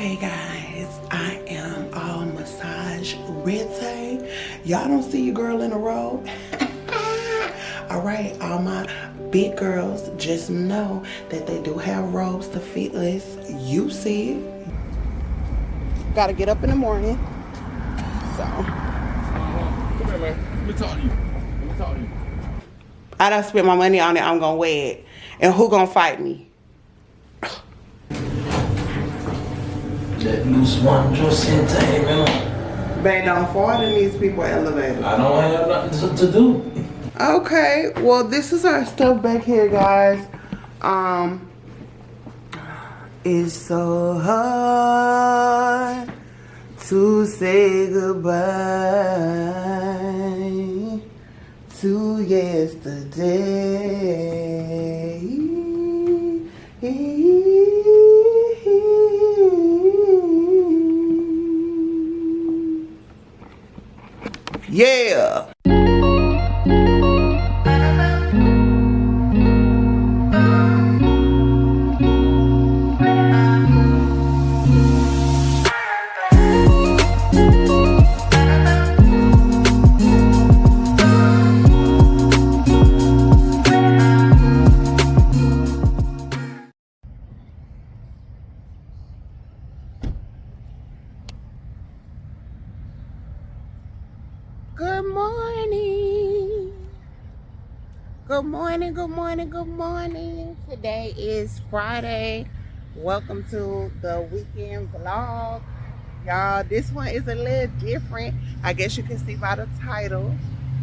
Okay guys, I am all massage ready. Y'all don't see your girl in a robe. All right, all my big girls, just know that they do have robes to fit us. You see it. Gotta get up in the morning. So come here, man. Let me talk to you. I done spent my money on it. I'm gonna wear it. And who gonna fight me? That loose one just entertainment. Babe, don't fall in these people elevators. I don't have nothing to do. Okay, well this is our stuff back here, guys. It's so hard to say goodbye to yesterday. Yeah. Good morning. Good morning, good morning, good morning. Today is Friday. Welcome to the weekend vlog. Y'all, this one is a little different. I guess you can see by the title.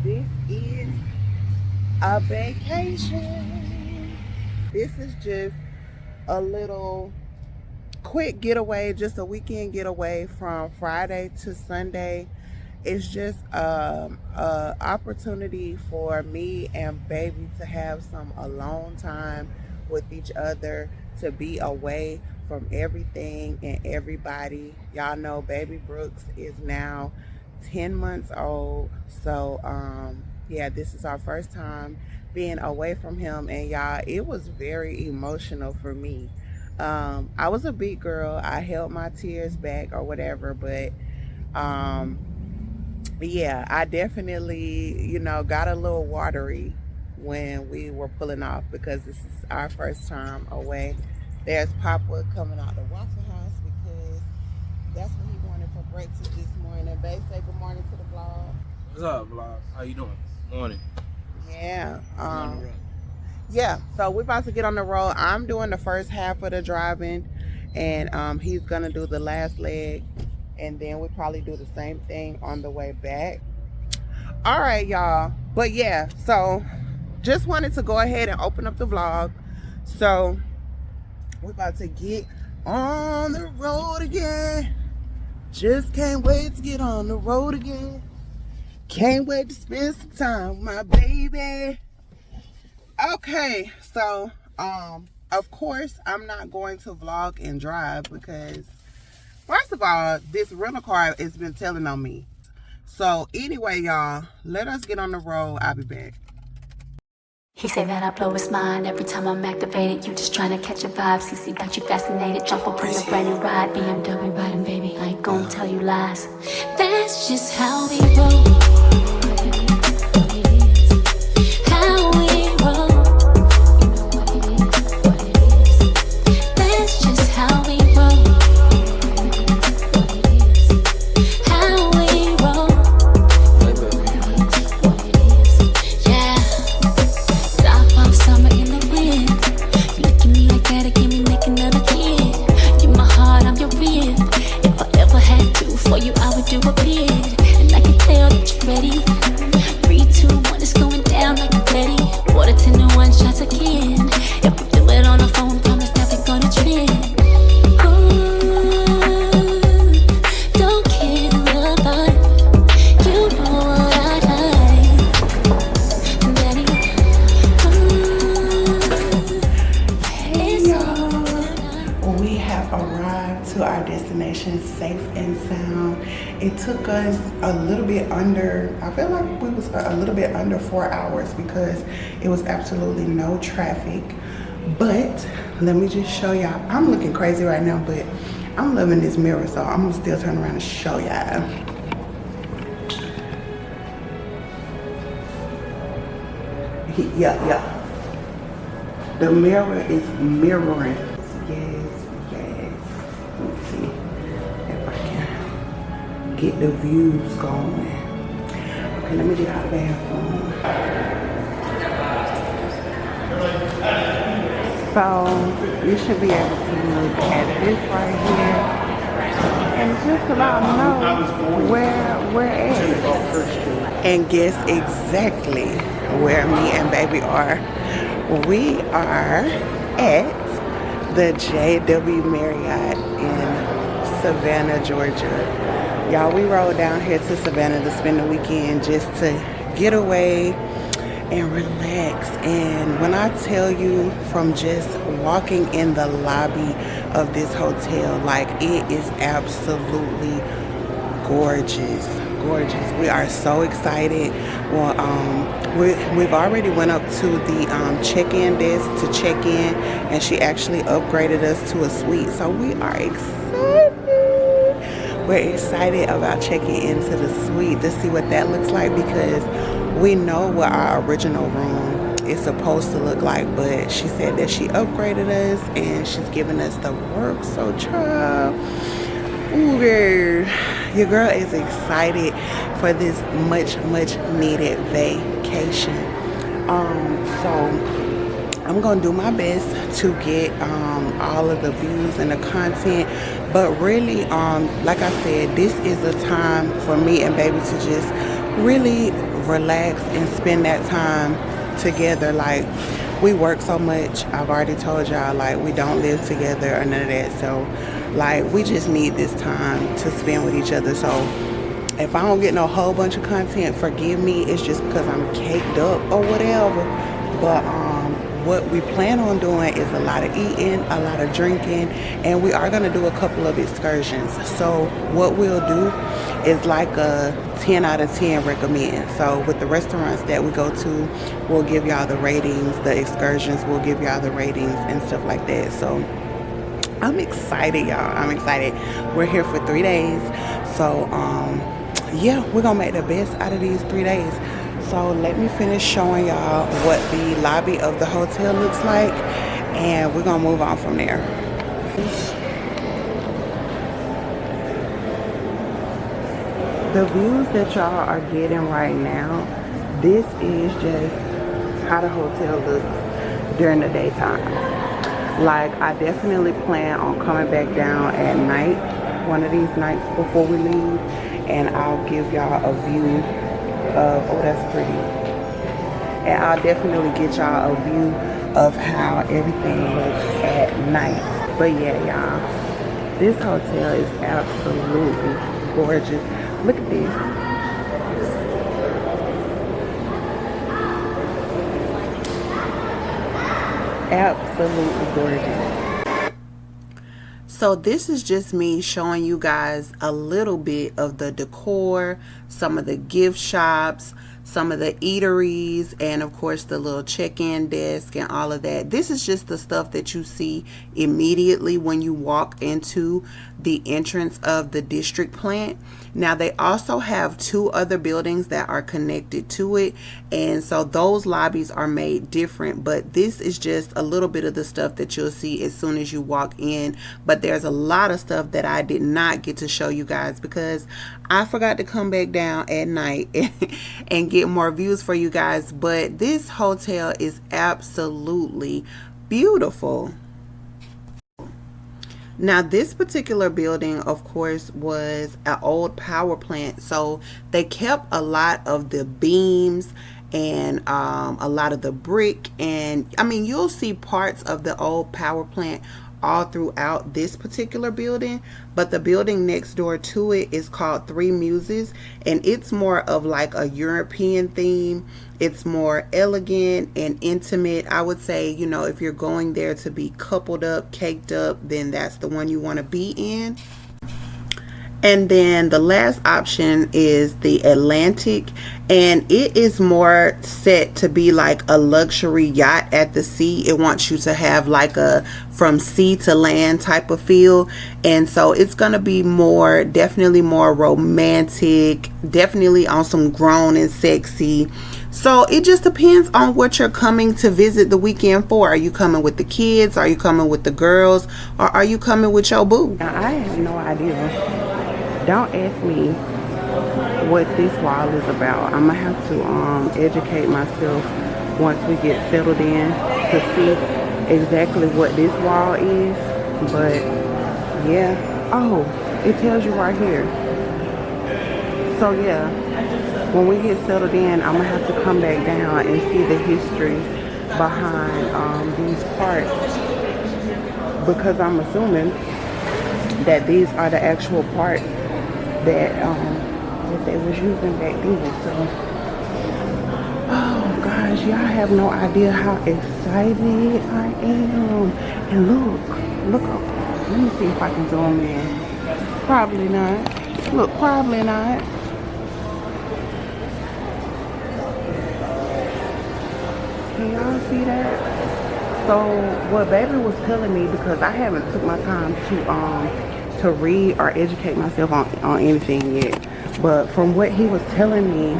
This is a vacation. This is just a little quick getaway, just a weekend getaway from Friday to Sunday. It's just a opportunity for me and baby to have some alone time with each other, to be away from everything and everybody. Y'all know baby Brooks is now 10 months old, so yeah, this is our first time being away from him, and y'all, it was very emotional for me. I was a big girl. I held my tears back or whatever, but yeah, I definitely, you know, got a little watery when we were pulling off, because this is our first time away. There's Papa coming out the Waffle House because that's what he wanted for breakfast this morning. Babe, say good morning to the vlog. What's up, vlog? How you doing? Morning. Yeah. Yeah, so we're about to get on the road. I'm doing the first half of the driving, and he's gonna do the last leg, and then we'll probably do the same thing on the way back. All right, y'all. But yeah, so just wanted to go ahead and open up the vlog. So we're about to get on the road again. Just can't wait to get on the road again. Can't wait to spend some time with my baby. Okay, so of course I'm not going to vlog and drive because first of all, this rental car has been telling on me. So anyway, y'all, let us get on the road. I'll be back. He say that I blow his mind every time I'm activated. You just trying to catch a vibe. CC got you fascinated. Jump up in the brand new ride. BMW riding, baby. I ain't gonna tell you lies. That's just how we roll. How we roll. That's just how we roll. Safe and sound. It took us a little bit under, I feel like we was a little bit under 4 hours because it was absolutely no traffic. But let me just show y'all. I'm looking crazy right now, but I'm loving this mirror, so I'm gonna still turn around and show y'all. Yeah. The mirror is mirroring. Yes. Let me see if I can get the views going. Okay, let me get out of the bathroom. So you should be able to look at this right here and just about know where we're at. And guess exactly where me and baby are. We are at the W.Marriott in Savannah, Georgia. Y'all, we rode down here to Savannah to spend the weekend just to get away and relax. And when I tell you, from just walking in the lobby of this hotel, like, it is absolutely gorgeous. We are so excited. Well, we've already went up to the check-in desk to check in, and she actually upgraded us to a suite. So we are excited. We're excited about checking into the suite to see what that looks like, because we know what our original room is supposed to look like, but she said that she upgraded us and she's giving us the work. So child, ooh, girl, your girl is excited for this much needed vacation. So I'm gonna do my best to get all of the views and the content, but really, like I said, this is a time for me and baby to just really relax and spend that time together. Like, we work so much. I've already told y'all, like, we don't live together or none of that. So, like, we just need this time to spend with each other. So if I don't get no whole bunch of content, forgive me. It's just because I'm caked up or whatever. But what we plan on doing is a lot of eating, a lot of drinking, and we are going to do a couple of excursions. So what we'll do is like a 10 out of 10 recommend. So with the restaurants that we go to, we'll give y'all the ratings. The excursions, we'll give y'all the ratings and stuff like that. So I'm excited, y'all. I'm excited. We're here for 3 days. So yeah, we're gonna make the best out of these 3 days. So let me finish showing y'all what the lobby of the hotel looks like, and we're gonna move on from there. The views that y'all are getting right now, this is just how the hotel looks during the daytime. Like, I definitely plan on coming back down at night, one of these nights before we leave, and I'll give y'all a view of, oh, that's pretty. And I'll definitely get y'all a view of how everything looks at night. But yeah, y'all, this hotel is absolutely gorgeous. Look at this. Absolutely gorgeous. So this is just me showing you guys a little bit of the decor, some of the gift shops, some of the eateries, and of course the little check-in desk and all of that. This is just the stuff that you see immediately when you walk into the entrance of the district plant. Now they also have 2 other buildings that are connected to it, and so those lobbies are made different, but this is just a little bit of the stuff that you'll see as soon as you walk in. But there's a lot of stuff that I did not get to show you guys because I forgot to come back down at night and get more views for you guys. But this hotel is absolutely beautiful. Now this particular building, of course, was an old power plant, so they kept a lot of the beams and a lot of the brick, and I mean, you'll see parts of the old power plant all throughout this particular building, but the building next door to it is called Three Muses, and it's more of like a European theme. It's more elegant and intimate. I would say, you know, if you're going there to be coupled up, caked up, then that's the one you want to be in. And then the last option is the Atlantic, and it is more set to be like a luxury yacht at the sea. It wants you to have like a from sea to land type of feel, and so it's gonna be more, definitely more romantic, definitely on some grown and sexy. So it just depends on what you're coming to visit the weekend for. Are you coming with the kids? Are you coming with the girls? Or are you coming with your boo? Now, I have no idea. Don't ask me what this wall is about. I'm gonna have to educate myself once we get settled in to see exactly what this wall is. But yeah. Oh, it tells you right here. So yeah, when we get settled in, I'm gonna have to come back down and see the history behind these parts, because I'm assuming that these are the actual parts that they was using back then. So, oh gosh, y'all have no idea how excited I am. And look up. Let me see if I can zoom in. Probably not. Look, probably not. Can y'all see that? So what baby was telling me, because I haven't took my time to read or educate myself on anything yet, but from what he was telling me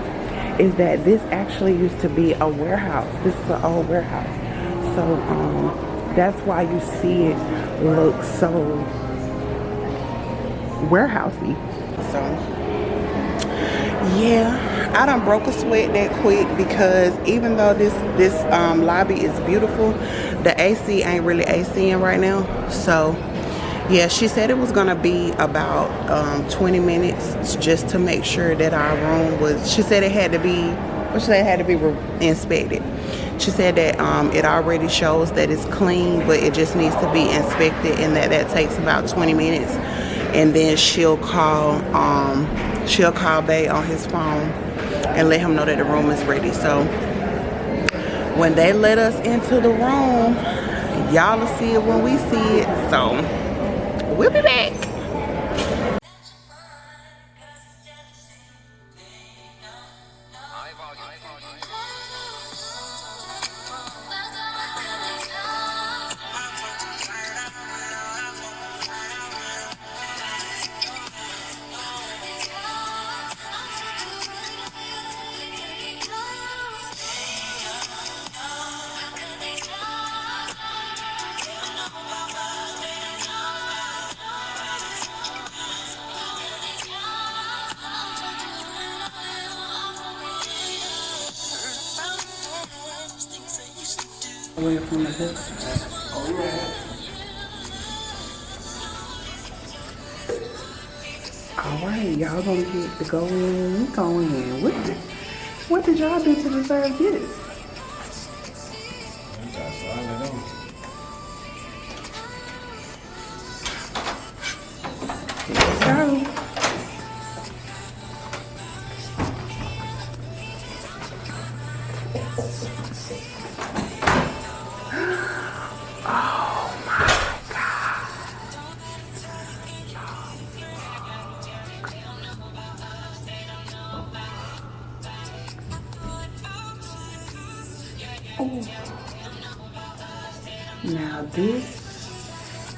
is that this actually used to be a warehouse. This is an old warehouse. So that's why you see it look so warehousey. So yeah, I done broke a sweat that quick, because even though this lobby is beautiful, the AC ain't really ACing right now. So yeah, she said it was gonna be about 20 minutes just to make sure that our room was, she said it had to be, well, she said it had to be inspected. She said that it already shows that it's clean, but it just needs to be inspected, and that takes about 20 minutes. And then she'll call Bay on his phone and let him know that the room is ready. So when they let us into the room, y'all will see it when we see it. So we'll be back. Away from the hook. Alright, y'all gonna get to go in. We go in. What did y'all do to deserve this? Here we go. Now this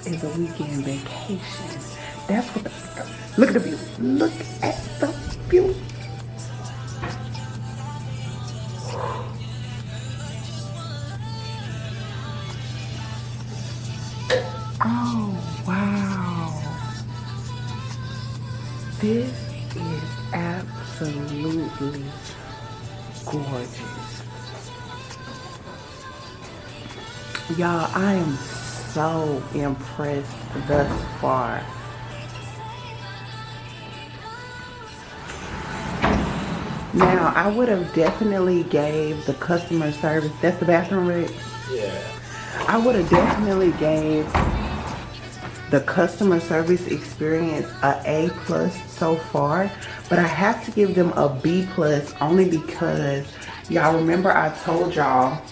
is a weekend vacation. That's what look at the view. Look at the view. Oh wow. This is absolutely gorgeous. Y'all, I am so impressed thus far. Now, I would have definitely gave the customer service, that's the bathroom, right? Yeah. I would have definitely gave the customer service experience a A+ so far, but I have to give them a B+ only because y'all remember I told y'all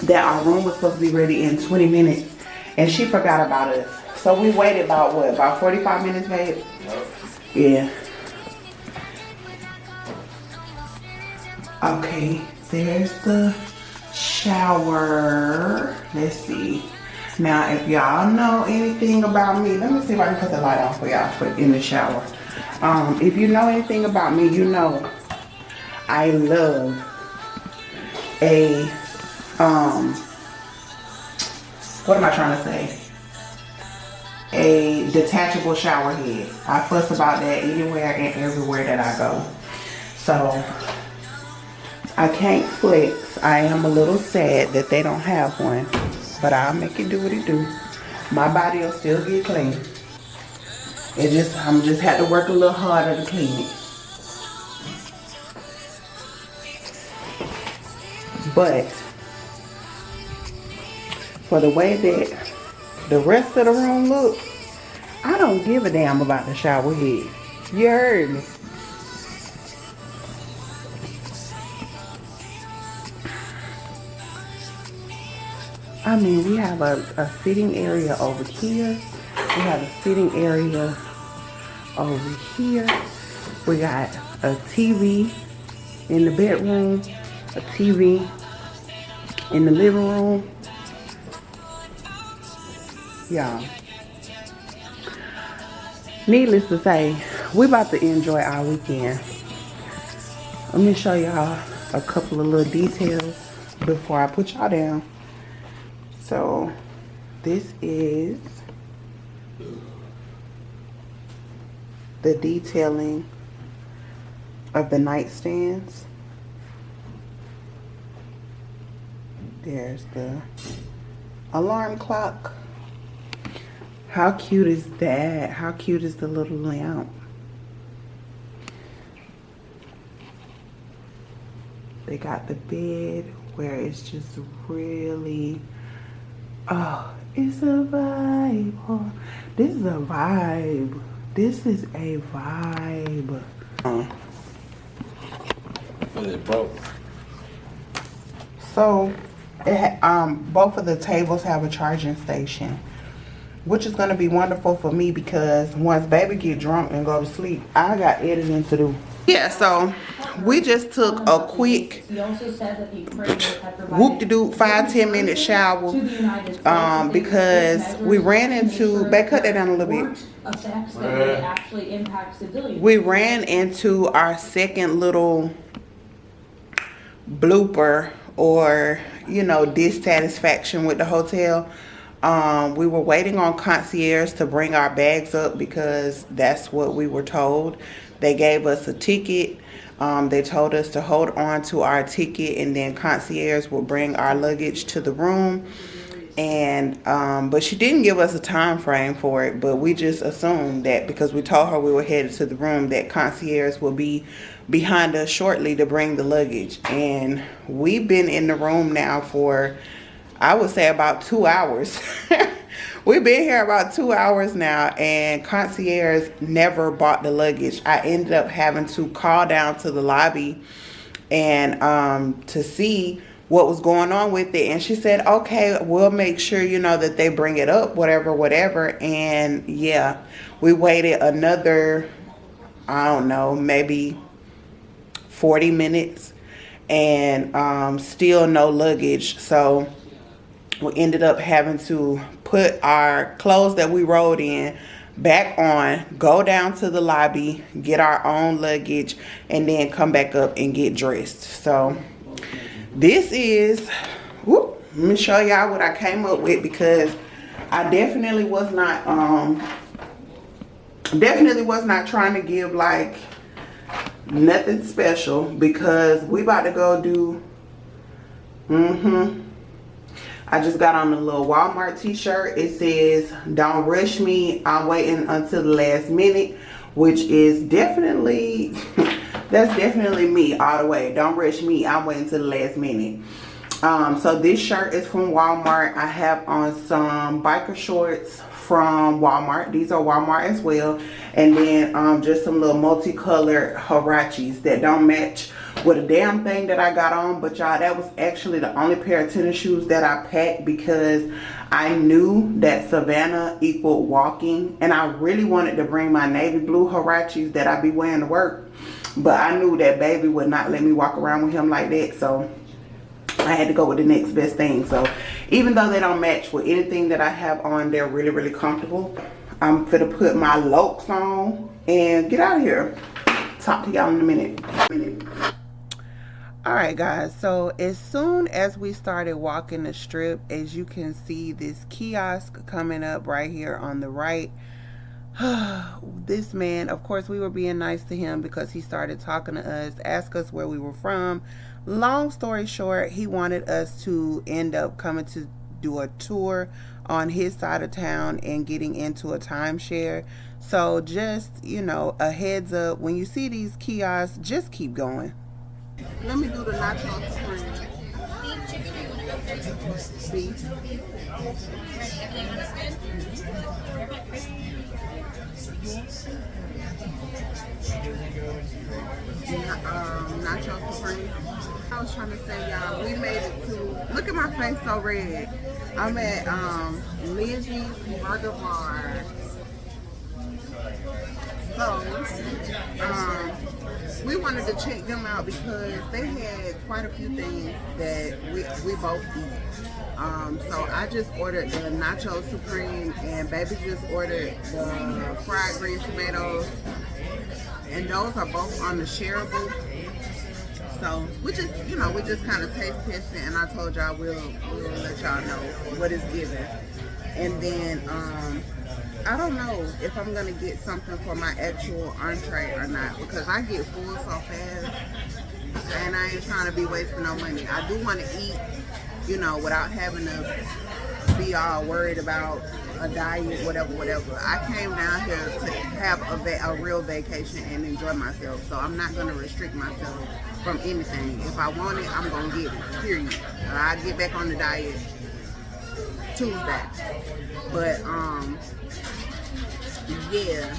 that our room was supposed to be ready in 20 minutes and she forgot about us. So we waited about what, about 45 minutes, babe? Yep. Yeah. Okay, there's the shower. Let's see. Now, if y'all know anything about me, let me see if I can put the light on for y'all for in the shower. If you know anything about me, you know I love a what am I trying to say? A detachable shower head. I fuss about that anywhere and everywhere that I go. So I can't flex. I am a little sad that they don't have one, but I'll make it do what it do. My body will still get clean. I'm just had to work a little harder to clean it. But for the way that the rest of the room looks, I don't give a damn about the shower head. You heard me. I mean, we have a sitting area over here. We have a sitting area over here. We got a TV in the bedroom, a TV in the living room. Y'all, needless to say, we about to enjoy our weekend. Let me show y'all a couple of little details before I put y'all down. So this is the detailing of the nightstands. There's the alarm clock. How cute is that? How cute is the little lamp? They got the bed where it's just really, oh, it's a vibe. Oh, this is a vibe. This is a vibe. It broke. So, both of the tables have a charging station, which is going to be wonderful for me because once baby get drunk and go to sleep, I got editing to do. Yeah, so we just took a quick whoop-de-doo 5-10 minute shower because we ran into, back cut that down a little bit. We ran into our second little blooper, or you know, dissatisfaction with the hotel. We were waiting on concierge to bring our bags up because that's what we were told. They gave us a ticket. They told us to hold on to our ticket and then concierge will bring our luggage to the room. And but she didn't give us a time frame for it, but we just assumed that because we told her we were headed to the room that concierge will be behind us shortly to bring the luggage. And we've been in the room now for, I would say, about 2 hours. We've been here about 2 hours now, and concierge never bought the luggage. I ended up having to call down to the lobby and to see what was going on with it. And she said, okay, we'll make sure, you know, that they bring it up, whatever. And yeah, we waited another, I don't know, maybe 40 minutes and still no luggage. So we ended up having to put our clothes that we rode in back on, go down to the lobby, get our own luggage, and then come back up and get dressed. So this is, whoop, let me show y'all what I came up with, because I definitely was not trying to give like nothing special, because we about to go do, I just got on a little Walmart t-shirt. It says, don't rush me, I'm waiting until the last minute, which is definitely, that's definitely me all the way. Don't rush me, I'm waiting until the last minute. So this shirt is from Walmart. I have on some biker shorts from Walmart. These are Walmart as well. And then just some little multicolored Huaraches that don't match with a damn thing that I got on. But y'all, that was actually the only pair of tennis shoes that I packed, because I knew that Savannah equaled walking, and I really wanted to bring my navy blue Huaraches that I be wearing to work, but I knew that baby would not let me walk around with him like that, so I had to go with the next best thing. So even though they don't match with anything that I have on, they're really, really comfortable. I'm gonna put my Lokes on and get out of here. Talk to y'all in a minute. Alright guys, so as soon as we started walking the strip, as you can see this kiosk coming up right here on the right. This man, of course we were being nice to him because he started talking to us, asked us where we were from. Long story short, he wanted us to end up coming to do a tour on his side of town and getting into a timeshare. So just, you know, a heads up, when you see these kiosks, just keep going. Let me do the nacho supreme. Beef. Nacho supreme. I was trying to say, y'all, we made it to, look at my face so red. I'm at Lizzie's Burger Bar. So, we wanted to check them out because they had quite a few things that we both eat. So I just ordered the nacho supreme, and baby just ordered the fried green tomatoes, and those are both on the shareable. So we just, you know, we just kind of taste testing, and I told y'all we'll let y'all know what it's given. And then I don't know if I'm gonna get something for my actual entree or not, because I get full so fast and I ain't trying to be wasting no money. I do want to eat, you know, without having to be all worried about a diet, whatever. I came down here to have a real vacation and enjoy myself, so I'm not gonna restrict myself from anything. If I want it, I'm gonna get it, period. I get back on the diet Tuesday. But yeah,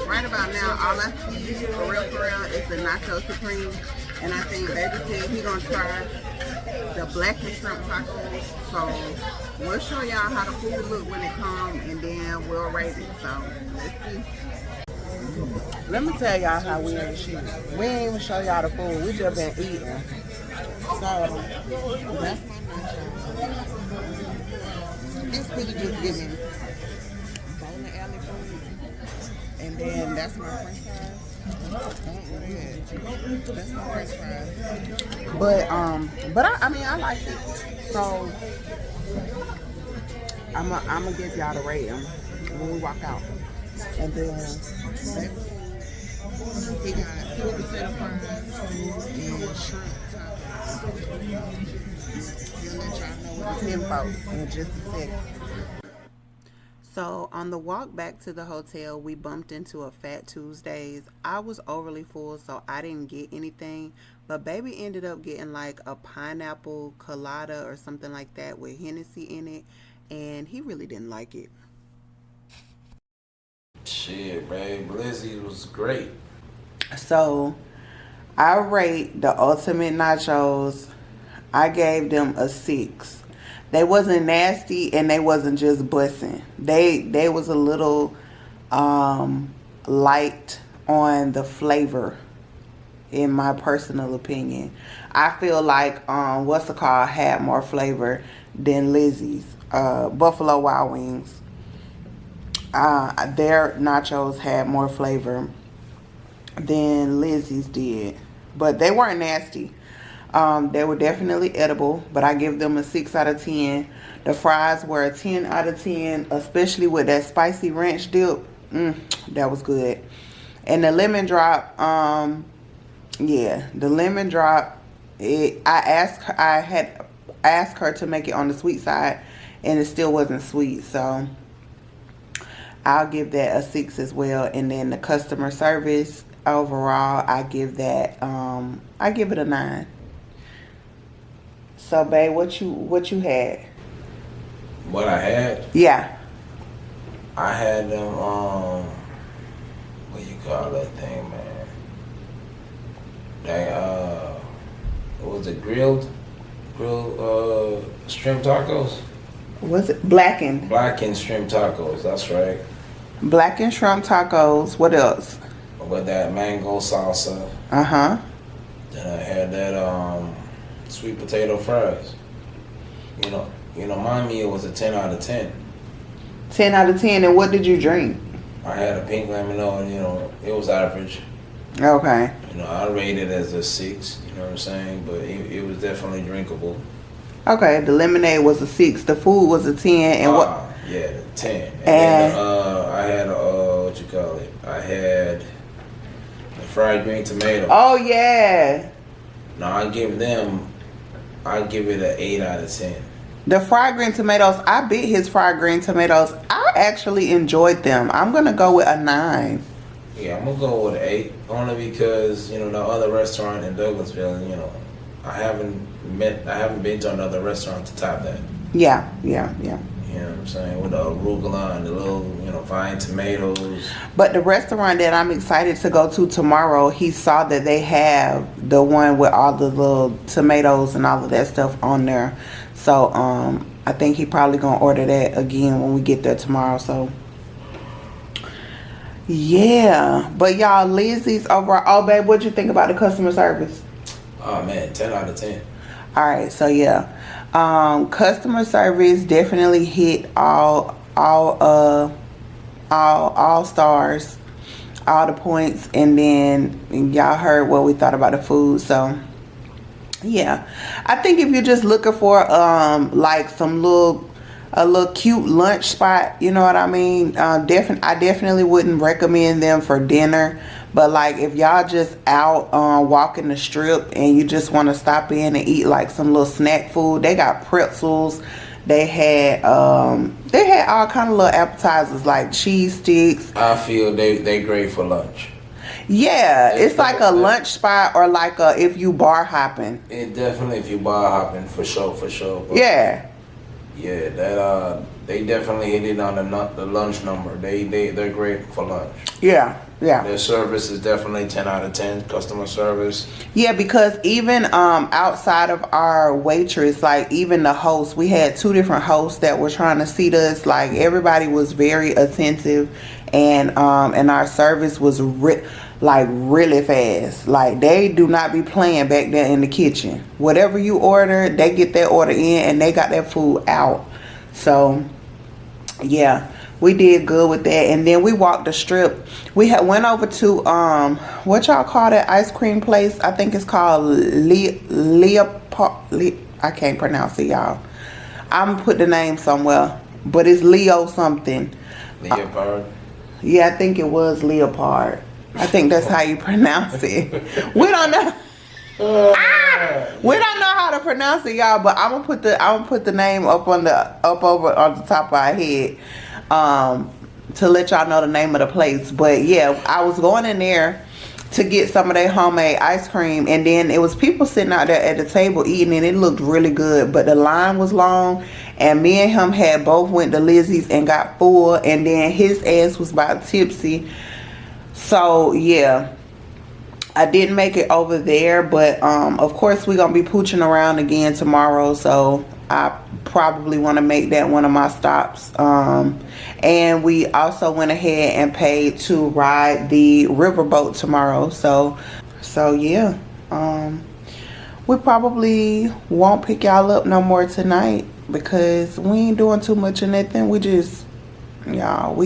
right about now, all I see for real is the nacho supreme, and I think baby said he gonna try the black and shrimp tacos. So we'll show y'all how the food look when it comes, and then we'll rate it. So let's see. Let me tell y'all how we ain't shit. We ain't even show y'all the food. We just been eating. So that's my nacho. This nigga just give me bowling alley food, and then that's my french fries. That's my french fries. But I mean I like it. So I'm gonna give y'all the rating when we walk out, and then he got sweet potato fries and shrimp tacos. He'll let y'all know what it's info in just a second. So on the walk back to the hotel, we bumped into a Fat Tuesdays. I was overly full, so I didn't get anything, but baby ended up getting like a pineapple colada or something like that with Hennessy in it, and he really didn't like it. Shit, babe, Lizzie was great. So I rate the ultimate nachos. I gave them a 6. They wasn't nasty and they wasn't just bussin'. They was a little light on the flavor, in my personal opinion. I feel like what's it called had more flavor than Lizzie's. Buffalo Wild Wings. Their nachos had more flavor than Lizzie's did, but they weren't nasty. They were definitely edible, but I give them a 6 out of 10. The fries were a 10 out of 10, especially with that spicy ranch dip. That was good. And the lemon drop, yeah, the lemon drop, I had asked her to make it on the sweet side, and it still wasn't sweet, so I'll give that a 6 as well. And then the customer service overall, I give that I give it a 9. So babe, what you had? What I had? Yeah. I had them what you call that thing, man? They what was it, grilled shrimp tacos? Was it blackened? Blackened shrimp tacos. That's right. Blackened shrimp tacos. What else? With that mango salsa. Uh-huh. Then I had that sweet potato fries. My meal was a 10 out of 10. 10 out of 10. And what did you drink? I had a pink lemonade. It was average. Okay. I rated it as a 6. You know what I'm saying? But it was definitely drinkable. Okay. The lemonade was a 6. The food was a 10. And what? Yeah, 10. And then I had what you call it? I had the fried green tomato. Oh yeah. Now I give it an 8 out of 10. The fried green tomatoes, I beat his fried green tomatoes. I actually enjoyed them. I'm gonna go with a 9. Yeah, I'm gonna go with an 8, only because the other restaurant in Douglasville, I haven't been to another restaurant to top that. Yeah. You know what I'm saying? With the arugula and the little, fine tomatoes. But the restaurant that I'm excited to go to tomorrow, he saw that they have the one with all the little tomatoes and all of that stuff on there. So I think he probably gonna order that again when we get there tomorrow. So yeah. But y'all, Lizzie's overall. Oh babe, what'd you think about the customer service? Oh man, 10 out of 10. Alright, so yeah. Customer service definitely hit all stars, all the points, and then y'all heard what we thought about the food. So yeah, I think if you're just looking for like a little cute lunch spot, you know what I mean, I definitely wouldn't recommend them for dinner. But like if y'all just out walking the strip and you just want to stop in and eat like some little snack food, they got pretzels. They had all kind of little appetizers like cheese sticks. I feel they great for lunch. Yeah, it's like a lunch spot, or like if you bar hopping. It definitely, if you bar hopping, for sure. But yeah, that they definitely hit it on the lunch number. They're great for lunch. Yeah. Their service is definitely 10 out of 10. Customer service. Yeah, because even outside of our waitress, like even the host, we had 2 different hosts that were trying to seat us. Like everybody was very attentive, and our service was really fast. Like they do not be playing back there in the kitchen. Whatever you order, they get their order in and they got their food out. So yeah, we did good with that. And then we walked the strip. We went over to what y'all call that ice cream place? I think it's called Leopold. I can't pronounce it, y'all. I'm gonna put the name somewhere, but it's Leo something. Leopard. Yeah, I think it was Leopard. I think that's how you pronounce it. We don't know. We don't know how to pronounce it, y'all. But I'm gonna put the name up over on the top of our head, to let y'all know the name of the place. But yeah, I was going in there to get some of their homemade ice cream, and then it was people sitting out there at the table eating, and it looked really good. But the line was long, and me and him had both went to Lizzie's and got full, and then his ass was about tipsy. So yeah, I didn't make it over there, but of course we're gonna be pooching around again tomorrow, so I probably want to make that one of my stops. And we also went ahead and paid to ride the riverboat tomorrow. So yeah, we probably won't pick y'all up no more tonight because we ain't doing too much of nothing. We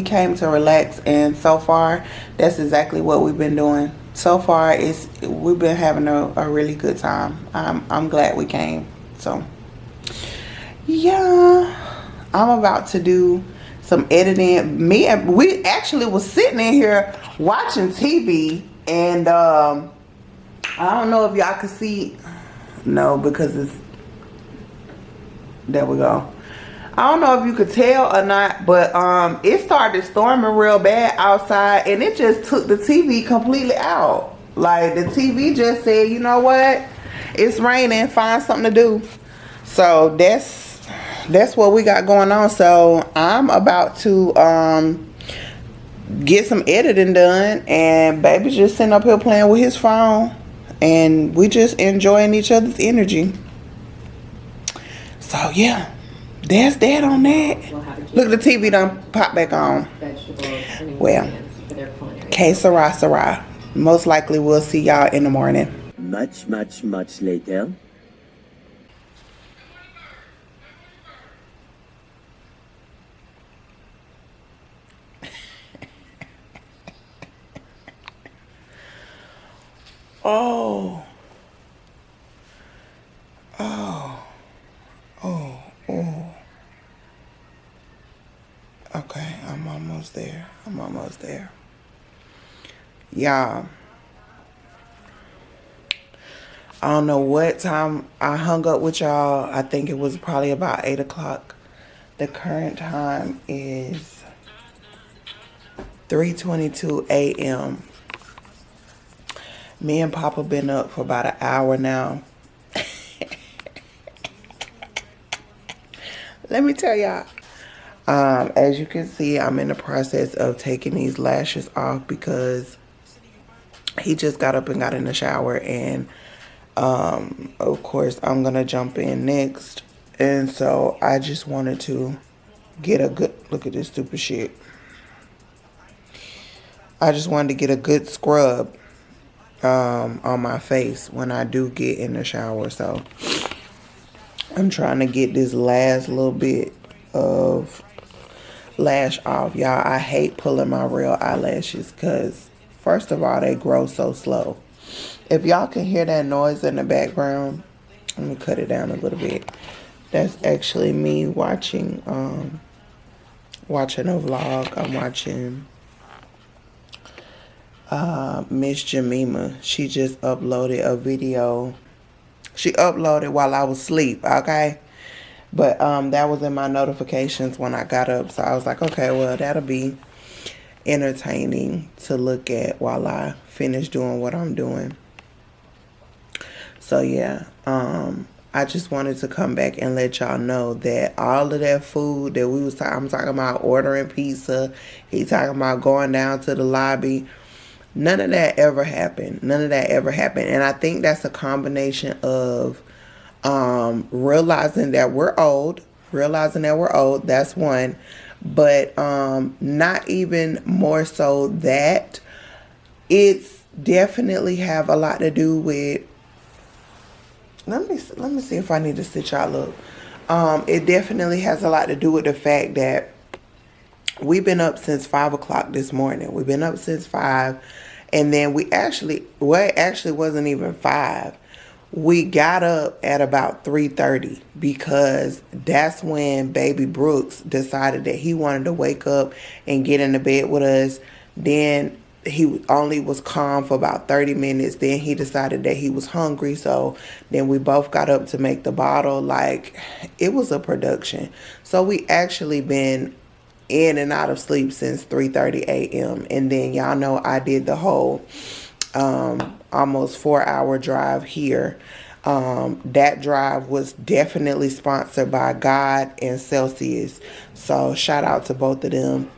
came to relax, and so far that's exactly what we've been doing. So far we've been having a really good time. I'm glad we came. So yeah, I'm about to do some editing. We actually was sitting in here watching TV, and I don't know if y'all could see. No, because there we go. I don't know if you could tell or not, but it started storming real bad outside, and it just took the TV completely out. Like the TV just said, you know what, it's raining, find something to do. So that's what we got going on. So I'm about to get some editing done, and baby's just sitting up here playing with his phone, and we just enjoying each other's energy. So yeah, That's that on that. Look, the TV done pop back on. Well, que sera, sera. Most likely we'll see y'all in the morning. Much, much, much later. Oh. Oh. Oh. Oh. Okay, I'm almost there. I'm almost there. Y'all. I don't know what time I hung up with y'all. I think it was probably about 8 o'clock. The current time is 3:22 a.m. Me and Papa been up for about an hour now. Let me tell y'all. As you can see, I'm in the process of taking these lashes off because he just got up and got in the shower, and of course I'm gonna jump in next. And so I just wanted to get a good look at this stupid shit. I just wanted to get a good scrub on my face when I do get in the shower. So I'm trying to get this last little bit of lash off. Y'all, I hate pulling my real eyelashes because first of all, they grow so slow. If y'all can hear that noise in the background, let me cut it down a little bit. That's actually me watching a vlog. I'm watching Miss Jemima. She just uploaded a video. She uploaded while I was asleep, okay? But that was in my notifications when I got up. So I was like, okay, well, that'll be entertaining to look at while I finish doing what I'm doing. So yeah, I just wanted to come back and let y'all know that all of that food that we was I'm talking about ordering pizza, he talking about going down to the lobby. None of that ever happened. None of that ever happened. And I think that's a combination of realizing that we're old. That's one. But not even more so that. It's definitely have a lot to do with. Let me see if I need to stitch y'all up. It definitely has a lot to do with the fact that we've been up since 5 o'clock this morning. We've been up since 5. And then it actually wasn't even 5. We got up at about 3:30 because that's when baby Brooks decided that he wanted to wake up and get into bed with us. Then he only was calm for about 30 minutes. Then he decided that he was hungry. So then we both got up to make the bottle. Like, it was a production. So we actually been in and out of sleep since 3:30 a.m. And then y'all know I did the whole almost 4-hour drive here. That drive was definitely sponsored by God and Celsius. So shout out to both of them.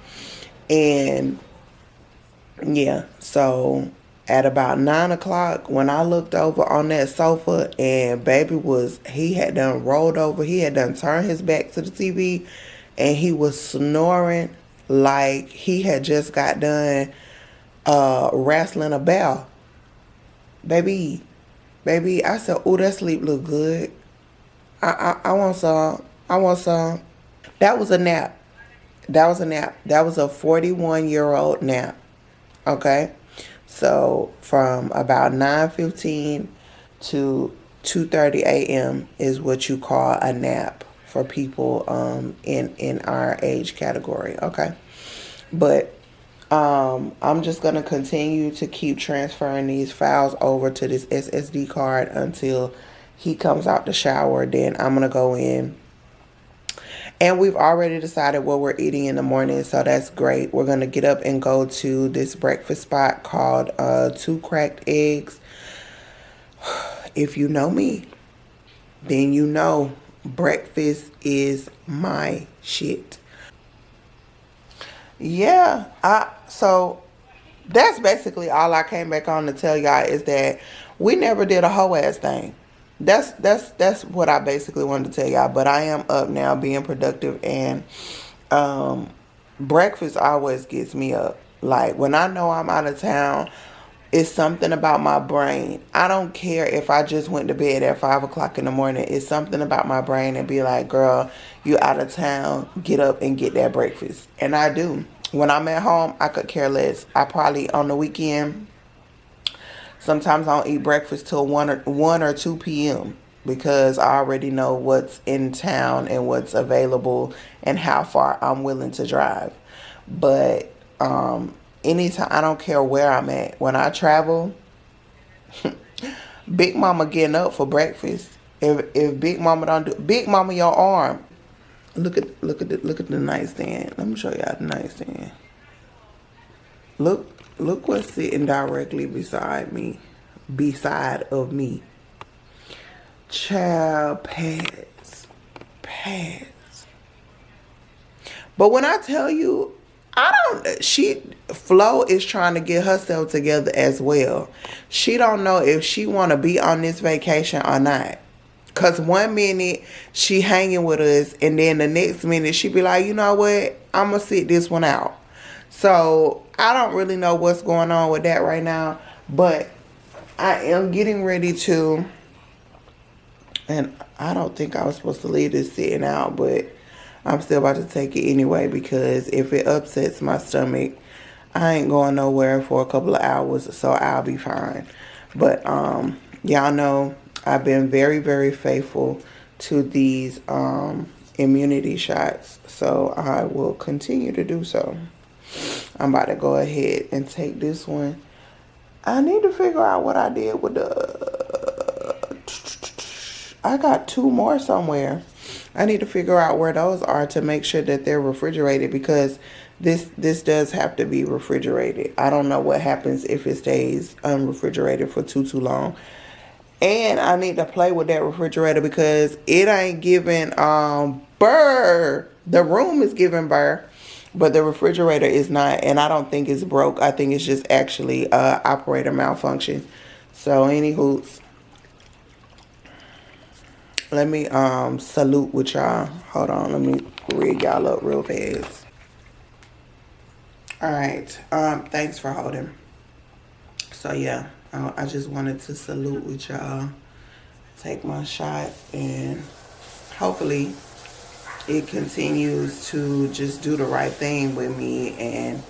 And yeah, so at about 9 o'clock, when I looked over on that sofa and baby he had done rolled over, he had done turned his back to the TV, and he was snoring like he had just got done wrestling a bell. Baby, I said, oh, that sleep look good. I want some. That was a nap. That was a 41-year-old nap. Okay? So from about 9:15 to 2:30 a.m. is what you call a nap for people in our age category. Okay? But I'm just going to continue to keep transferring these files over to this SSD card until he comes out the shower. Then I'm going to go in. And we've already decided what we're eating in the morning, so that's great. We're going to get up and go to this breakfast spot called Two Cracked Eggs. If you know me, then you know breakfast is my shit. Yeah, so that's basically all I came back on to tell y'all is that we never did a hoe ass thing. That's what I basically wanted to tell y'all. But I am up now, being productive, and um, breakfast always gets me up. Like when I know I'm out of town, it's something about my brain. I don't care if I just went to bed at 5 o'clock in the morning. It's something about my brain and be like, girl, you out of town, get up and get that breakfast. And I do. When I'm at home, I could care less. I probably on the weekend, sometimes I don't eat breakfast till 1 or 2 p.m. because I already know what's in town and what's available and how far I'm willing to drive. But anytime, I don't care where I'm at. When I travel, Big Mama getting up for breakfast. If Big Mama don't do, Big Mama your arm. Look at the nightstand. Let me show y'all the nightstand. Look what's sitting directly beside me. Beside of me. Child, pads. Pads. But when I tell you, Flo is trying to get herself together as well. She don't know if she want to be on this vacation or not. Cause 1 minute she hanging with us, and then the next minute she be like, you know what? I'm gonna sit this one out. So I don't really know what's going on with that right now, but I am getting ready to, and I don't think I was supposed to leave this sitting out, but I'm still about to take it anyway, because if it upsets my stomach, I ain't going nowhere for a couple of hours, so I'll be fine. But y'all know I've been very, very faithful to these immunity shots, so I will continue to do so. I'm about to go ahead and take this one. I need to figure out what I did with I got 2 more somewhere. I need to figure out where those are to make sure that they're refrigerated, because this does have to be refrigerated. I don't know what happens if it stays unrefrigerated for too long. And I need to play with that refrigerator because it ain't giving burr. The room is giving burr, but the refrigerator is not. And I don't think it's broke. I think it's just actually operator malfunction. So any hoots. Let me salute with y'all. Hold on, let me rig y'all up real fast. All right. Thanks for holding. So yeah, I just wanted to salute with y'all. Take my shot, and hopefully it continues to just do the right thing with me, and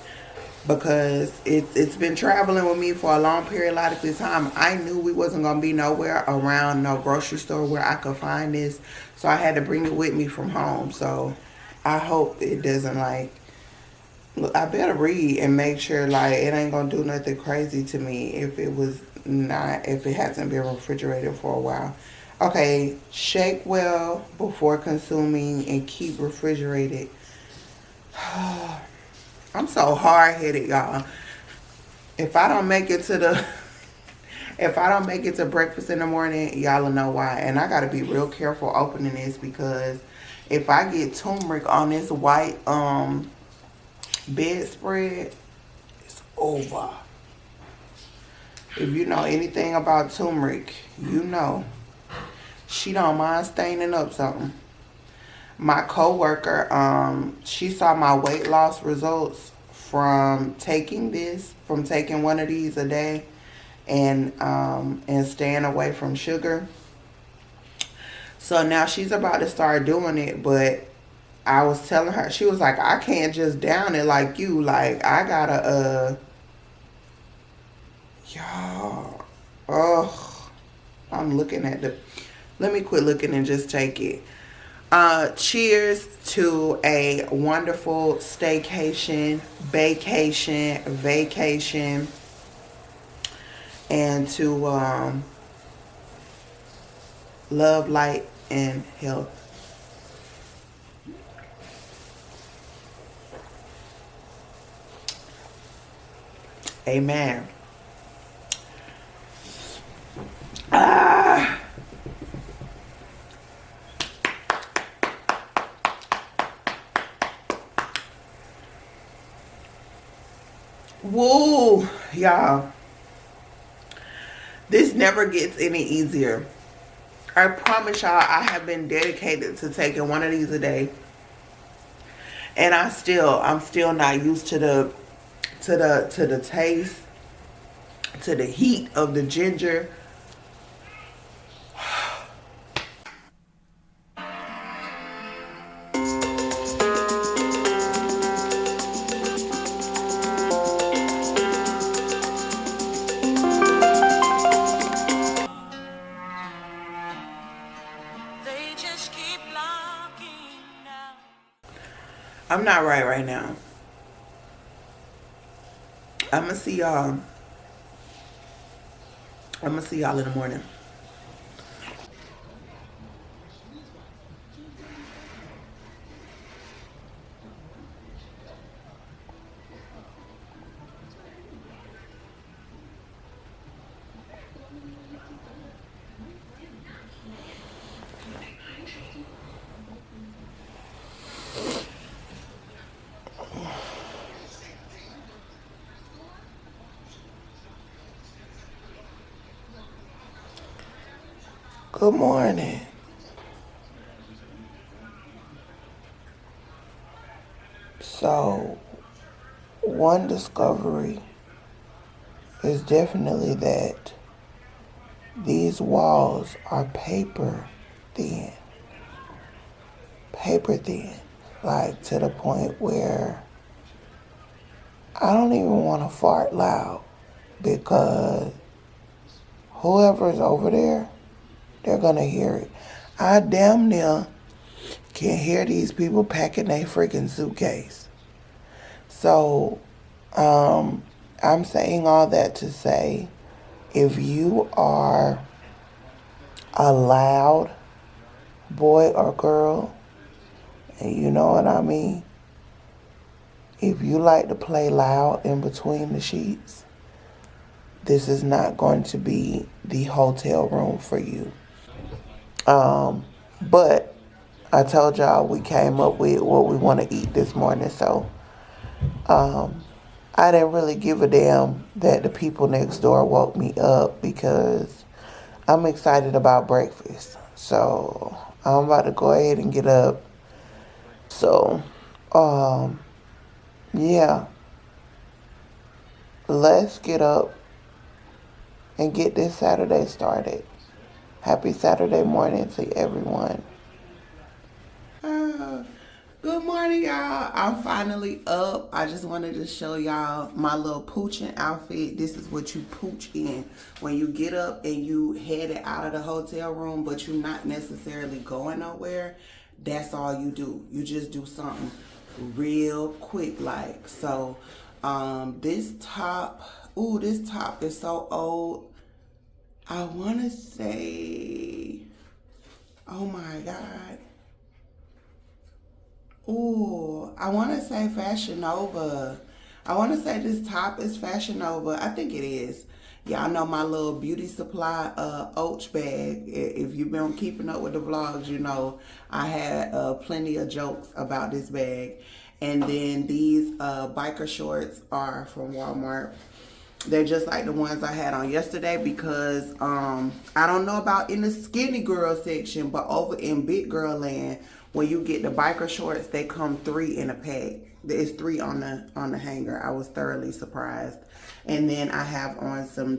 because it's been traveling with me for a long periodic time. I knew we wasn't going to be nowhere around no grocery store where I could find this, so I had to bring it with me from home. So I hope it doesn't, like, look, I better read and make sure, like, it ain't going to do nothing crazy to me if it hasn't been refrigerated for a while. Okay, shake well before consuming and keep refrigerated. I'm so hard-headed, y'all. If I don't make it to breakfast in the morning, y'all will know why. And I gotta be real careful opening this, because if I get turmeric on this white bedspread, it's over. If you know anything about turmeric, you know she don't mind staining up something. My coworker, she saw my weight loss results from taking one of these a day, and staying away from sugar. So now she's about to start doing it, but I was telling her, she was like, I can't just down it like you. Like, I gotta, y'all, I'm looking at let me quit looking and just take it. Cheers to a wonderful staycation, vacation, and to love, light, and health. Amen. Woo, y'all. This never gets any easier. I promise y'all, I have been dedicated to taking one of these a day, and I'm still not used to the taste, to the heat of the ginger. I'm not right now. I'm gonna see y'all. I'm gonna see y'all in the morning. Good morning. So, one discovery is definitely that these walls are paper thin. Paper thin. Like to the point where I don't even want to fart loud because whoever's over there, they're going to hear it. I damn near can hear these people packing their freaking suitcase. So, I'm saying all that to say, if you are a loud boy or girl, and you know what I mean, if you like to play loud in between the sheets, this is not going to be the hotel room for you. But I told y'all we came up with what we want to eat this morning, so I didn't really give a damn that the people next door woke me up because I'm excited about breakfast. So I'm about to go ahead and get up. So, yeah, let's get up and get this Saturday started. Happy Saturday morning to everyone. Good morning, y'all. I'm finally up. I just wanted to show y'all my little pooching outfit. This is what you pooch in when you get up and you headed out of the hotel room, but you're not necessarily going nowhere. That's all you do. You just do something real quick like. So, this top is so old. I want to say, oh my God. Ooh, I want to say Fashion Nova. I want to say this top is Fashion Nova. I think it is. Y'all know my little beauty supply Oach bag. If you've been keeping up with the vlogs, you know I had plenty of jokes about this bag. And then these biker shorts are from Walmart. They're just like the ones I had on yesterday because I don't know about in the skinny girl section, but over in big girl land, when you get the biker shorts, they come 3 in a pack. There's 3 on the hanger. I was thoroughly surprised. And then I have on some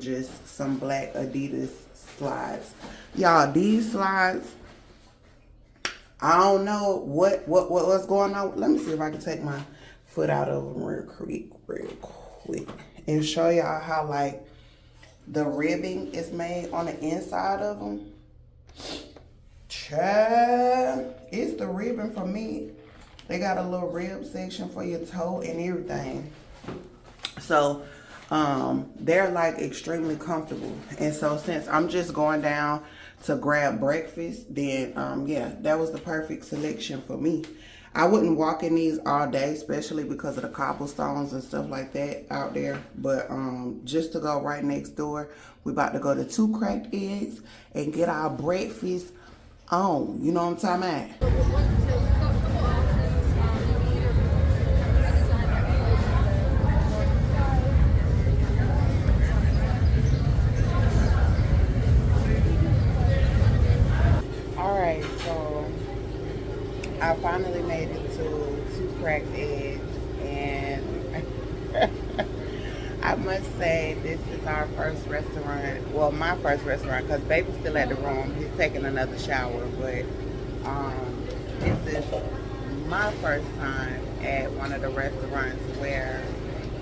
black Adidas slides. Y'all, these slides, I don't know what's going on. Let me see if I can take my foot out of them real quick. And show y'all how like the ribbing is made on the inside of them. Child, it's the ribbon for me. They got a little rib section for your toe and everything. So they're like extremely comfortable. And so since I'm just going down to grab breakfast, then yeah, that was the perfect selection for me. I wouldn't walk in these all day, especially because of the cobblestones and stuff like that out there. But just to go right next door, we about to go to 2 Cracked Eggs and get our breakfast on. You know what I'm talking about? must say this is our first restaurant. Well, my first restaurant, because baby's still at the room. He's taking another shower, but this is my first time at one of the restaurants where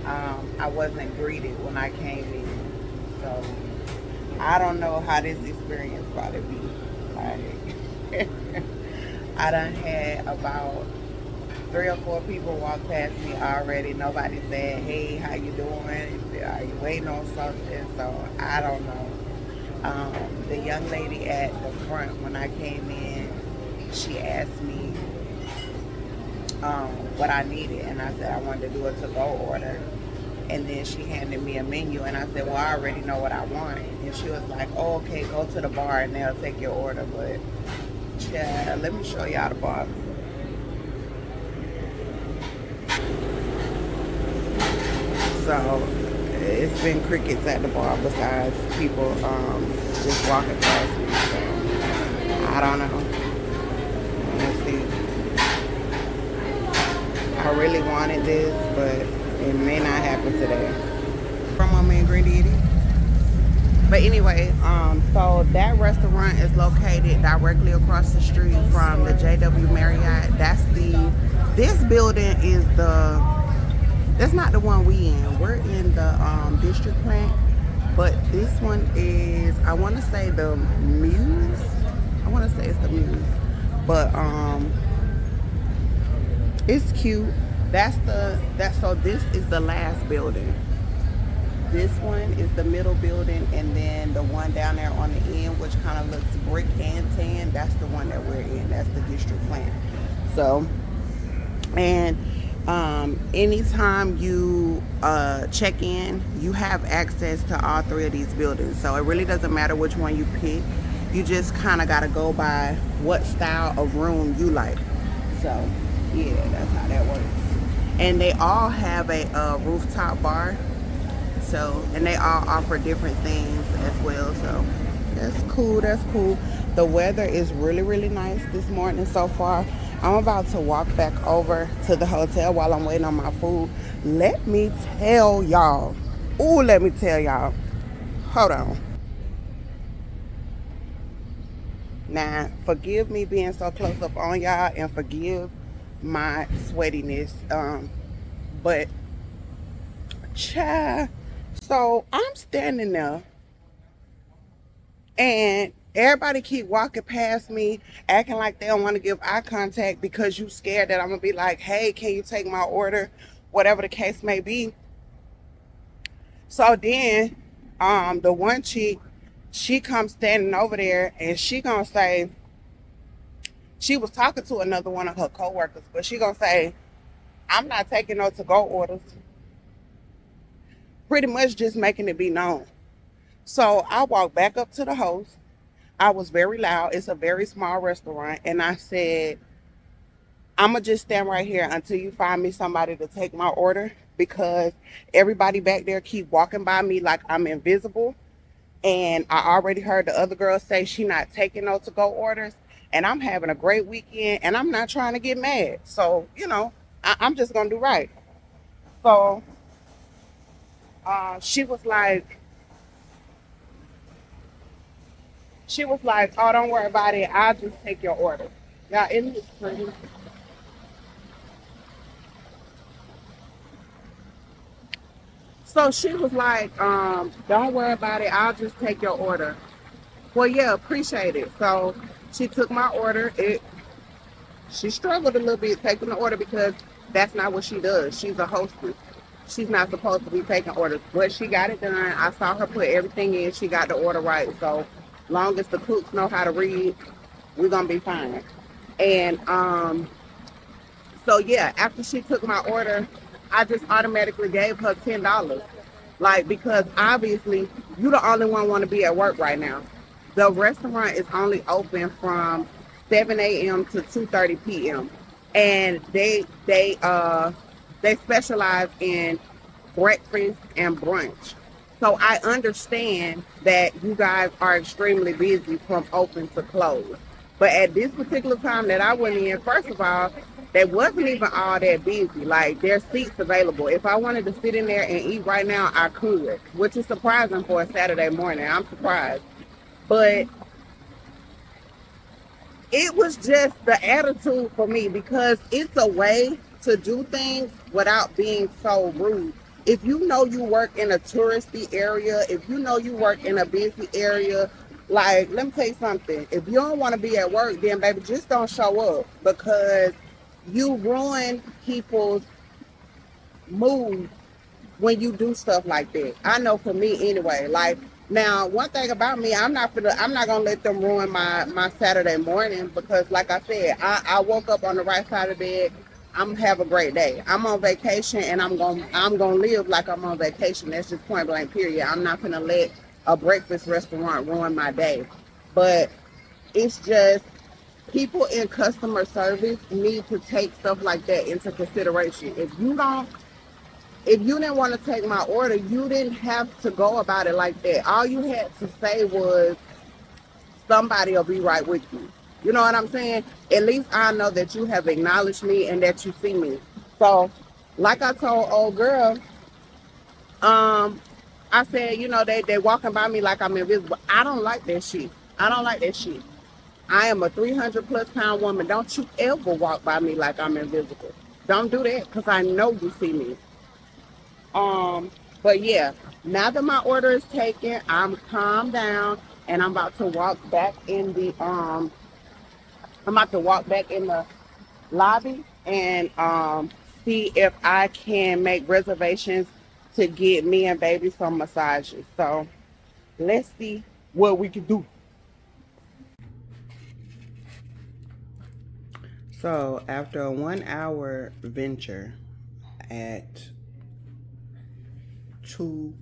I wasn't greeted when I came in. So I don't know how this experience probably be. Like, I done had about 3 or 4 people walk past me already. Nobody said, "Hey, how you doing? Are you waiting on something?" So I don't know. The young lady at the front when I came in, she asked me what I needed, and I said I wanted to do a to-go order. And then she handed me a menu, and I said, "Well, I already know what I want." And she was like, "Oh, okay, go to the bar and they'll take your order." But yeah, let me show y'all the bar. So it's been crickets at the bar besides people just walking past me. So I don't know. Let's see. I really wanted this, but it may not happen today. From Mama and Granddaddy. But anyway, so that restaurant is located directly across the street from the W.Marriott. This building is that's not the one we in. We're in the district plant, but this one is, I want to say the Muse. I want to say it's the Muse, but it's cute. So this is the last building. This one is the middle building, and then the one down there on the end, which kind of looks brick and tan, that's the one that we're in. That's the district plant. So, and anytime you check in, you have access to all 3 of these buildings. So it really doesn't matter which one you pick. You just kind of got to go by what style of room you like. So yeah, that's how that works. And they all have a rooftop bar. So, and they all offer different things as well. So that's cool. That's cool. The weather is really, really nice this morning so far. I'm about to walk back over to the hotel while I'm waiting on my food. Let me tell y'all. Ooh, let me tell y'all. Hold on. Now, forgive me being so close up on y'all, and forgive my sweatiness. But child, so I'm standing there and everybody keep walking past me, acting like they don't want to give eye contact because you scared that I'm gonna be like, "Hey, can you take my order?" Whatever the case may be. So then the one chick, she comes standing over there and she gonna say, she was talking to another one of her coworkers, but she gonna say, "I'm not taking no to-go orders." Pretty much just making it be known. So I walked back up to the host. I was very loud. It's a very small restaurant. And I said, "I'm going to just stand right here until you find me somebody to take my order, because everybody back there keep walking by me like I'm invisible. And I already heard the other girl say she not taking no to-go orders. And I'm having a great weekend, and I'm not trying to get mad. So, I'm just going to do right." So she was like, "Oh, don't worry about it. I'll just take your order." Y'all, isn't this pretty? So she was like, "Don't worry about it. I'll just take your order." Well, yeah, appreciate it. So she took my order. She struggled a little bit taking the order because that's not what she does. She's a hostess. She's not supposed to be taking orders, but she got it done. I saw her put everything in. She got the order right. So long as the cooks know how to read, we're gonna be fine. And so yeah, after she took my order, I just automatically gave her $10. Like, because obviously you the only one want to be at work right now. The restaurant is only open from 7 a.m. to 2:30 p.m. And they specialize in breakfast and brunch. So I understand that you guys are extremely busy from open to close. But at this particular time that I went in, first of all, they wasn't even all that busy. Like, there's seats available. If I wanted to sit in there and eat right now, I could, which is surprising for a Saturday morning. I'm surprised. But it was just the attitude for me, because it's a way to do things without being so rude. If you know you work in a touristy area, if you know you work in a busy area, like, let me tell you something. If you don't want to be at work, then baby, just don't show up, because you ruin people's mood when you do stuff like that. I know for me anyway. Like, now, one thing about me, I'm not gonna let them ruin my Saturday morning, because like I said, I woke up on the right side of the bed. I'm gonna have a great day. I'm on vacation, and I'm gonna live like I'm on vacation. That's just point blank period. I'm not gonna let a breakfast restaurant ruin my day. But it's just, people in customer service need to take stuff like that into consideration. If you didn't want to take my order, you didn't have to go about it like that. All you had to say was, somebody will be right with you. You know what I'm saying? At least I know that you have acknowledged me and that you see me. So, like I told old girl, I said, they walking by me like I'm invisible. I don't like that shit. I don't like that shit. I am a 300 plus pound woman. Don't you ever walk by me like I'm invisible. Don't do that, because I know you see me. But yeah, now that my order is taken, I'm calmed down, and I'm about to walk back in the lobby, and see if I can make reservations to get me and baby some massages. So let's see what we can do. So after a 1 hour venture at two,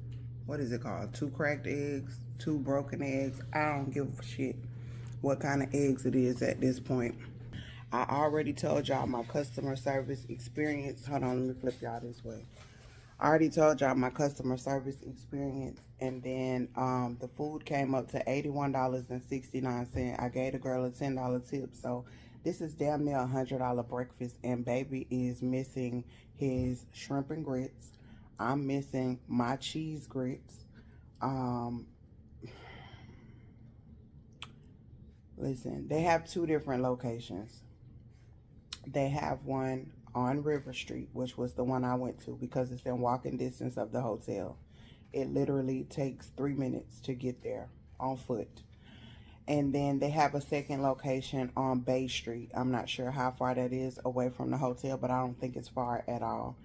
what is it called? Two cracked eggs, two broken eggs. I don't give a shit what kind of eggs it is at this point. I already told y'all my customer service experience. Hold on, let me flip y'all this way. I already told y'all my customer service experience, and then the food came up to $81.69. I gave the girl a $10 tip, so this is damn near $100 breakfast, and baby is missing his shrimp and grits. I'm missing my cheese grits. Listen, they have two different locations. They have one on River Street, which was the one I went to, because it's in walking distance of the hotel. It literally takes 3 minutes to get there on foot. And then they have a second location on Bay Street. I'm not sure how far that is away from the hotel, but I don't think it's far at all.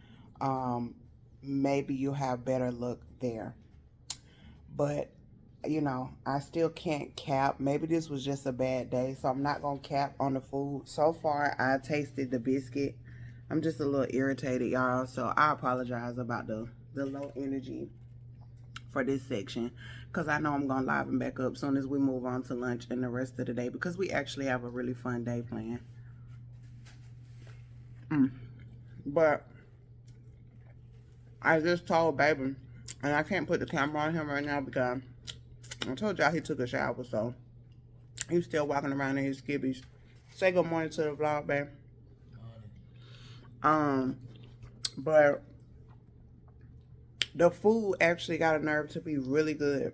Maybe you have better luck there. But I still can't cap. Maybe this was just a bad day, so I'm not gonna cap on the food. So far, I tasted the biscuit. I'm just a little irritated, y'all, so I apologize about the low energy for this section, because I know I'm gonna liven back up soon as we move on to lunch and the rest of the day, because we actually have a really fun day planned. But I just told baby, and I can't put the camera on him right now because I told y'all he took a shower, so he's still walking around in his skibbies. Say good morning to the vlog, babe. But the food actually got a nerve to be really good.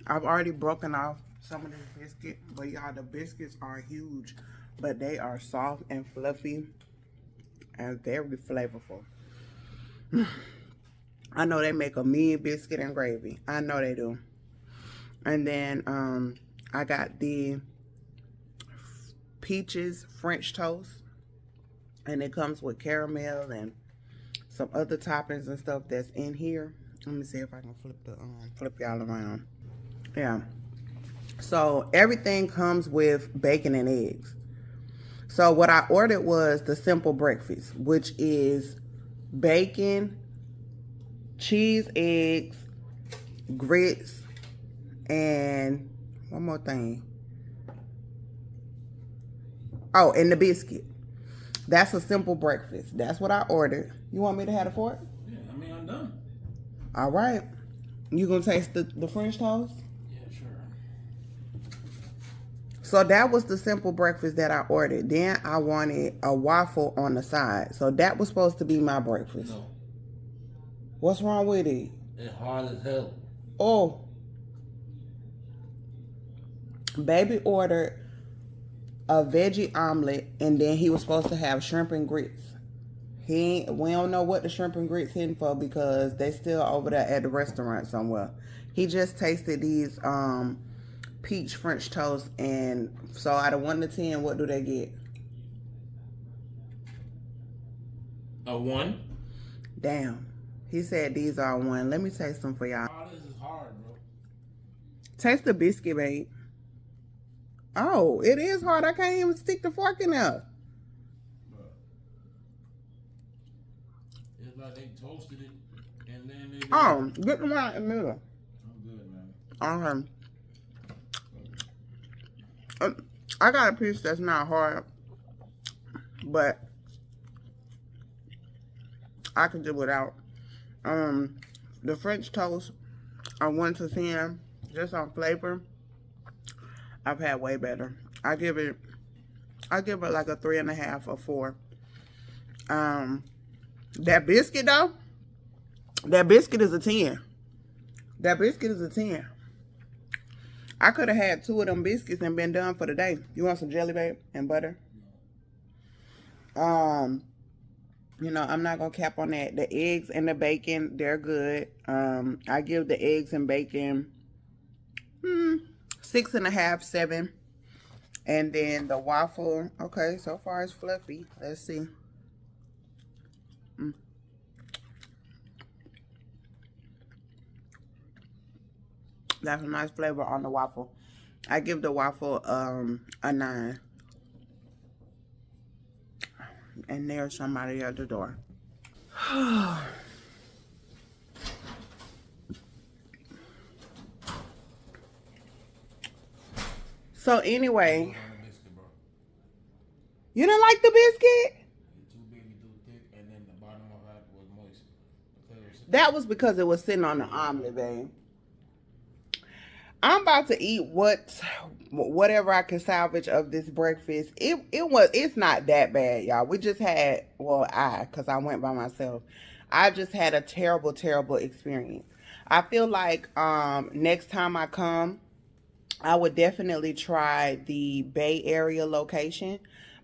I've already broken off some of this biscuit, but y'all, the biscuits are huge, but they are soft and fluffy and very flavorful. I know they make a mean biscuit and gravy. I know they do. And then I got the peaches French toast, and it comes with caramel and some other toppings and stuff that's in here. Let me see if I can flip y'all around. Yeah. So everything comes with bacon and eggs. So what I ordered was the simple breakfast, which is bacon, cheese, eggs, grits, and one more thing. Oh, and the biscuit. That's a simple breakfast. That's what I ordered. You want me to have a fork? Yeah, I mean, I'm done. All right. You gonna taste the French toast? Yeah, sure. So that was the simple breakfast that I ordered. Then I wanted a waffle on the side. So that was supposed to be my breakfast. No. What's wrong with it? It's hard as hell. Oh. Baby ordered a veggie omelet, and then he was supposed to have shrimp and grits. We don't know what the shrimp and grits hitting for because they still over there at the restaurant somewhere. He just tasted these peach French toast, and so out of 1 to 10, what do they get? A 1? Damn. He said these are 1. Let me taste them for y'all. Oh, this is hard, bro. Taste the biscuit, babe. Oh, it is hard. I can't even stick the fork in there. It's like they toasted it and then they... Oh, get the one in the middle. I'm good, man. I got a piece that's not hard, but I can do without. The French toast, I 1 to 10, just on flavor. I've had way better. I give it like a 3.5 or 4. That biscuit though, that biscuit is a 10. That biscuit is a 10. I could have had 2 of them biscuits and been done for the day. You want some jelly, babe, and butter? You know, I'm not gonna cap on that. The eggs and the bacon, they're good. I give the eggs and bacon 6.5, 7. And then the waffle, okay, so far it's fluffy. Let's see. That's a nice flavor on the waffle. I give the waffle a 9. And there's somebody at the door. So anyway, you didn't like the biscuit? Too big, too thick, and then the bottom of it was moist. That was because it was sitting on the omelet, babe. I'm about to eat whatever I can salvage of this breakfast. It's not that bad, y'all. We just had, because I went by myself. I just had a terrible, terrible experience. I feel like next time I come, I would definitely try the Bay Area location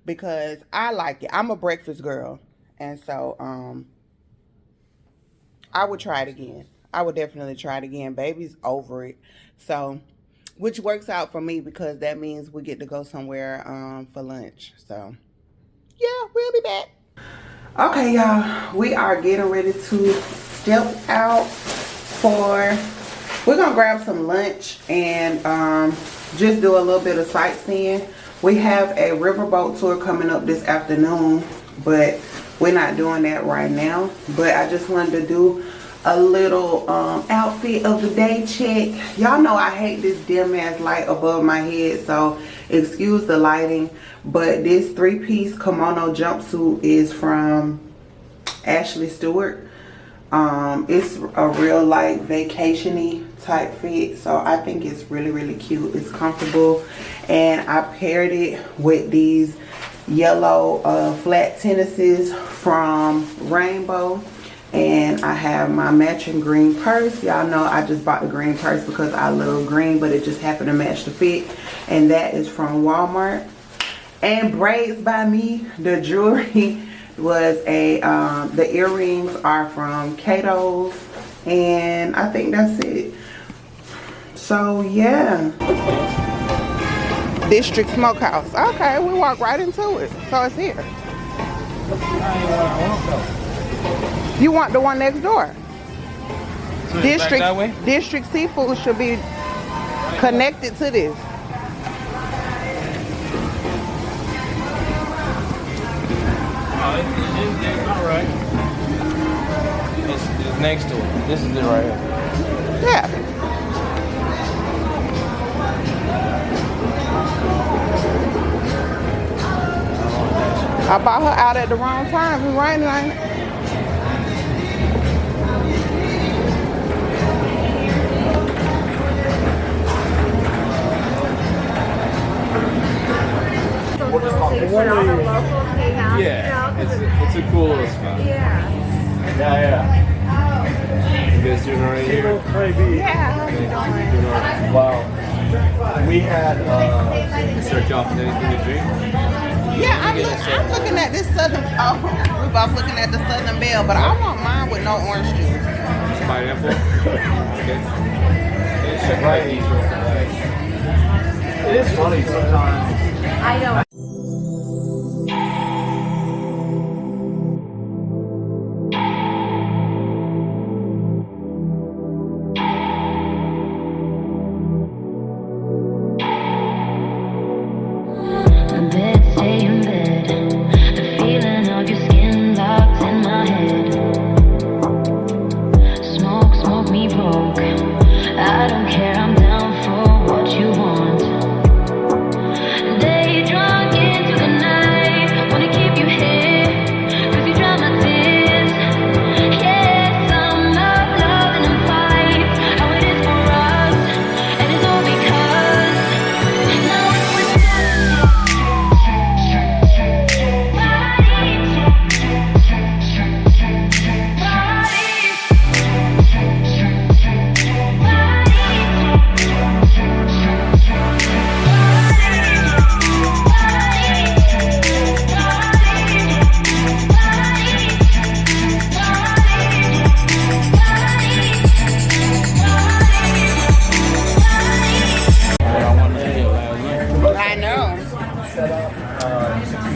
because I like it. I'm a breakfast girl, and so I would try it again. I would definitely try it again. Baby's over it. So, which works out for me because that means we get to go somewhere for lunch. So, yeah, we'll be back. Okay, y'all. We are getting ready to step out for... We're going to grab some lunch and just do a little bit of sightseeing. We have a riverboat tour coming up this afternoon, but we're not doing that right now. But I just wanted to do a little outfit of the day check. Y'all know I hate this dim ass light above my head, so excuse the lighting. But this 3-piece kimono jumpsuit is from Ashley Stewart. It's a real like vacation-y type fit, so I think it's really, really cute. It's comfortable, and I paired it with these yellow flat tennises from Rainbow. And I have my matching green purse. Y'all know I just bought the green purse because I love green, but it just happened to match the fit. And that is from Walmart. And braids by me. The jewelry was the earrings are from Cato's. And I think that's it. So, yeah. District Smokehouse. Okay, we walk right into it. So it's here. You want the one next door? So District that way? District Seafood should be connected to this. It's all right. It's next to it. This is it right here. Yeah. I bought her out at the wrong time. It was raining, ain't it? guys doing all right here? Yeah, how you doing? Wow. We had, start you off with anything to drink? Yeah, I'm looking at this Southern. Oh, we both looking at the Southern Belle, but I want mine with no orange juice. Pineapple? Okay. Right. It is funny sometimes. I know.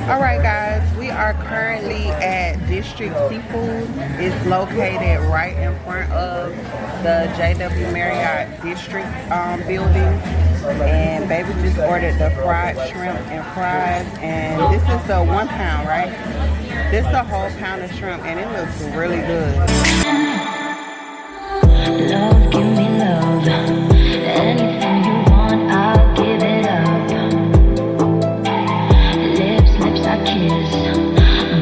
Alright guys, we are currently at District Seafood. It's located right in front of the W.Marriott District building. And baby just ordered the fried shrimp and fries. And this is the 1 pound, right? This is a whole pound of shrimp and it looks really good. Love, give me love. Anything you want, I'll give it up. Lips I kiss.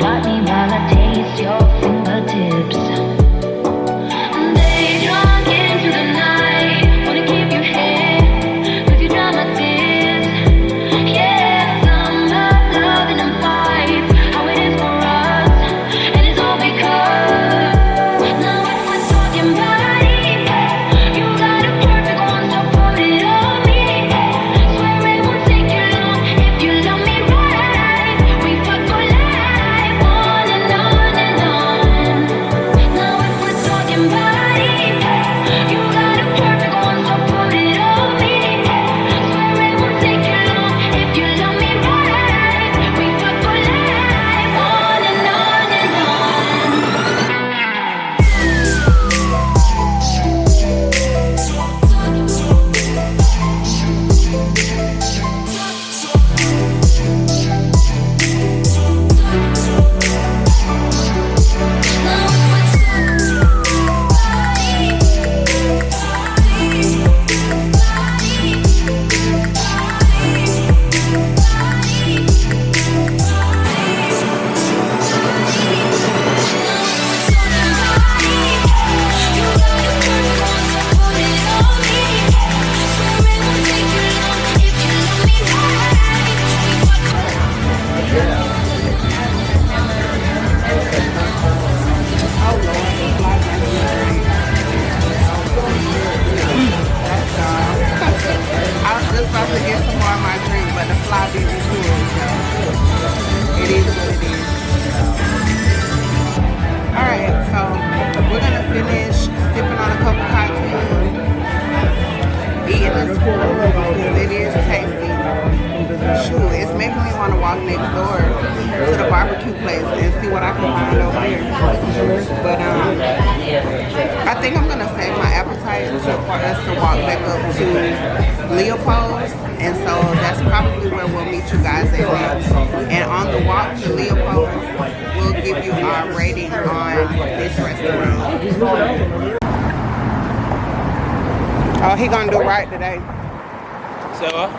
Body while I taste your fingertips. They drunk into the night. Wanna keep you here. Cause you drive my tears. Yeah, summer, loving and fight. How it is for us. And it's all because now we're talking body. You got a perfect one, so put it on me. Swear it won't take you long if you love me right. We fuck for life, on and on and on. Now if we're talking body, you got a perfect one, so put it on me. Swear it won't take you long if you love me right. We fuck for life, on and on and on. I was just about to get some more of my drink, but the fly beat me to it, so it is what it is. Alright, so we're gonna finish sipping on a couple cocktails, eating this food, because it is tasty. Shoot, it's making me want to walk next door to the barbecue place and see what I can find over there. But I think I'm gonna save my appetite for us to walk back up to Leopold's, and so that's probably where we'll meet you guys at next. And on the walk to Leopold's, we'll give you our rating on this restaurant. Oh, he gonna do right today. So,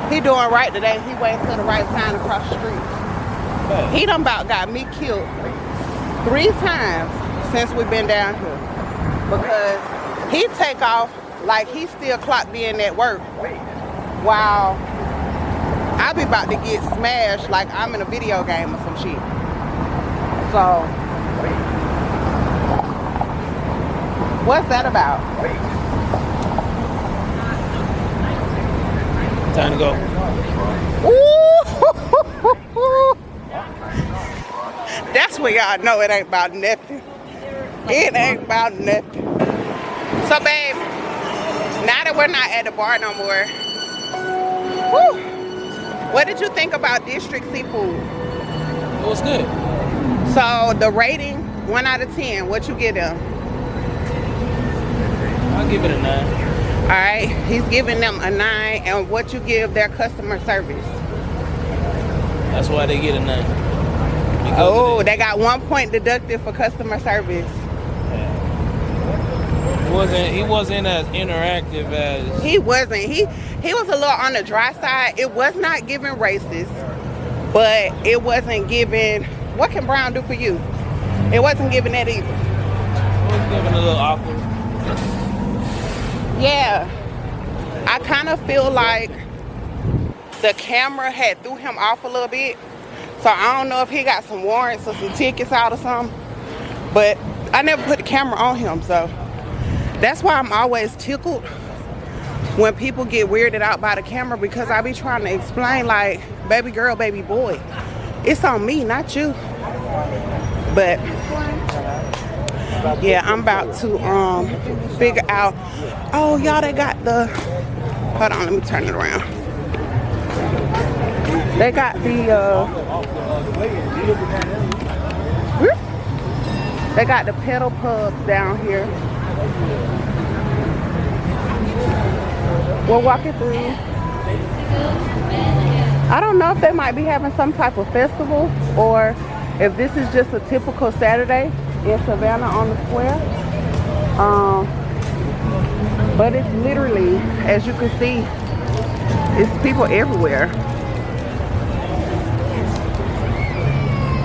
He doing right today. He waiting till the right time to cross the street. He done about got me killed 3 times since we've been down here. Because he take off like he still clocked in at work. While I be about to get smashed like I'm in a video game or some shit. So What's that about? Time to go. Ooh. That's where y'all know it ain't about nothing. It ain't about nothing. So, babe, now that we're not at the bar no more, woo, what did you think about District Seafood? It was good. So, the rating, 1 out of 10, what you give them? I'll give it a 9. All right, he's giving them a 9, and what you give their customer service? That's why they get a 9. Oh, they got 1 point deducted for customer service. He wasn't as interactive as He wasn't. He was a little on the dry side. It was not giving racist, but it wasn't giving. What can Brown do for you? It wasn't giving that either. it was giving a little awkward. Yeah, I kind of feel like the camera had threw him off a little bit. So I don't know if he got some warrants or some tickets out or something. But I never put the camera on him, so that's why I'm always tickled when people get weirded out by the camera, because I be trying to explain, like, baby girl, baby boy, it's on me, not you. But yeah, I'm about to figure out. Oh, y'all, they got the, hold on, let me turn it around. They got the they got the pedal pubs down here. We're walking through. I don't know if they might be having some type of festival, or if this is just a typical Saturday in Savannah on the square. But it's literally, as you can see, it's people everywhere.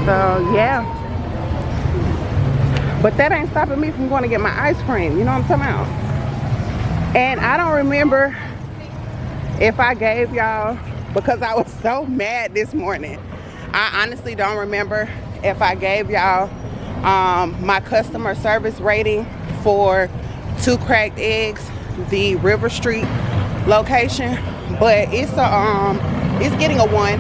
So yeah, but that ain't stopping me from going to get my ice cream. You know what I'm talking about? And I don't remember if I gave y'all, because I was so mad this morning, I honestly don't remember if I gave y'all my customer service rating for 2 cracked eggs, the River Street location, but it's getting a 1.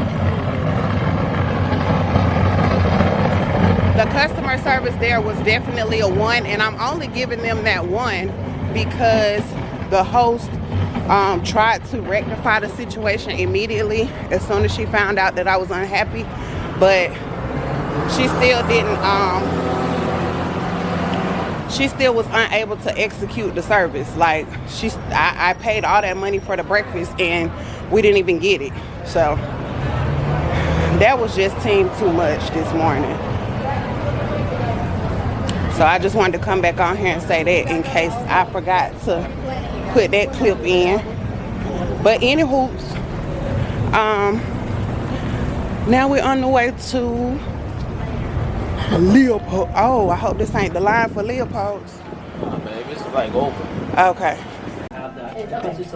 The customer service there was definitely a 1, and I'm only giving them that 1 because the host tried to rectify the situation immediately as soon as she found out that I was unhappy, but she still didn't, she still was unable to execute the service. Like, I paid all that money for the breakfast and we didn't even get it. So that was just team too much this morning. So I just wanted to come back on here and say that in case I forgot to put that clip in. But anywho, now we're on the way to Leopold. Oh, I hope this ain't the line for Leopold's. Nah, babe, it's like over. Okay. Have that because it's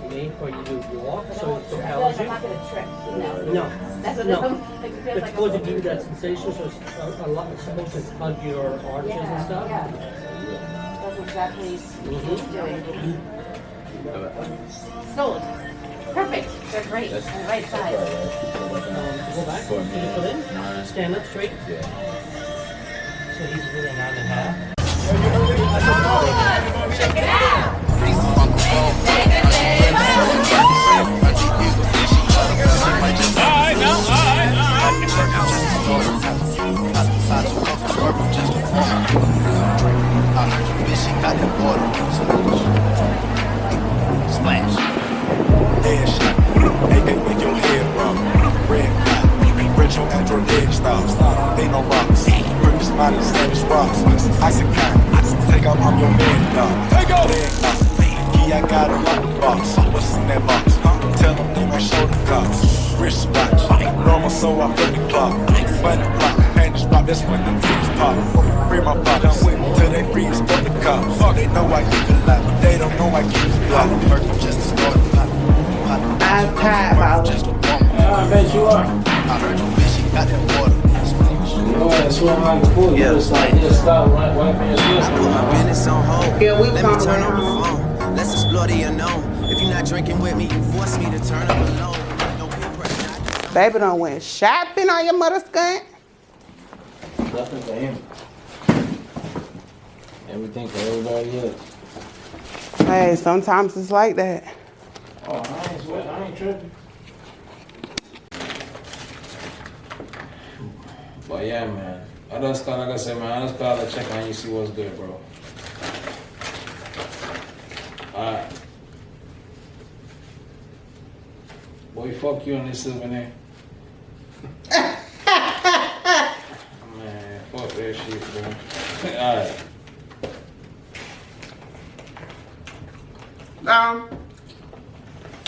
made for you to walk, so it propels you. No, it's supposed to give you that sensation, so it's a lot. It's supposed to hug your arches and stuff. That's exactly what he's doing. Sold. Perfect. They're great. On the right side. Go back. Put it in. Stand up straight. So he's really 9.5. Check it out. Splash. Headshot. AK with your head wrong. Red dot. Retro Android leg style. Ain't no rocks. Grip is body, savage rocks. Icy kind. Take out, I'm your man, dog. Take out. Key, I got a lot of box. What's in that box? Tell them they might show the cops. Wrist watch. Normal, so I put the clock. Bunny block. Panties pop. That's when the titties pop. Free my pockets. Till they freeze for the cops. They know I keep it loud. They don't know I keep it loud. Murder just a story. I'm tired, Just a woman. I bet you are. I heard your bitch, she got that water. Go ahead, swim like a fool. Yeah. Just like, just stop wiping your skills. Put my business on hold. Yeah, we Let me gonna turn wait on the on. phone. Let's explore the unknown. If you're not drinking with me, you force me to turn up alone. No peer pressure. Baby done went shopping on your mother's gun. Nothing for him. Everything for everybody else. Hey, sometimes it's like that. Oh, I ain't sweating. I ain't tripping. But yeah, man. I just call, like I said, man, I just call to check on you, see what's good, bro. Alright. Boy, fuck you on this souvenir. Man, fuck that shit, bro. Alright.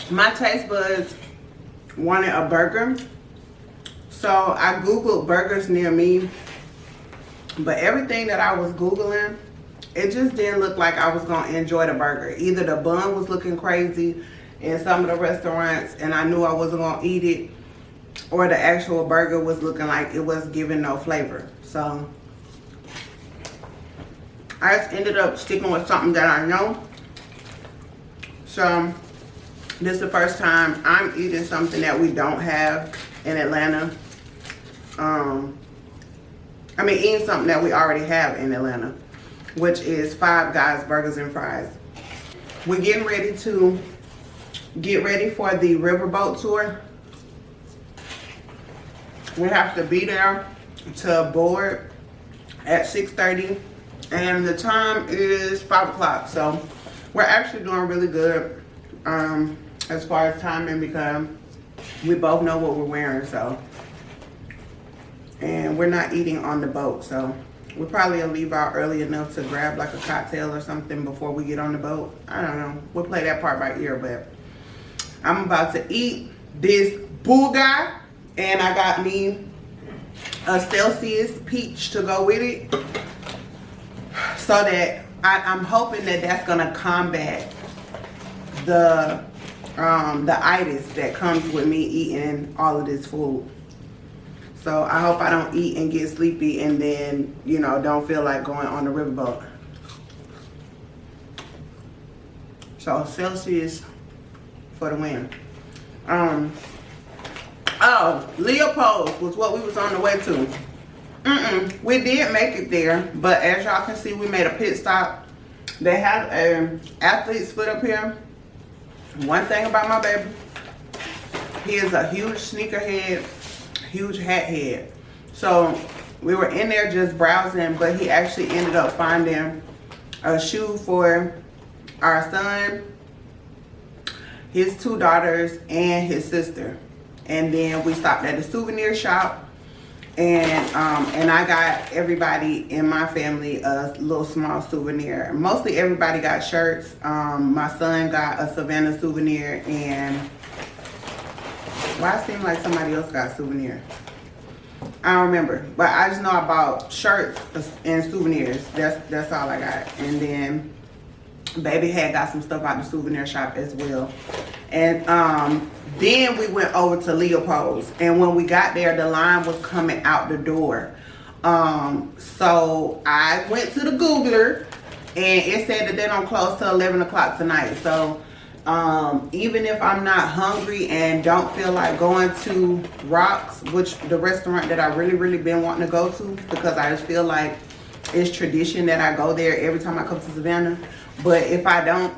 My taste buds wanted a burger. So I Googled burgers near me. But everything that I was Googling, it just didn't look like I was going to enjoy the burger. Either the bun was looking crazy in some of the restaurants and I knew I wasn't going to eat it, or the actual burger was looking like it was giving no flavor. So I just ended up sticking with something that I know. So this is the first time I'm eating something that we don't have in Atlanta. I mean, eating something that we already have in Atlanta, which is Five Guys Burgers and Fries. We're getting ready to get ready for the riverboat tour. We have to be there to board at 6:30, and the time is 5 o'clock. So we're actually doing really good as far as timing, because we both know what we're wearing. So, and we're not eating on the boat, so we'll probably leave out early enough to grab like a cocktail or something before we get on the boat. I don't know. We'll play that part by ear, but I'm about to eat this booga, and I got me a Celsius peach to go with it, so that I'm hoping that that's gonna combat the itis that comes with me eating all of this food. So I hope I don't eat and get sleepy and then, you know, don't feel like going on the riverboat. So Celsius for the win. Oh, Leopold's was what we was on the way to. We did make it there, but as y'all can see, we made a pit stop. They have an athlete's foot up here. One thing about my baby, he is a huge sneakerhead, huge hat head. So we were in there just browsing, but he actually ended up finding a shoe for our son, his 2 daughters, and his sister. And then we stopped at the souvenir shop, and I got everybody in my family a little small souvenir. Mostly everybody got shirts. My son got a Savannah souvenir, and why it seemed like somebody else got a souvenir? I don't remember, but I just know about shirts and souvenirs. That's all I got. And then baby had got some stuff out the souvenir shop as well. And then we went over to Leopold's, and when we got there, the line was coming out the door. So I went to the Googler, and it said that they don't close till 11 o'clock tonight. So even if I'm not hungry and don't feel like going to Rocks, which the restaurant that I really been wanting to go to, because I just feel like it's tradition that I go there every time I come to Savannah. But if I don't,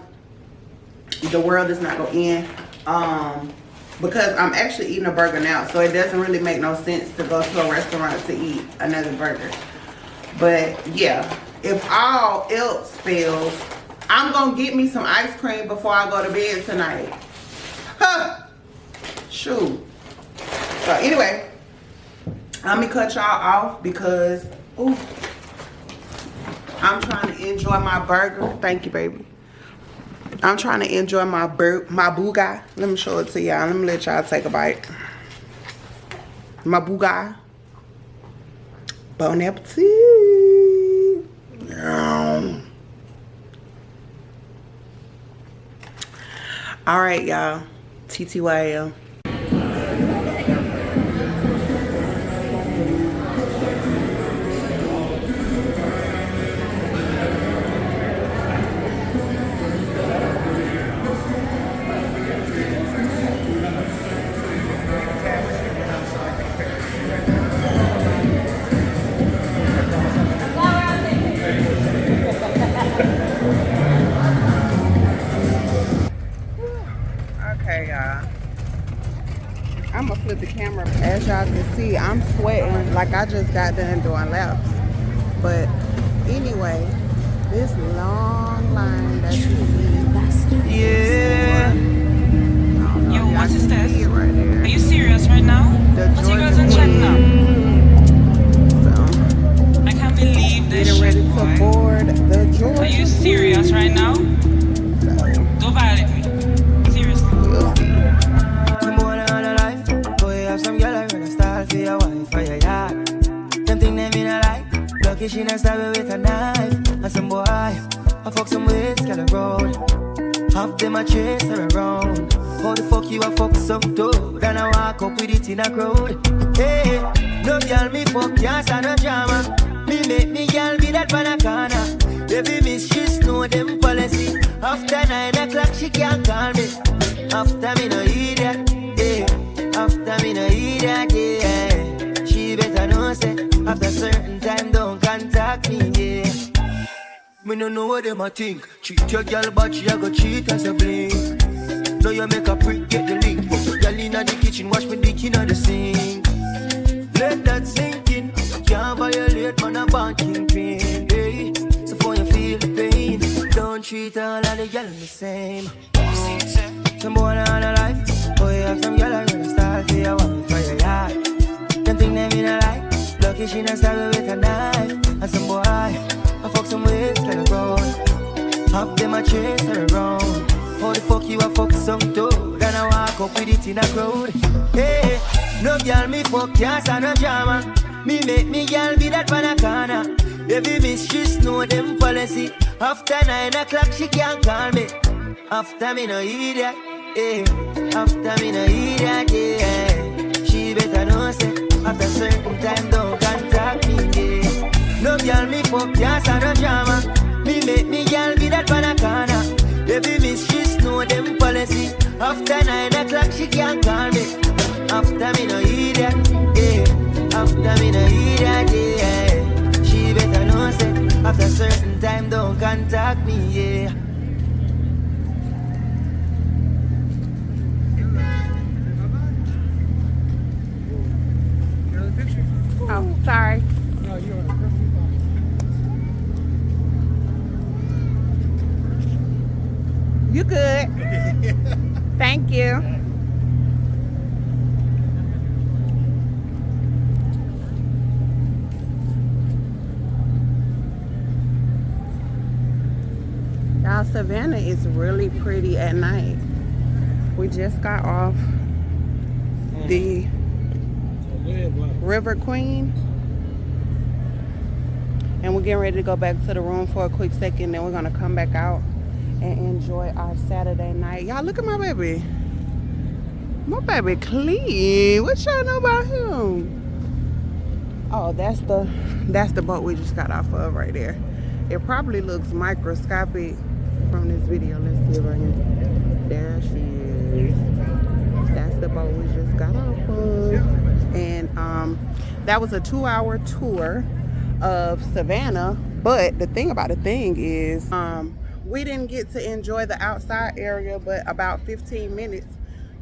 the world is not going to end. Because I'm actually eating a burger now, so it doesn't really make no sense to go to a restaurant to eat another burger. But yeah, if all else fails, I'm gonna get me some ice cream before I go to bed tonight. Huh. Shoot. So anyway, let me cut y'all off because I'm trying to enjoy my burger. Thank you, baby. I'm trying to enjoy my booga. Let me show it to y'all. Let me let y'all take a bite. My booga. Bon appetit. All right, y'all. TTYL. flip the camera. As y'all can see, I'm sweating like I just got done doing laps. But anyway, this long line that you see. Yeah. Yo, what is this? Right there. Are you serious right now? What you guys are chatting up? So, I can't believe this getting ready shit, to boy. board the Georgia. Are you serious right now? Don't violate me. Seriously. We'll see. Tomorrow on a life, boy, have some girl I run a style for your wife for your yard. Them thing them in a life, lucky she not stab it with a knife. And some boy, I fuck some ways, girl around. Half them a chase her around. How the fuck you a fuck some toad? And I walk up with it in a crowd. Hey, no girl me fuck, can't stand no drama. Me make me girl be that pan a corner. Every miss she know them policy. After 9 o'clock she can't call me. After me no idiot, yeah. After me no idiot, yeah. She better know say after certain time don't contact me, yeah. Me no know what them a think. Treat your girl but she a go cheat as a blink. Now you make a prick get the link. Put your girl inna the kitchen, wash me dick inna the sink. Let that sink in. Can't violate man a banking pin, hey. So for you feel the pain, don't treat all of the girl the same. Some boy on a life, boy have some girl I run a style for your wife for your yard. Them think them in a life, lucky she not stab it with a knife. And some boy, I fuck some ways kind of road. Half them a chase her around. How the fuck you a fuck some toad? And I walk up with it in a crowd. Hey, no girl me fuck, can't stand no drama. Me make me girl be that pan a corner. Every miss she know them policy. After 9 o'clock she can't call me. After me no idiot, eh. After me no idiot, yeah. She better know say after certain time don't contact me, yeah. No girl me fuck, can't stand no drama. Me make me girl be that pan a corner. Every miss she know them policy. After 9 o'clock she can't call me. After me no idiot, yeah. After me no idiot, yeah. She better know say after certain time don't contact me, yeah. Oh, sorry. No, you're perfectly fine. You good? Thank you. Y'all, Savannah is really pretty at night. We just got off the River Queen, and we're getting ready to go back to the room for a quick second, then we're gonna come back out and enjoy our Saturday night. Y'all, look at my baby. My baby clean. What y'all know about him? Oh, that's the boat we just got off of right there. It probably looks microscopic from this video. Let's see if I can. There she is. That's the boat we just got off of. And that was a 2-hour tour of Savannah. But the thing about the thing is, we didn't get to enjoy the outside area but about 15 minutes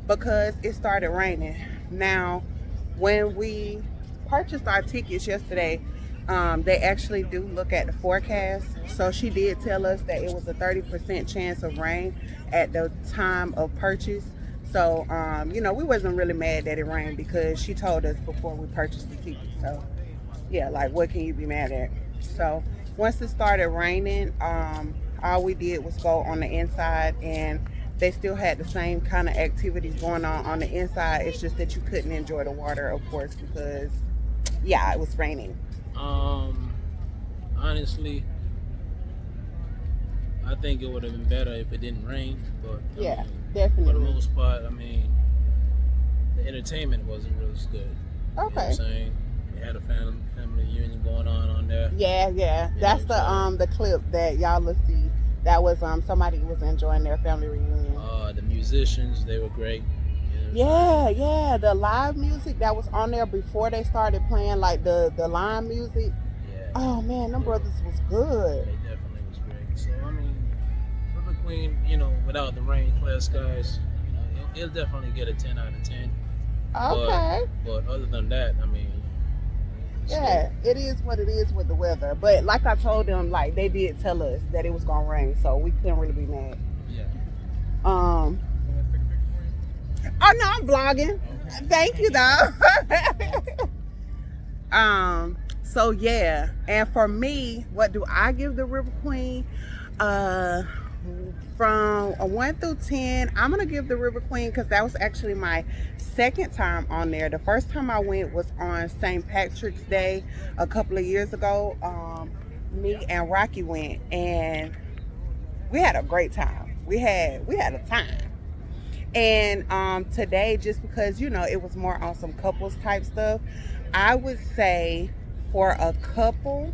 because it started raining. Now, when we purchased our tickets yesterday, they actually do look at the forecast. So she did tell us that it was a 30% chance of rain at the time of purchase. So, you know, we wasn't really mad that it rained because she told us before we purchased the ticket. So, yeah, like, what can you be mad at? So, once it started raining, all we did was go on the inside, and they still had the same kind of activities going on the inside. It's just that you couldn't enjoy the water, of course, because, yeah, it was raining. Honestly, I think it would have been better if it didn't rain, but yeah, definitely. For the most part, I mean, the entertainment wasn't really good. Okay. You know what I'm saying? They had a family reunion going on there. Yeah. That's the clip that y'all will see. That was somebody was enjoying their family reunion. The musicians, they were great. You know yeah. The live music that was on there before they started playing, like the live music. Yeah. Oh man, them brothers was good. They definitely was great. So I mean, River Queen, you know, without the rain, clear skies, you know, it'll definitely get a 10 out of 10. Okay. But other than that, I mean, yeah, it is what it is with the weather. But like I told them, like they did tell us that it was gonna rain, so we couldn't really be mad. Yeah. Oh no, I'm vlogging. Thank you, though. So yeah, and for me, what do I give the River Queen? From a 1 through 10, I'm gonna give the River Queen because that was actually my second time on there. The first time I went was on St. Patrick's Day a couple of years ago. Me and Rocky went, and we had a great time. We had a time. And today, just because it was more on some couples type stuff, I would say for a couple,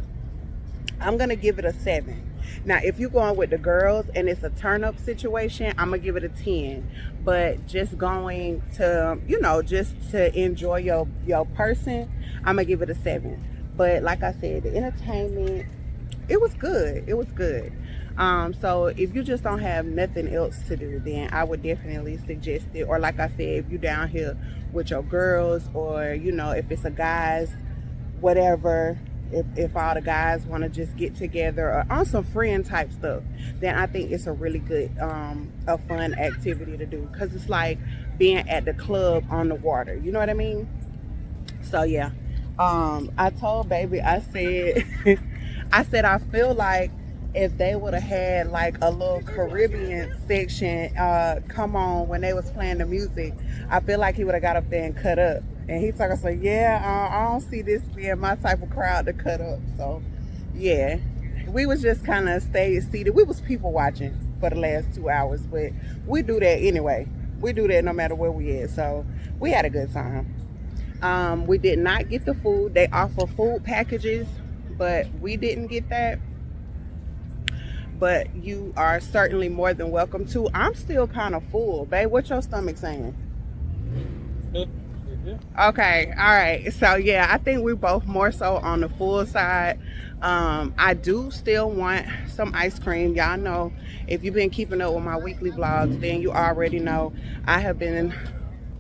I'm gonna give it a 7. Now, if you're going with the girls and it's a turn-up situation, I'm gonna give it a 10. But just going to, just to enjoy your person, I'm gonna give it a 7. But like I said, the entertainment, it was good. It was good. So if you just don't have nothing else to do, then I would definitely suggest it. Or like I said, if you're down here with your girls, or if it's a guys, whatever, if all the guys want to just get together or on some friend type stuff, then I think it's a really good a fun activity to do, because it's like being at the club on the water, you know what I mean? So yeah, I told baby, I said I feel like if they would have had like a little Caribbean section come on when they was playing the music, I feel like he would have got up there and cut up. And he talking like, yeah, I don't see this being my type of crowd to cut up. So yeah, we was just kind of stayed seated. We was people watching for the last 2 hours, but we do that anyway. We do that no matter where we at. So we had a good time. We did not get the food. They offer food packages, but we didn't get that. But you are certainly more than welcome to. I'm still kind of full, babe. What's your stomach saying? Okay, all right. So yeah, I think we're both more so on the full side. I do still want some ice cream. Y'all know, if you've been keeping up with my weekly vlogs, then you already know I have been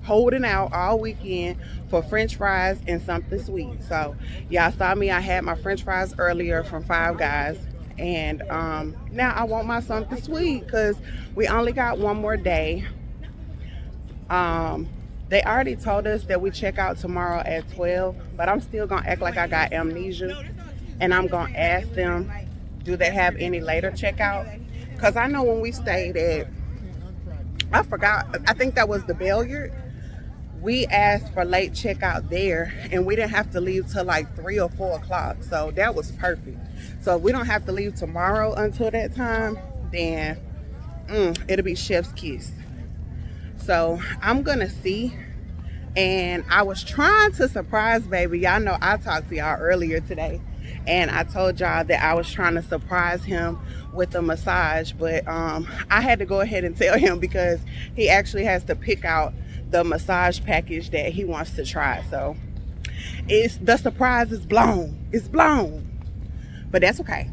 holding out all weekend for french fries and something sweet. So y'all saw me, I had my french fries earlier from Five Guys. And now I want my something sweet, because we only got one more day. They already told us that we check out tomorrow at 12, but I'm still gonna act like I got amnesia, and I'm gonna ask them, do they have any later checkout? Because I know when we stayed at, I forgot, I think that was the Billiard, we asked for late checkout there, and we didn't have to leave till like 3 or 4 o'clock. So that was perfect. So if we don't have to leave tomorrow until that time, then it'll be chef's kiss. So I'm gonna see. And I was trying to surprise baby. Y'all know I talked to y'all earlier today, and I told y'all that I was trying to surprise him with a massage, but I had to go ahead and tell him, because he actually has to pick out the massage package that he wants to try. So the surprise is blown. It's blown, but that's okay.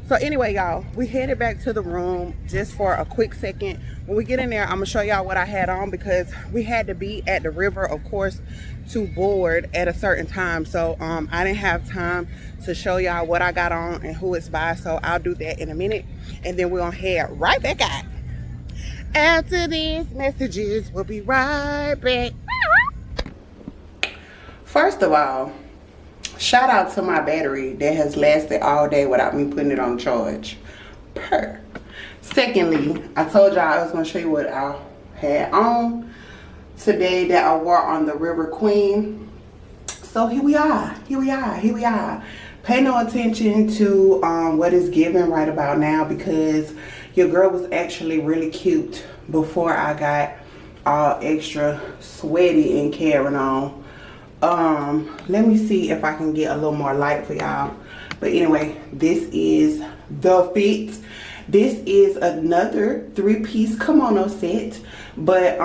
So anyway, y'all, we headed back to the room just for a quick second. When we get in there, I'm gonna show y'all what I had on, because we had to be at the river, of course, to board at a certain time. So I didn't have time to show y'all what I got on and who it's by. So I'll do that in a minute, and then we're gonna head right back out. After these messages, we'll be right back. First of all, shout out to my battery that has lasted all day without me putting it on charge. Secondly, I told y'all I was going to show you what I had on today that I wore on the River Queen. So here we are. Pay no attention to what is given right about now, because your girl was actually really cute before I got all extra sweaty and carrying on. Let me see if I can get a little more light for y'all. But anyway, this is the fit. This is another 3-piece kimono set, but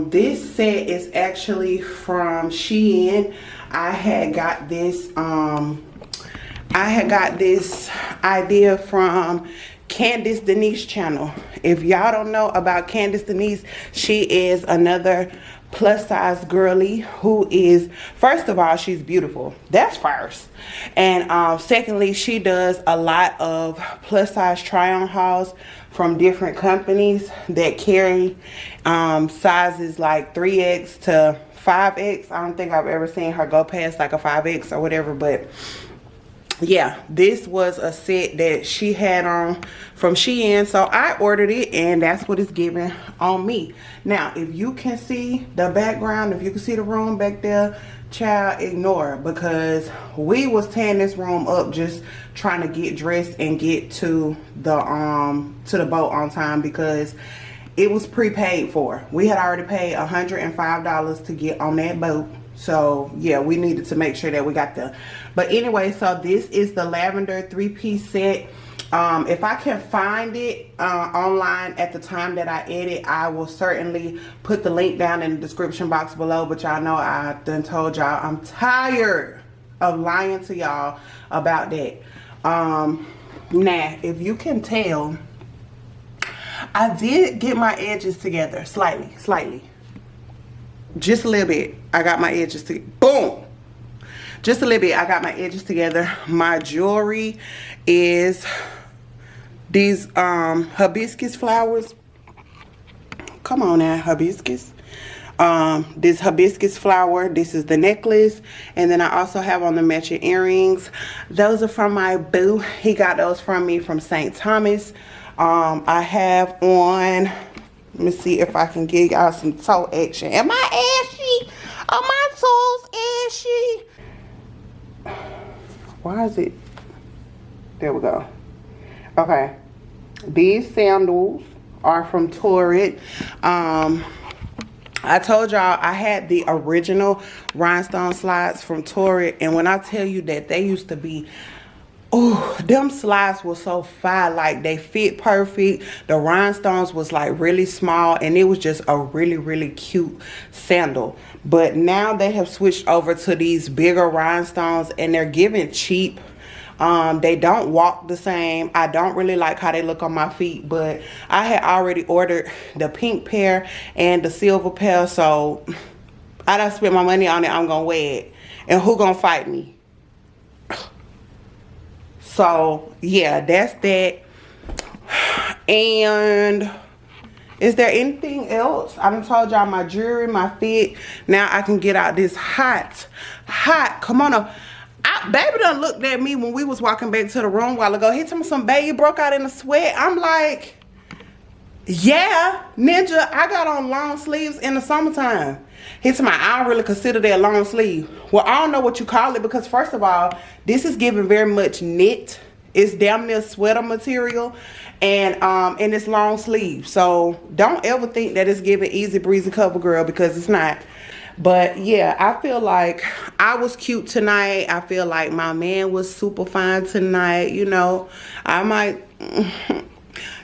this set is actually from Shein. I had got this idea from Candace Denise channel. If y'all don't know about Candace Denise, she is another plus size girly who is, first of all, she's beautiful. That's first. And secondly, she does a lot of plus size try on hauls from different companies that carry sizes like 3X to 5X. I don't think I've ever seen her go past like a 5X or whatever, but yeah, this was a set that she had on from Shein, so I ordered it, and that's what it's giving on me. Now, if you can see the background, if you can see the room back there, child, ignore it, because we was tearing this room up just trying to get dressed and get to the boat on time, because it was prepaid for. We had already paid $105 to get on that boat. So yeah, we needed to make sure that we got the, but anyway, so this is the lavender 3-piece set. If I can find it online at the time that I edit, I will certainly put the link down in the description box below. But y'all know I done told y'all I'm tired of lying to y'all about that. Now, if you can tell, I did get my edges together slightly. Just a little bit. I got my edges together. Boom! Just a little bit. I got my edges together. My jewelry is these hibiscus flowers. Come on now, hibiscus. This hibiscus flower. This is the necklace. And then I also have on the matching earrings. Those are from my boo. He got those from me from St. Thomas. I have on... Let me see if I can give y'all some toe action. Am I ashy? Are my toes ashy? Why is it? There we go. Okay. These sandals are from Torrid. I told y'all I had the original rhinestone slides from Torrid. And when I tell you that they used to be... Oh, them slides were so fire. Like, they fit perfect. The rhinestones was like really small, and it was just a really cute sandal. But now they have switched over to these bigger rhinestones, and they're giving cheap. They don't walk the same. I don't really like how they look on my feet, but I had already ordered the pink pair and the silver pair, so I done spent my money on it. I'm gonna wear it, and who gonna fight me? So yeah, that's that. And is there anything else? I done told y'all my jewelry, my fit. Now I can get out this hot. Come on up. Baby done looked at me when we was walking back to the room a while ago. He told me some baby broke out in a sweat. I'm like, yeah, Ninja, I got on long sleeves in the summertime. He told me, I don't really consider that long sleeve. Well, I don't know what you call it, because first of all, this is giving very much knit. It's damn near sweater material, and it's long sleeve. So don't ever think that it's giving easy breezy cover girl, because it's not. But yeah, I feel like I was cute tonight. I feel like my man was super fine tonight. You know, I might,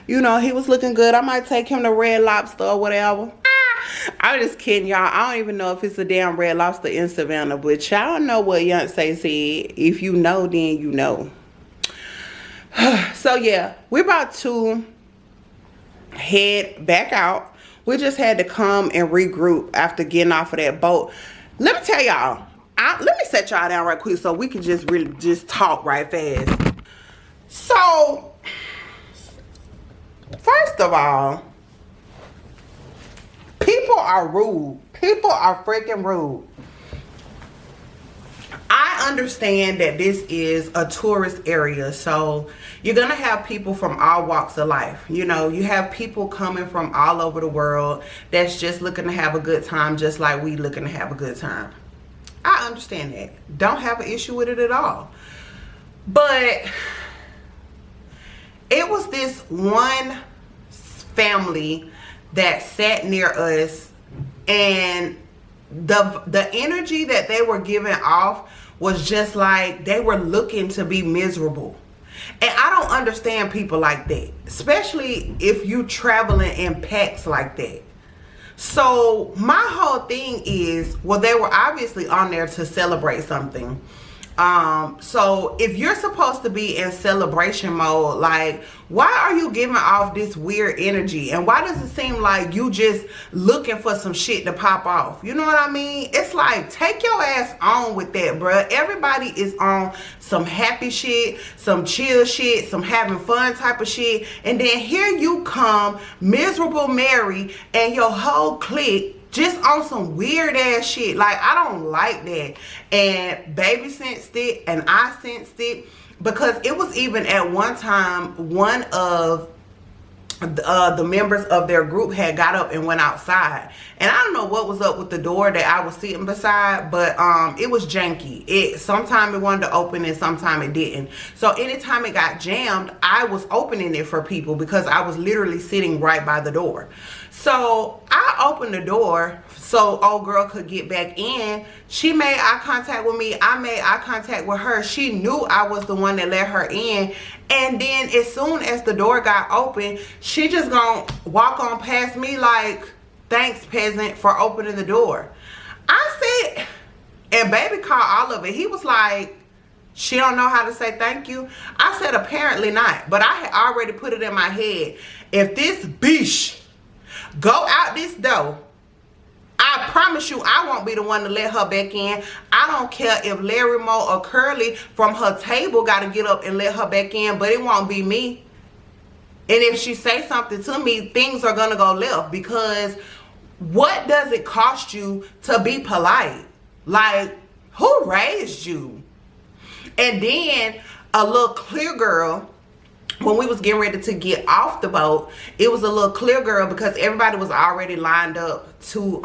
you know, he was looking good. I might take him to Red Lobster or whatever. I'm just kidding, y'all. I don't even know if it's a damn Red Lobster in Savannah, but y'all know what Beyonce said. If you know, then you know. So yeah, we're about to head back out. We just had to come and regroup after getting off of that boat. Let me tell y'all, let me set y'all down right quick so we can just really just talk right fast. So first of all, people are rude. People are freaking rude. I understand that this is a tourist area, so you're gonna have people from all walks of life. You know, you have people coming from all over the world that's just looking to have a good time, just like we looking to have a good time. I understand that. Don't have an issue with it at all. But it was this one family that sat near us, and the energy that they were giving off was just like they were looking to be miserable. And I don't understand people like that, especially if you traveling in packs like that. So my whole thing is, well, they were obviously on there to celebrate something. So if you're supposed to be in celebration mode, like, why are you giving off this weird energy? And why does it seem like you just looking for some shit to pop off? You know what I mean? It's like, take your ass on with that, bruh. Everybody is on some happy shit, some chill shit, some having fun type of shit. And then here you come, miserable Mary and your whole clique, just on some weird ass shit. Like, I don't like that. And baby sensed it, and I sensed it, because it was even at one time one of the members of their group had got up and went outside, and I don't know what was up with the door that I was sitting beside, but it was janky. Sometime it wanted to open and sometime it didn't. So anytime it got jammed, I was opening it for people because I was literally sitting right by the door. So I opened the door so old girl could get back in. She made eye contact with me. I made eye contact with her. She knew I was the one that let her in. And then as soon as the door got open, she just gonna walk on past me like, thanks, peasant, for opening the door. I said, and baby caught all of it. He was like, she don't know how to say thank you. I said, apparently not. But I had already put it in my head. If this bitch go out this door, I promise you I won't be the one to let her back in. I don't care if Larry Moe or Curly from her table got to get up and let her back in, but it won't be me. And if she say something to me, things are going to go left, because what does it cost you to be polite? Like, who raised you? And then a little clear girl, when we was getting ready to get off the boat, it was a little clear girl because everybody was already lined up to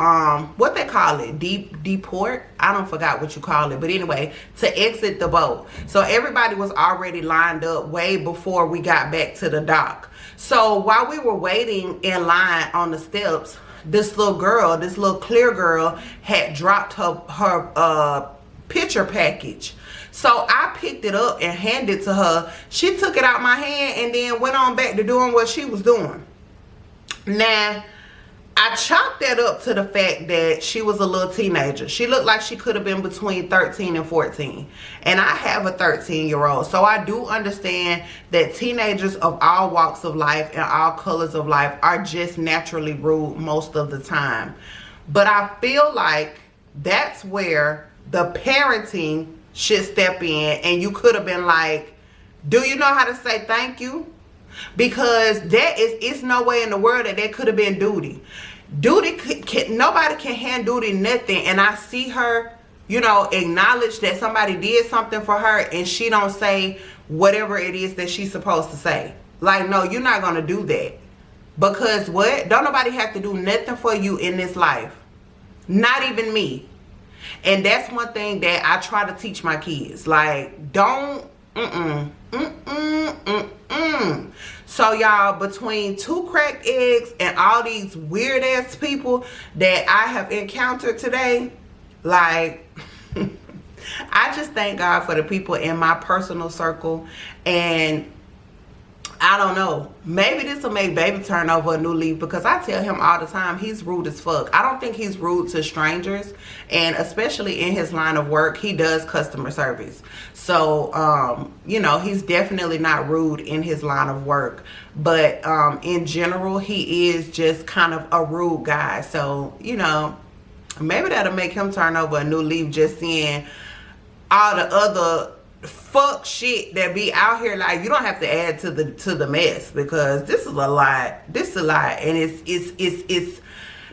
what they call it, deport. I don't forgot what you call it, but anyway, to exit the boat. So everybody was already lined up way before we got back to the dock. So while we were waiting in line on the steps, this little girl, this little clear girl, had dropped her picture package. So I picked it up and handed it to her. She took it out my hand and then went on back to doing what she was doing. Now, I chalked that up to the fact that she was a little teenager. She looked like she could have been between 13 and 14. And I have a 13-year-old. So I do understand that teenagers of all walks of life and all colors of life are just naturally rude most of the time. But I feel like that's where the parenting should step in, and you could have been like, do you know how to say thank you? Because it's no way in the world that could have been Duty. Duty nobody can hand Duty nothing, and I see her, you know, acknowledge that somebody did something for her, and she don't say whatever it is that she's supposed to say. Like, no, you're not gonna do that, because what? Don't nobody have to do nothing for you in this life, not even me. And that's one thing that I try to teach my kids. Like, don't, So y'all, between two cracked eggs and all these weird ass people that I have encountered today, like, I just thank God for the people in my personal circle. And I don't know, maybe this will make baby turn over a new leaf, because I tell him all the time he's rude as fuck. I don't think he's rude to strangers, and especially in his line of work, he does customer service. So you know, he's definitely not rude in his line of work, but in general, he is just kind of a rude guy. So, you know, maybe that'll make him turn over a new leaf, just seeing all the other fuck shit that be out here. Like, you don't have to add to the mess, because this is a lot. This is a lot, and it's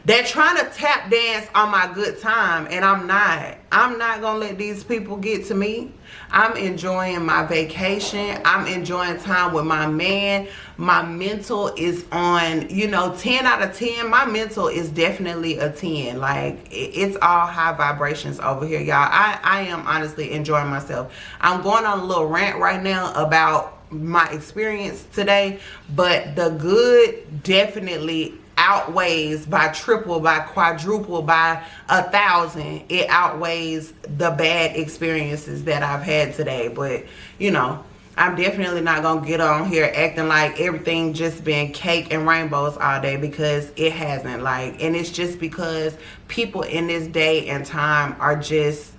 they're trying to tap dance on my good time, and I'm not gonna let these people get to me. I'm enjoying my vacation. I'm enjoying time with my man. My mental is on, you know, 10 out of 10. My mental is definitely a 10. Like, it's all high vibrations over here, y'all. I am honestly enjoying myself. I'm going on a little rant right now about my experience today, but the good definitely outweighs by triple, by quadruple, by 1,000. It outweighs the bad experiences that I've had today. But, you know, I'm definitely not gonna get on here acting like everything just been cake and rainbows all day, because it hasn't. Like, and it's just because people in this day and time are just,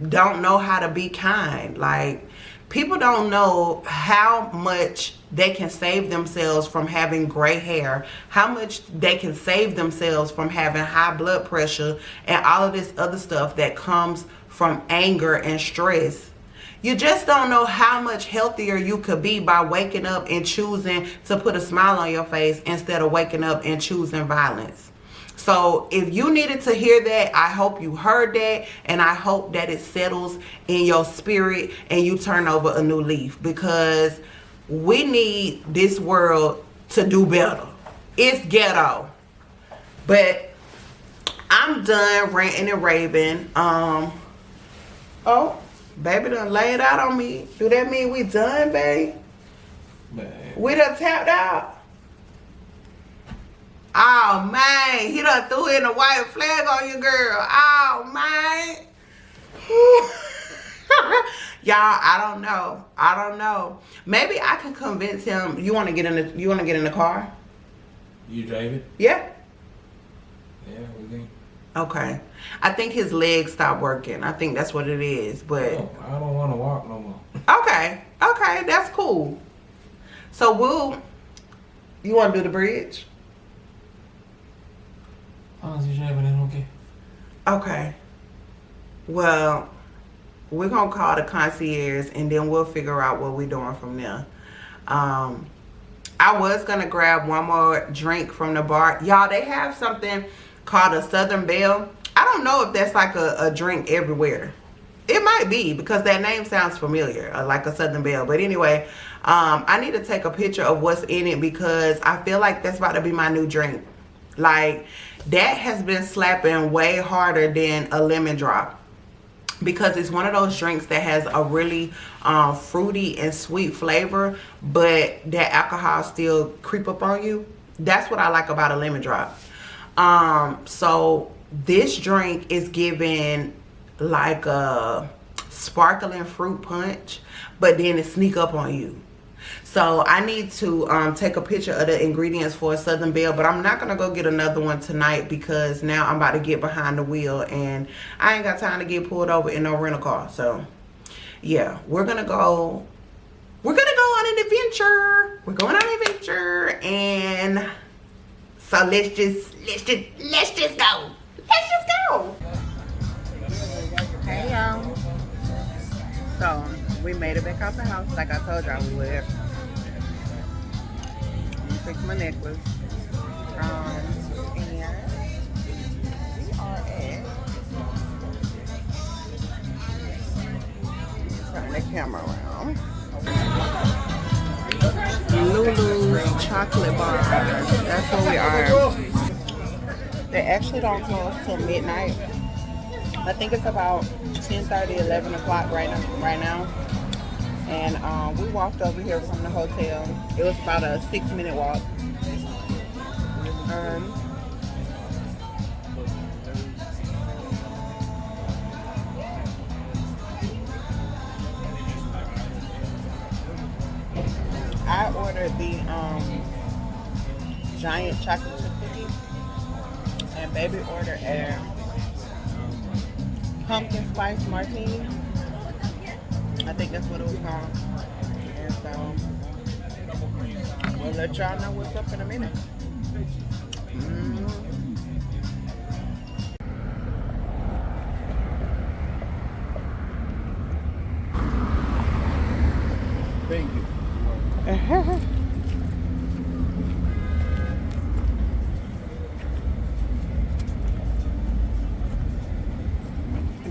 don't know how to be kind. Like, people don't know how much they can save themselves from having gray hair, how much they can save themselves from having high blood pressure and all of this other stuff that comes from anger and stress. You just don't know how much healthier you could be by waking up and choosing to put a smile on your face instead of waking up and choosing violence. So if you needed to hear that, I hope you heard that, and I hope that it settles in your spirit and you turn over a new leaf, because we need this world to do better. It's ghetto. But I'm done ranting and raving. Oh, baby done laid out on me. Do that mean we done, babe? Man. We done tapped out. Oh, man. He done threw in a white flag on you, girl. Oh, man. Y'all, I don't know. Maybe I can convince him. You want to get in the car? You drive it? Yeah. Yeah, we can. Okay. I think his legs stopped working. I think that's what it is. But No, I don't want to walk no more. okay, that's cool. So you want to do the bridge? As you driving it, okay. Okay. Well, we're going to call the concierge and then we'll figure out what we're doing from there. I was going to grab one more drink from the bar. Y'all, they have something called a Southern Belle. I don't know if that's like a drink everywhere. It might be, because that name sounds familiar, like a Southern Belle. But anyway, I need to take a picture of what's in it, because I feel like that's about to be my new drink. Like, that has been slapping way harder than a lemon drop, because it's one of those drinks that has a really fruity and sweet flavor, but that alcohol still creep up on you. That's what I like about a lemon drop. So this drink is giving like a sparkling fruit punch, but then it sneak up on you. So I need to take a picture of the ingredients for a Southern Belle, but I'm not going to go get another one tonight, because now I'm about to get behind the wheel and I ain't got time to get pulled over in no rental car. So yeah, we're going to go on an adventure. We're going on an adventure, and so let's just go. Let's just go. Hey y'all. So we made it back out the house like I told y'all we would. Fix my necklace. And we are at, turn the camera around. Lulu's chocolate bar. That's where we are. They actually don't close till midnight. I think it's about 10:30, 11 o'clock right now. And we walked over here from the hotel. It was about a 6-minute walk. I ordered the giant chocolate chip cookie, and baby ordered a pumpkin spice martini. I think that's what it was called. And so we'll let y'all know what's up in a minute. Thank you.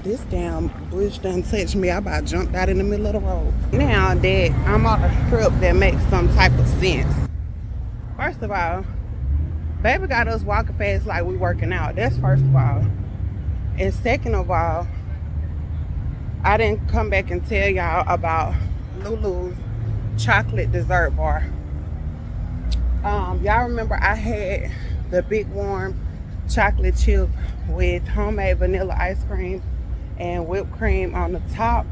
This damn bush done touched me. I about jumped out in the middle of the road. Now that I'm on a strip that makes some type of sense. First of all, baby got us walking fast like we working out. That's first of all. And second of all, I didn't come back and tell y'all about Lulu's chocolate dessert bar. Y'all remember I had the big warm chocolate chip with homemade vanilla ice cream and whipped cream on the top.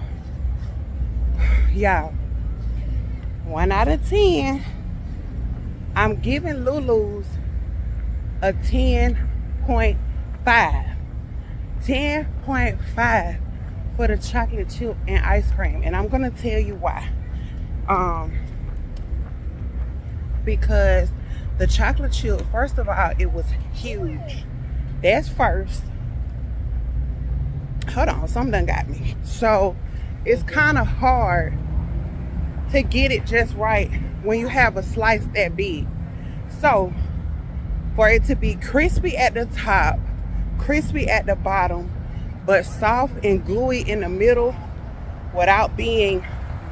Y'all, 1 out of 10, I'm giving Lulu's a 10.5. 10.5 for the chocolate chip and ice cream, and I'm gonna tell you why. Because the chocolate chip, first of all, it was huge. That's first. Hold on, something done got me. So it's kind of hard to get it just right when you have a slice that big. So for it to be crispy at the top, crispy at the bottom, but soft and gooey in the middle without being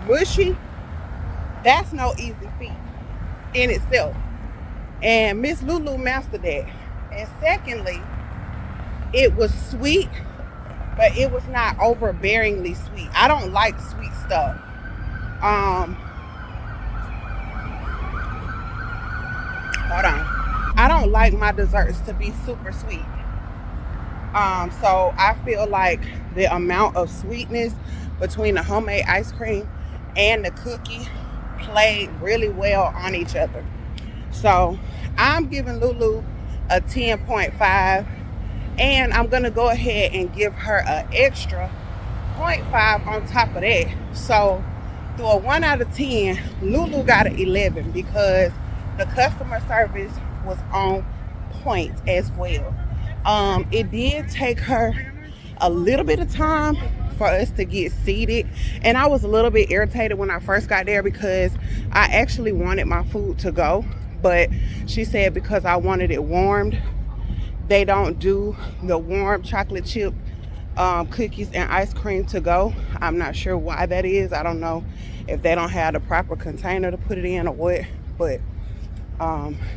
mushy, that's no easy feat in itself. And Miss Lulu mastered that. And secondly, it was sweet, but it was not overbearingly sweet. I don't like sweet stuff. Hold on. I don't like my desserts to be super sweet. So I feel like the amount of sweetness between the homemade ice cream and the cookie played really well on each other. So I'm giving Lulu a 10.5, and I'm gonna go ahead and give her an extra 0.5 on top of that. So through a 1 out of 10, Lulu got an 11 because the customer service was on point as well. It did take her a little bit of time for us to get seated, and I was a little bit irritated when I first got there because I actually wanted my food to go, but she said because I wanted it warmed, they don't do the warm chocolate chip cookies and ice cream to go. I'm not sure why that is. I don't know if they don't have the proper container to put it in or what, but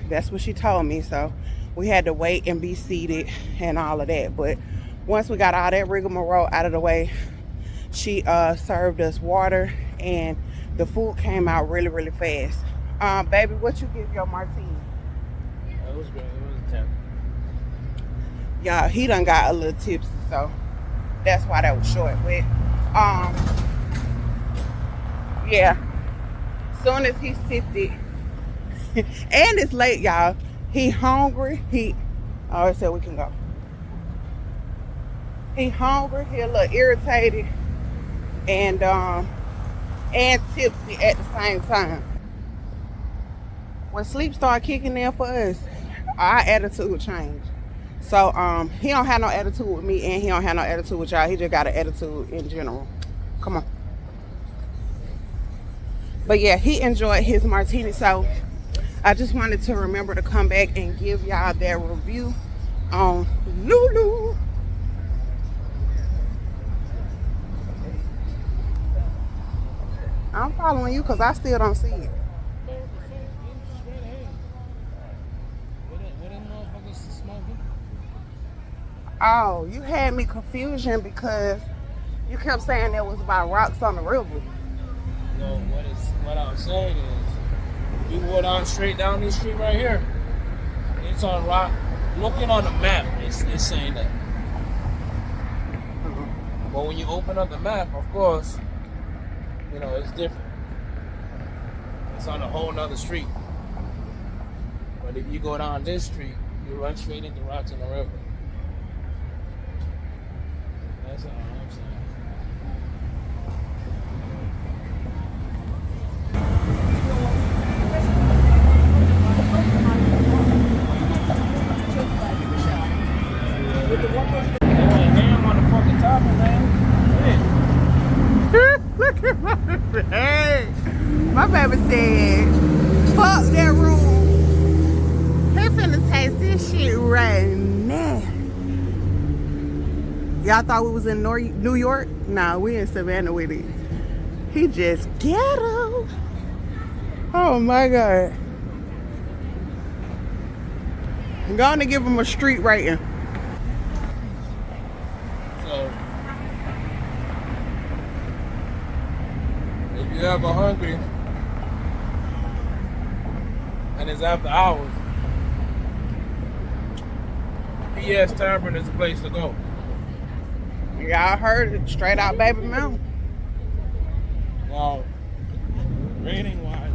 that's what she told me. So we had to wait and be seated and all of that. But once we got all that rigmarole out of the way, she served us water, and the food came out really, really fast. Baby, what you give your martini? It was great. It was a 10. Yeah, he done got a little tipsy, so that's why that was short. But yeah, soon as he sipped it, and it's late, y'all. He hungry. I said we can go. He hungry. He a little irritated, and tipsy at the same time. When sleep started kicking in for us, our attitude changed. So he don't have no attitude with me, and he don't have no attitude with y'all. He just got an attitude in general. Come on. But yeah, he enjoyed his martini. So I just wanted to remember to come back and give y'all that review on Lulu. I'm following you because I still don't see it. Oh, you had me confusion because you kept saying there was about rocks on the river. No, what I'm saying is, you go down straight down this street right here. It's on rock. Looking on the map, it's saying that. But when you open up the map, of course, you know, it's different. It's on a whole nother street. But if you go down this street, you run straight into rocks in the river. That's all I'm saying. Look at my baby. My baby said, fuck that room. He finna taste this shit right now. Y'all thought we was in New York? Nah, we in Savannah with it. He just ghetto. Oh my God. I'm going to give him a street rating. So, if you're ever hungry and it's after hours, PS Tavern is the place to go. Y'all heard it, straight out Baby Mountain. Now, rating wise,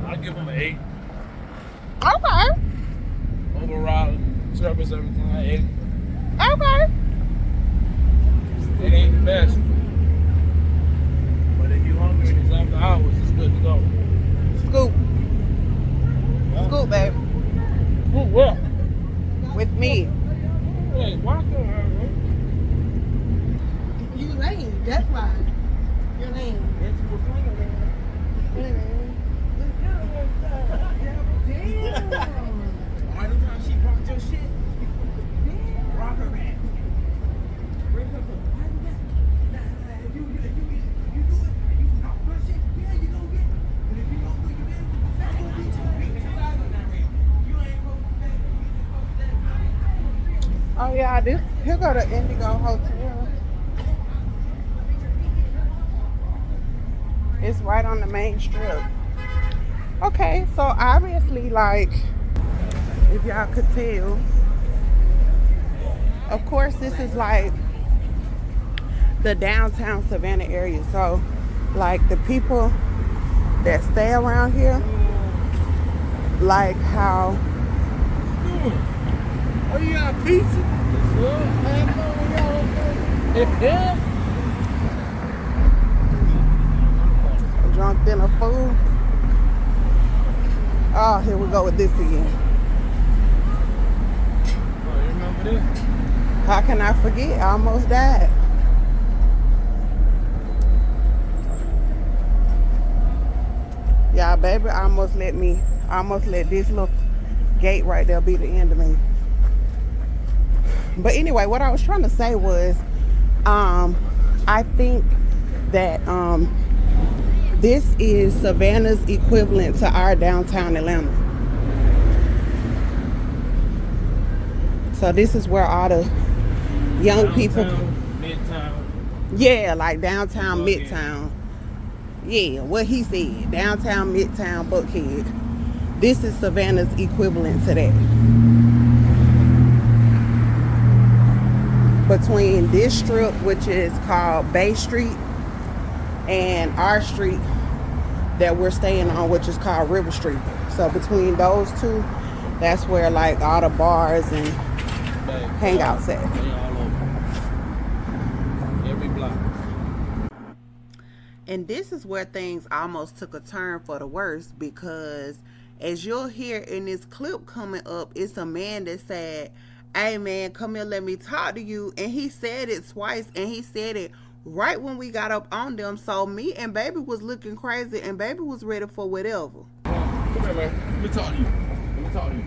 I'll give them an 8. Okay. Overall, service, everything, an 8. Okay. It ain't the best. But if you hungry and it's after hours, it's good to go. Scoop. Scoop, babe. Who what? With me. Hey, walk on her, You lame, that's why. You're lame. That's what's wrong with Damn. Why the time she rocked your shit? Rock her back. Bring her from. Why you back? Nah, if you do it, you knock her shit. Yeah, you gonna get. But if you don't do your man, I'm gonna beat you. Beat the hell out of that ring. You ain't supposed to that. You supposed to that. Oh yeah, this here go the Indigo Hotel. It's right on the main strip. Okay, so obviously, like, if y'all could tell, of course, this is like the downtown Savannah area. So, like, the people that stay around here, like how. Oh, you got pizza? Yeah. Drunk dinner food. Oh, here we go with this again. Oh, you remember this? How can I forget? I almost died. Yeah, baby, I almost let this little gate right there be the end of me. But anyway, what I was trying to say was, I think that this is Savannah's equivalent to our downtown Atlanta. So this is where all the young Downtown, people, Midtown. yeah, like downtown, Midtown. Yeah, what he said, downtown, Midtown, Buckhead. This is Savannah's equivalent to that. Between this strip, which is called Bay Street, and our street that we're staying on, which is called River Street. So between those two, that's where like all the bars and hangouts at. They all over. Every block. And this is where things almost took a turn for the worse, because as you'll hear in this clip coming up, it's a man that said, "Hey man, come here, let me talk to you." And he said it twice, and he said it right when we got up on them. So me and baby was looking crazy, and baby was ready for whatever. Come here, man. Let me talk to you. Let me talk to you.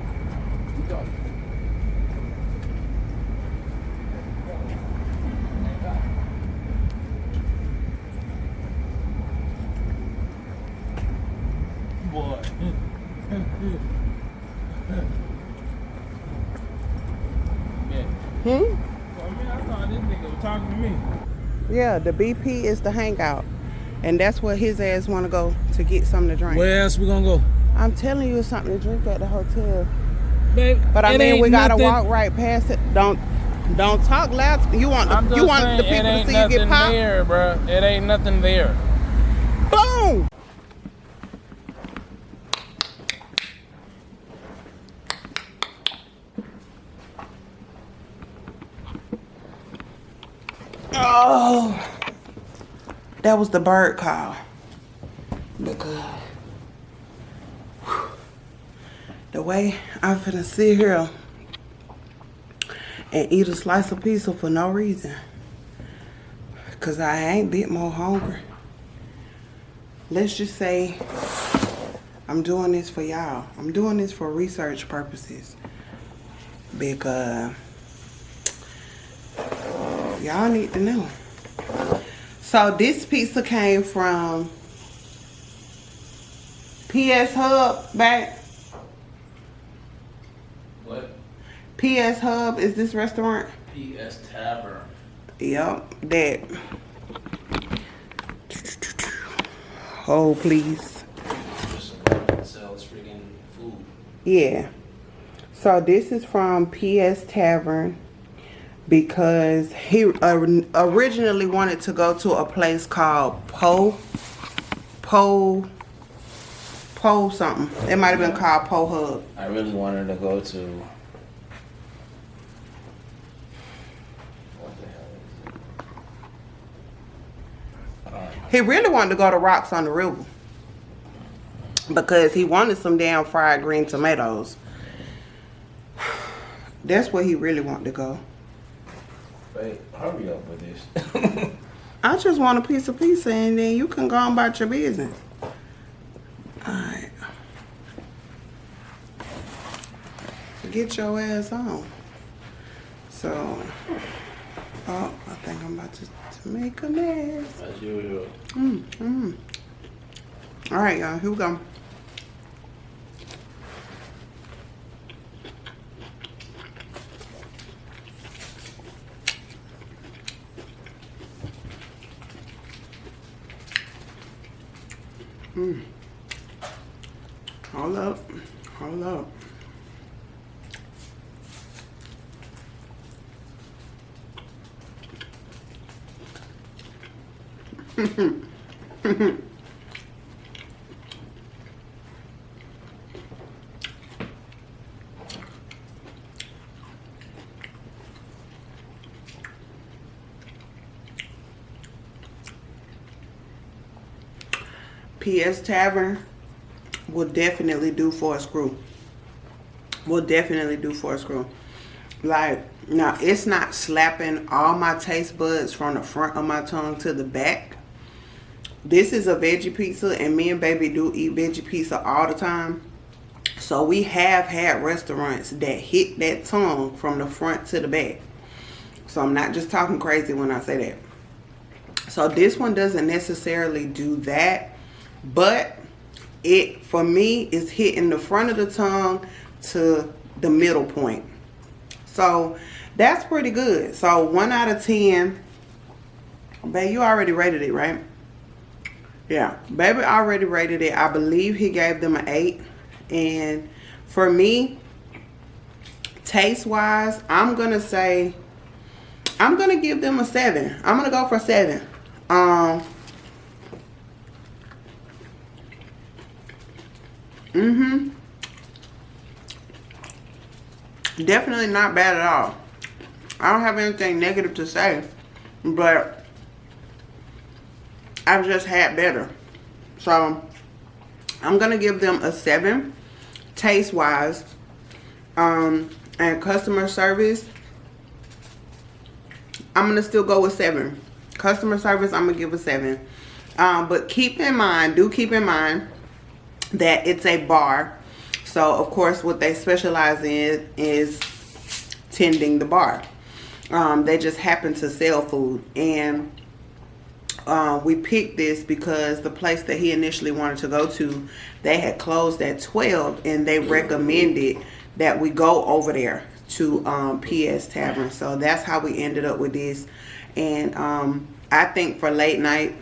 Let me talk to you. Boy. Hmm? Well, man, I thought this nigga was talking to me. Yeah, the BP is the hangout, and that's where his ass want to go to get something to drink. Where else we gonna go? I'm telling you, something to drink at the hotel. Babe, but I mean, we gotta nothing. walk right past it. Don't talk loud. You want the people to see you get popped? There, bro. It ain't nothing there. Boom. Oh, that was the bird call. Because the way I'm finna sit here and eat a slice of pizza for no reason, because I ain't bit more hungry. Let's just say I'm doing this for y'all. I'm doing this for research purposes, because y'all need to know. So this pizza came from PS Hub, back. What? PS Hub is this restaurant? PS Tavern. Yep, that. Hold, please. Sells freaking food. Yeah. So this is from PS Tavern, because he originally wanted to go to a place called Po something. It might have been called Po Hub. I really wanted to go to He really wanted to go to Rocks on the River because he wanted some damn fried green tomatoes. That's where he really wanted to go. Wait, hurry up with this. I just want a piece of pizza and then you can go on about your business. Alright. Get your ass on. So, oh, I think I'm about to make a mess. As usual. Alright, y'all, here we go. Hold up. Hold up. PS Tavern will definitely do for a screw. Will definitely do for a screw. Like, now it's not slapping all my taste buds from the front of my tongue to the back. This is a veggie pizza, and me and baby do eat veggie pizza all the time. So we have had restaurants that hit that tongue from the front to the back. So I'm not just talking crazy when I say that. So this one doesn't necessarily do that. But it, for me, is hitting the front of the tongue to the middle point. So that's pretty good. So 1 out of 10. Babe, you already rated it, right? Yeah, baby already rated it. I believe he gave them an 8. And for me, taste-wise, I'm going to say, I'm going to give them a 7. I'm going to go for 7. Definitely not bad at all. I don't have anything negative to say, but I've just had better. So I'm gonna give them a 7 taste wise. And customer service, I'm gonna still go with 7. Customer service, I'm gonna give a 7. But keep in mind that it's a bar. So of course what they specialize in is tending the bar. They just happen to sell food, and we picked this because the place that he initially wanted to go to, they had closed at 12, and they recommended that we go over there to PS Tavern. So that's how we ended up with this. And I think for late night,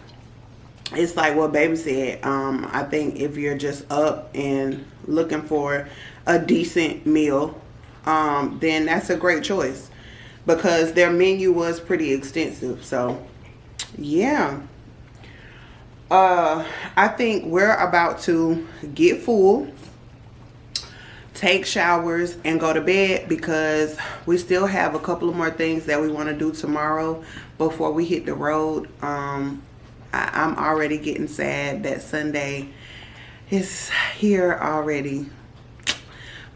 it's like what baby said. I think if you're just up and looking for a decent meal, then that's a great choice, because their menu was pretty extensive. So yeah, I think we're about to get full, take showers, and go to bed, because we still have a couple of more things that we want to do tomorrow before we hit the road. I'm already getting sad that Sunday is here already.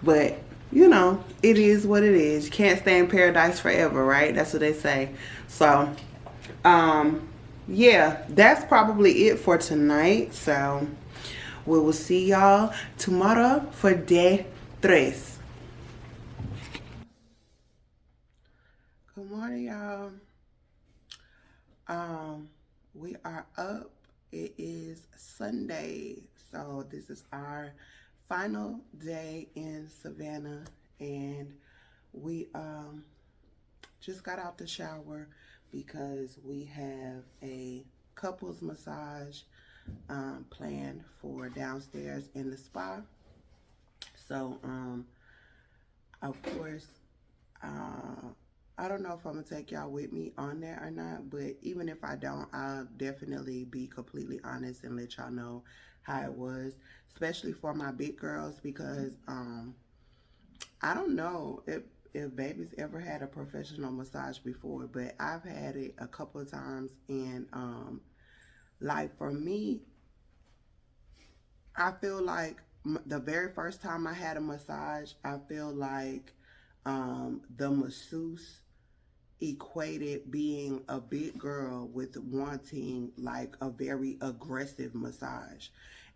But, you know, it is what it is. You can't stay in paradise forever, right? That's what they say. So, yeah, that's probably it for tonight. So, we will see y'all tomorrow for day 3. Good morning, y'all. We are up. It is Sunday, so this is our final day in Savannah, and we just got out the shower because we have a couples massage planned for downstairs in the spa. So of course, I don't know if I'm gonna take y'all with me on that or not, but even if I don't, I'll definitely be completely honest and let y'all know how it was, especially for my big girls, because I don't know if baby's ever had a professional massage before, but I've had it a couple of times, and Like for me, I feel like the very first time I had a massage, I feel like the masseuse equated being a big girl with wanting like a very aggressive massage.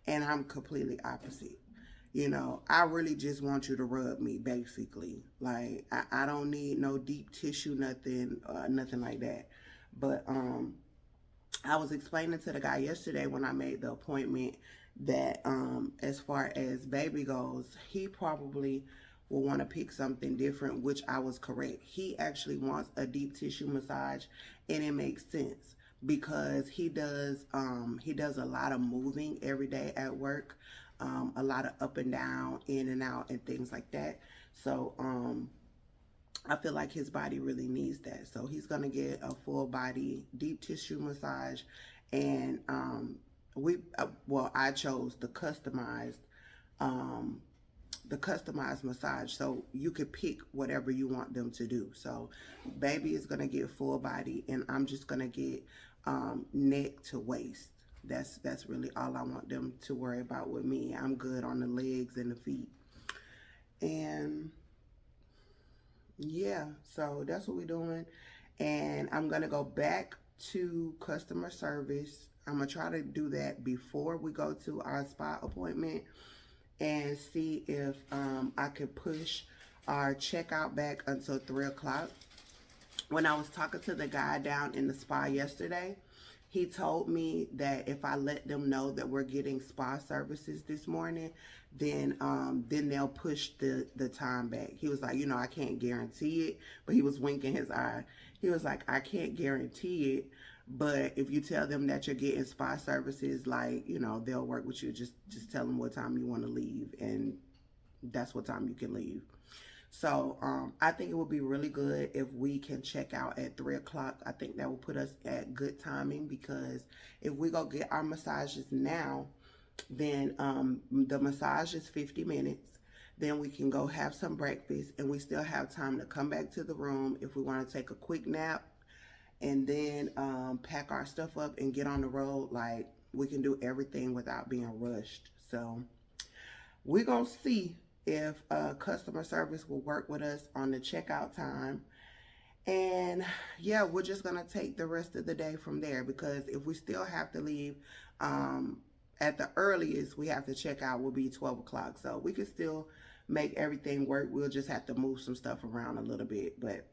And I'm completely opposite. You know, I really just want you to rub me, basically. Like, I don't need no deep tissue, nothing, nothing like that. But I was explaining to the guy yesterday when I made the appointment that as far as baby goes, he probably will want to pick something different, which I was correct. He actually wants a deep tissue massage, and it makes sense because he does a lot of moving every day at work, a lot of up and down, in and out, and things like that. So I feel like his body really needs that. So he's gonna get a full body deep tissue massage, and I chose the customized massage, so you could pick whatever you want them to do. So baby is gonna get full body, and I'm just gonna get neck to waist. That's really all I want them to worry about with me. I'm good on the legs and the feet. And yeah, so that's what we're doing. And I'm gonna go back to customer service. I'm gonna try to do that before we go to our spa appointment and see if I could push our checkout back until 3 o'clock. When I was talking to the guy down in the spa yesterday, he told me that if I let them know that we're getting spa services this morning, then they'll push the time back. He was like, you know, I can't guarantee it, but he was winking his eye. He was like, I can't guarantee it, but if you tell them that you're getting spa services, like, you know, they'll work with you. Just tell them what time you want to leave, and that's what time you can leave. So I think it would be really good if we can check out at 3 o'clock. I think that will put us at good timing, because if we go get our massages now, then the massage is 50 minutes. Then we can go have some breakfast, and we still have time to come back to the room if we want to take a quick nap, and then pack our stuff up and get on the road. Like, we can do everything without being rushed. So we're going to see if customer service will work with us on the checkout time. And yeah, we're just going to take the rest of the day from there, because if we still have to leave, at the earliest we have to check out will be 12 o'clock. So we can still make everything work. We'll just have to move some stuff around a little bit. But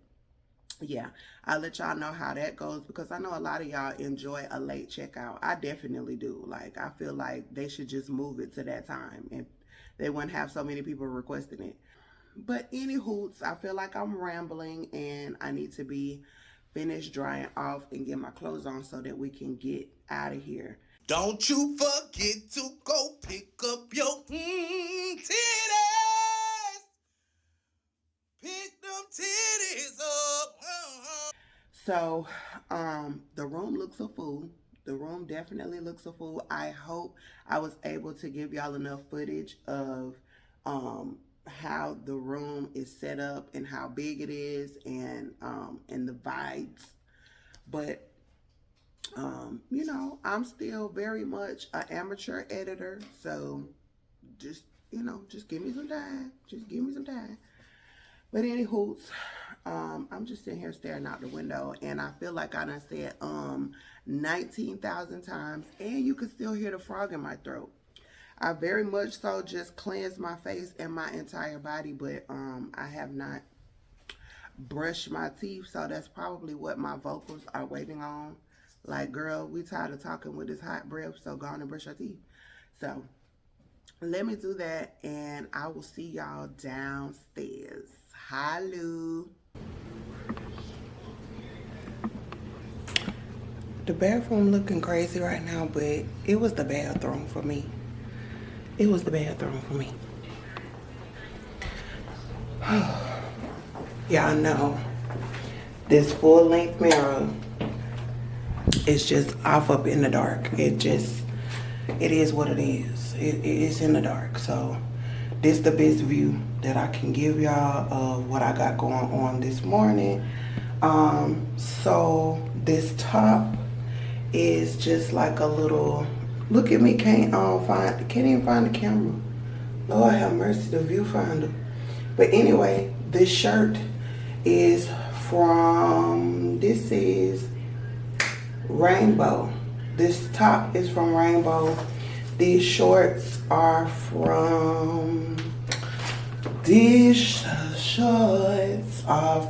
yeah, I'll let y'all know how that goes, because I know a lot of y'all enjoy a late checkout. I definitely do. Like, I feel like they should just move it to that time, and they wouldn't have so many people requesting it. But any hoots, I feel like I'm rambling, and I need to be finished drying off and get my clothes on so that we can get out of here. Don't you forget to go pick up your titties. Pick them titties up. So, the room looks a fool. The room definitely looks a fool. I hope I was able to give y'all enough footage of how the room is set up and how big it is, and the vibes. But you know, I'm still very much an amateur editor, so just, you know, just give me some time. Just give me some time. But anywho, I'm just sitting here staring out the window, and I feel like I done said 19,000 times, and you can still hear the frog in my throat. I very much so just cleansed my face and my entire body, but I have not brushed my teeth, so that's probably what my vocals are waiting on. Like, girl, we tired of talking with this hot breath, so go on and brush your teeth. So let me do that, and I will see y'all downstairs. Hello. The bathroom looking crazy right now, but it was the bathroom for me. It was the bathroom for me. Y'all know this full-length mirror is just off up in the dark. It is what it is. It is in the dark. So this is the best view that I can give y'all of what I got going on this morning. So this top is just like a little, look at me, can't even find the camera. Lord have mercy, the viewfinder. But anyway, this shirt is from, this is Rainbow. This top is from Rainbow. These shorts are from, these shorts are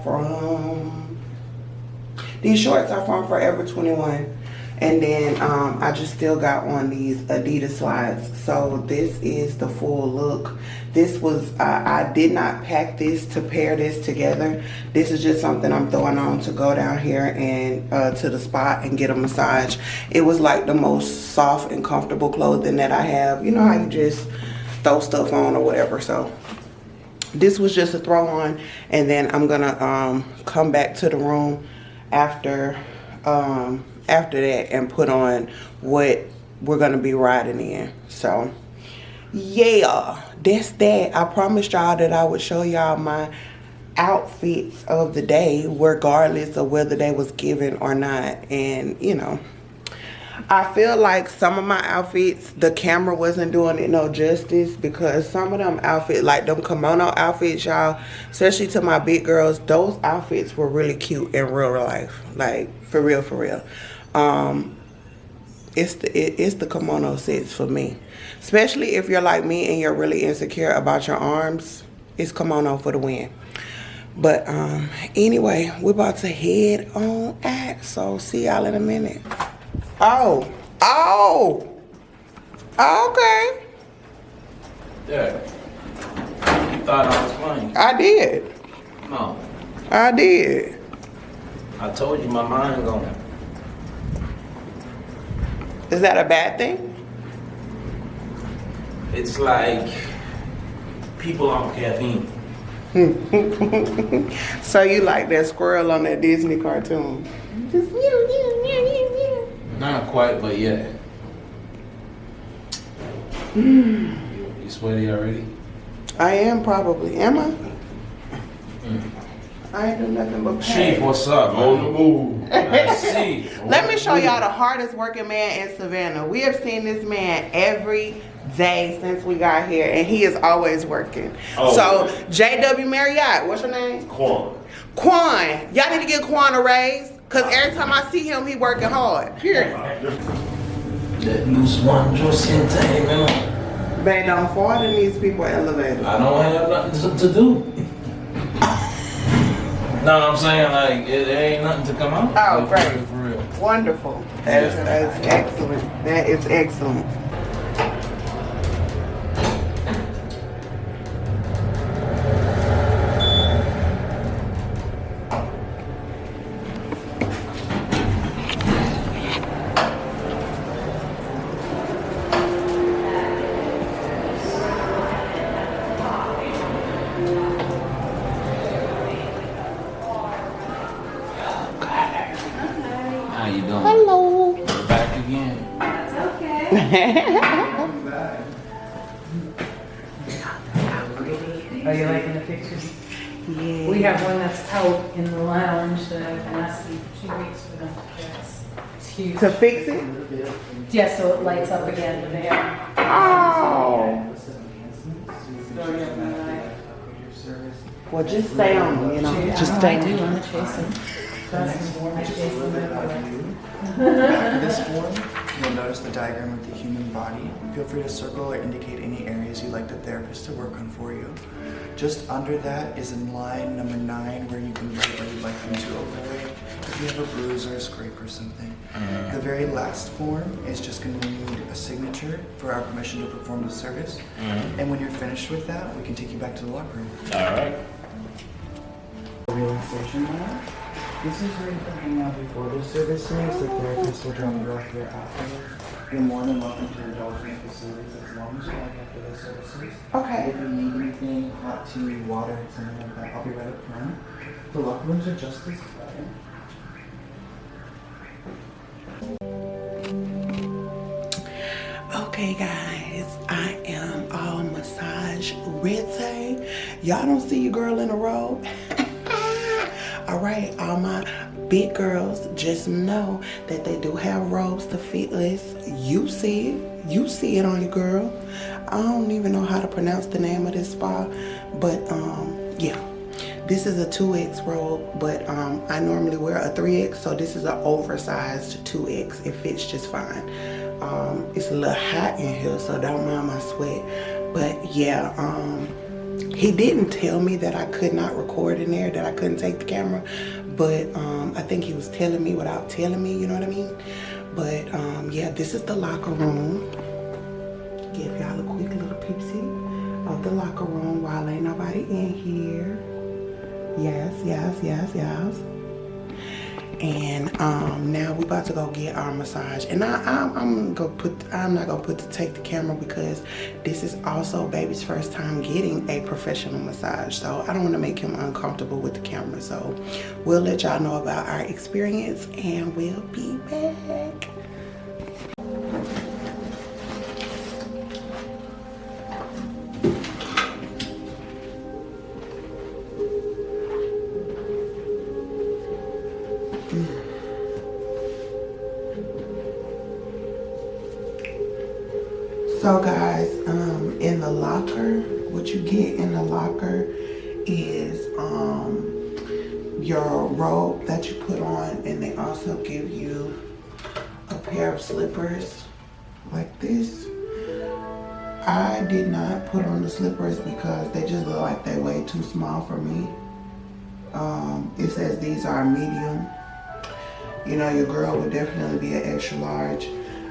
from Forever 21. And then I just still got on these Adidas slides. So this is the full look. This was, I did not pack this to pair this together. This is just something I'm throwing on to go down here and to the spot and get a massage. It was like the most soft and comfortable clothing that I have. You know how you just throw stuff on or whatever. So this was just a throw on. And then I'm gonna come back to the room after that and put on what we're gonna be riding in. So yeah, that's that. I promised y'all that I would show y'all my outfits of the day regardless of whether they was given or not. And you know, I feel like some of my outfits, the camera wasn't doing it no justice, because some of them outfits, like them kimono outfits, y'all, especially to my big girls, those outfits were really cute in real life. Like for real, for real. It's the kimono sets for me. Especially if you're like me and you're really insecure about your arms, it's kimono for the win. But anyway, we're about to head on out. So see y'all in a minute. Oh, okay. Yeah. You thought I was playing? I did. No. I did. I told you my mind going. Is that a bad thing? It's like people on caffeine. So you like that squirrel on that Disney cartoon? Just Not quite, but yeah. You sweaty already? I am probably. Am I? I ain't do nothing but pay. Chief, what's up, man? On the move. I see. Let me show y'all the hardest working man in Savannah. We have seen this man every day since we got here, and he is always working. Oh, so, W.Marriott, what's your name? Quan. Y'all need to give Quan a raise, because every time I see him, he working hard. Period. That loose one, just in time, man. Babe, don't fall in these people elevators. I don't have nothing to do. No, I'm saying, like, it ain't nothing to come out. Oh, like, great. For real. Wonderful. That's excellent. That is excellent. How you doing? Hello. We're back again. That's okay. Are you liking the pictures? Yeah. We have one that's out in the lounge that I've been asking for 2 weeks for them to fix. It's huge. To fix it? Yeah, so it lights up again when they are. Oh. Well, just stay on, you know. Just stay I do, on. I'm chasing. After this form, you'll notice the diagram of the human body. Feel free to circle or indicate any areas you'd like the therapist to work on for you. Just under that is in line number 9 where you can write where you'd like them to overlay if you have a bruise or a scrape or something. The very last form is just going to need a signature for our permission to perform the service. And when you're finished with that, we can take you back to the locker room. All right. Relaxation lab. This is where you can hang out before the services. The therapist will drop you off here afterwards. You're more than welcome to indulge in the facilities as long as you like after the services. Okay. If you need anything, hot tea, water, something like that, I'll be right up front. The locker rooms are just this way. Okay, guys, I am all massage ready. Y'all don't see your girl in a robe. All right, all my Big girls, just know that they do have robes to fit us. You see it. You see it on your girl. I don't even know how to pronounce the name of this spa, but yeah. This is a 2X robe, but I normally wear a 3X, so this is an oversized 2X. It fits just fine. It's a little hot in here, so don't mind my sweat. But yeah, he didn't tell me that I could not record in there, that I couldn't take the camera, but I think he was telling me without telling me, you know what I mean? But yeah, this is the locker room. Give y'all a quick little peep-see of the locker room while ain't nobody in here. Yes. And now we about to go get our massage. And I'm not gonna take the camera because this is also baby's first time getting a professional massage. So I don't want to make him uncomfortable with the camera. So we'll let y'all know about our experience and we'll be back. So guys, in the locker, what you get in the locker is your robe that you put on, and they also give you a pair of slippers like this. I did not put on the slippers because they just look like they're way too small for me. It says these are medium. You know, your girl would definitely be an extra large.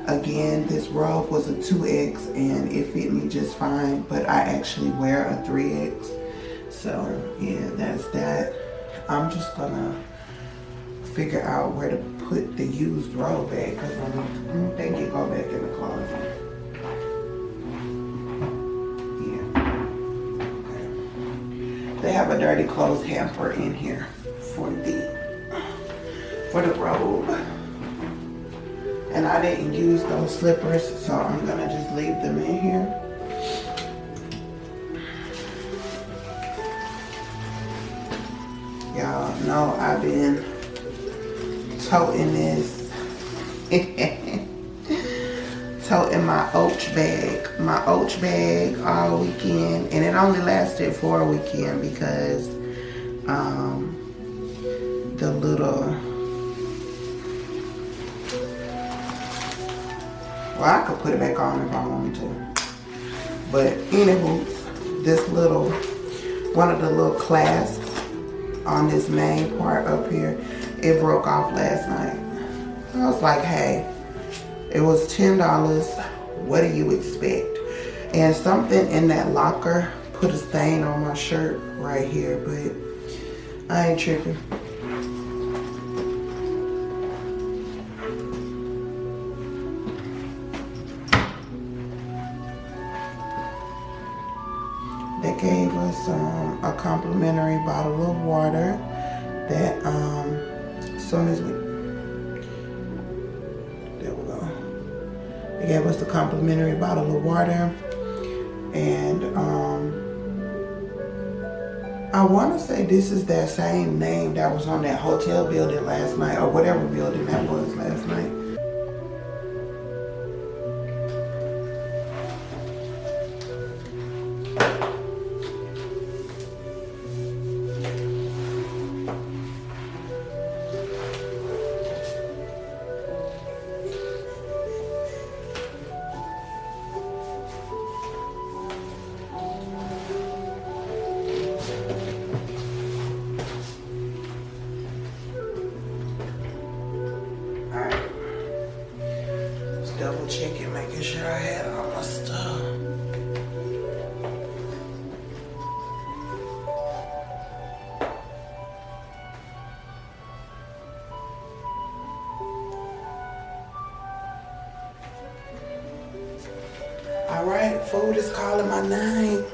Again, this robe was a 2X and it fit me just fine, but I actually wear a 3X. So yeah, that's that. I'm just gonna figure out where to put the used robe at because I don't think it go back in the closet. Yeah. Okay. They have a dirty clothes hamper in here for the robe. And I didn't use those slippers, so I'm gonna just leave them in here. Y'all know I've been toting this, toting my Oach bag all weekend, and it only lasted for a weekend because the little, well, I could put it back on if I wanted to. But anywho, this little, one of the little clasps on this main part up here, it broke off last night. I was like, hey, it was $10. What do you expect? And something in that locker put a stain on my shirt right here, but I ain't tripping. They gave us a complimentary bottle of water that as soon as there we go. They gave us a complimentary bottle of water, and I want to say this is that same name that was on that hotel building last night, or whatever building that was last night. Double checking, making sure I had all my stuff. All right, food is calling my name.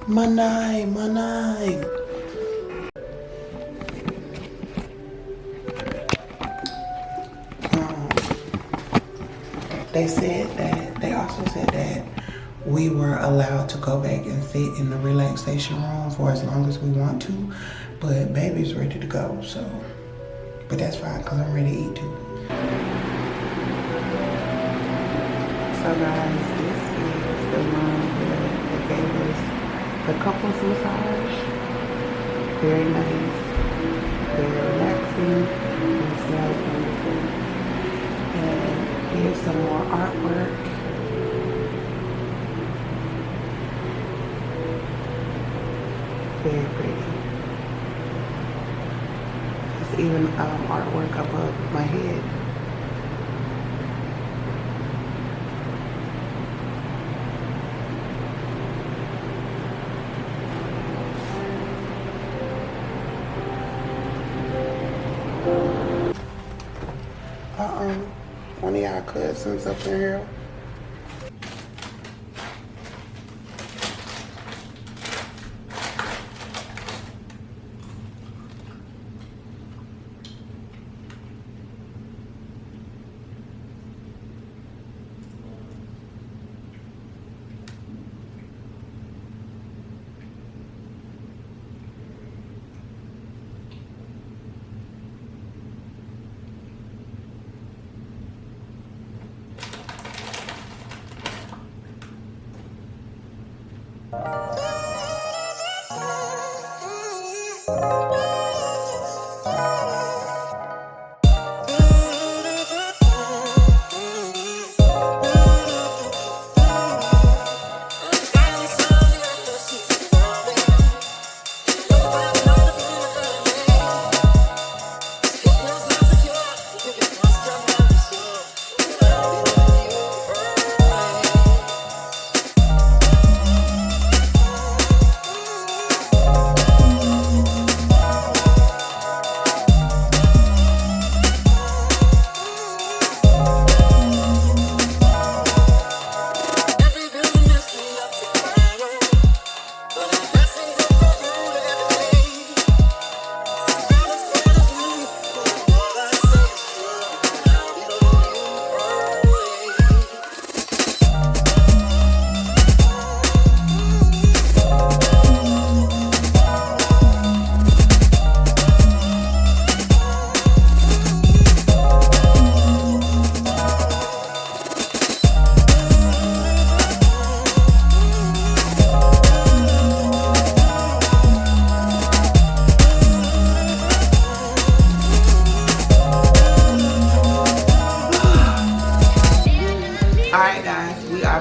My name. They also said that we were allowed to go back and sit in the relaxation room for as long as we want to, but baby's ready to go, so But that's fine, because I'm ready to eat too. So guys, this is the room where they gave us the couples massage. Very nice, very relaxing, and smells wonderful. And here's some more artwork. Very pretty. There's even artwork above my head. One of y'all cousins up in here.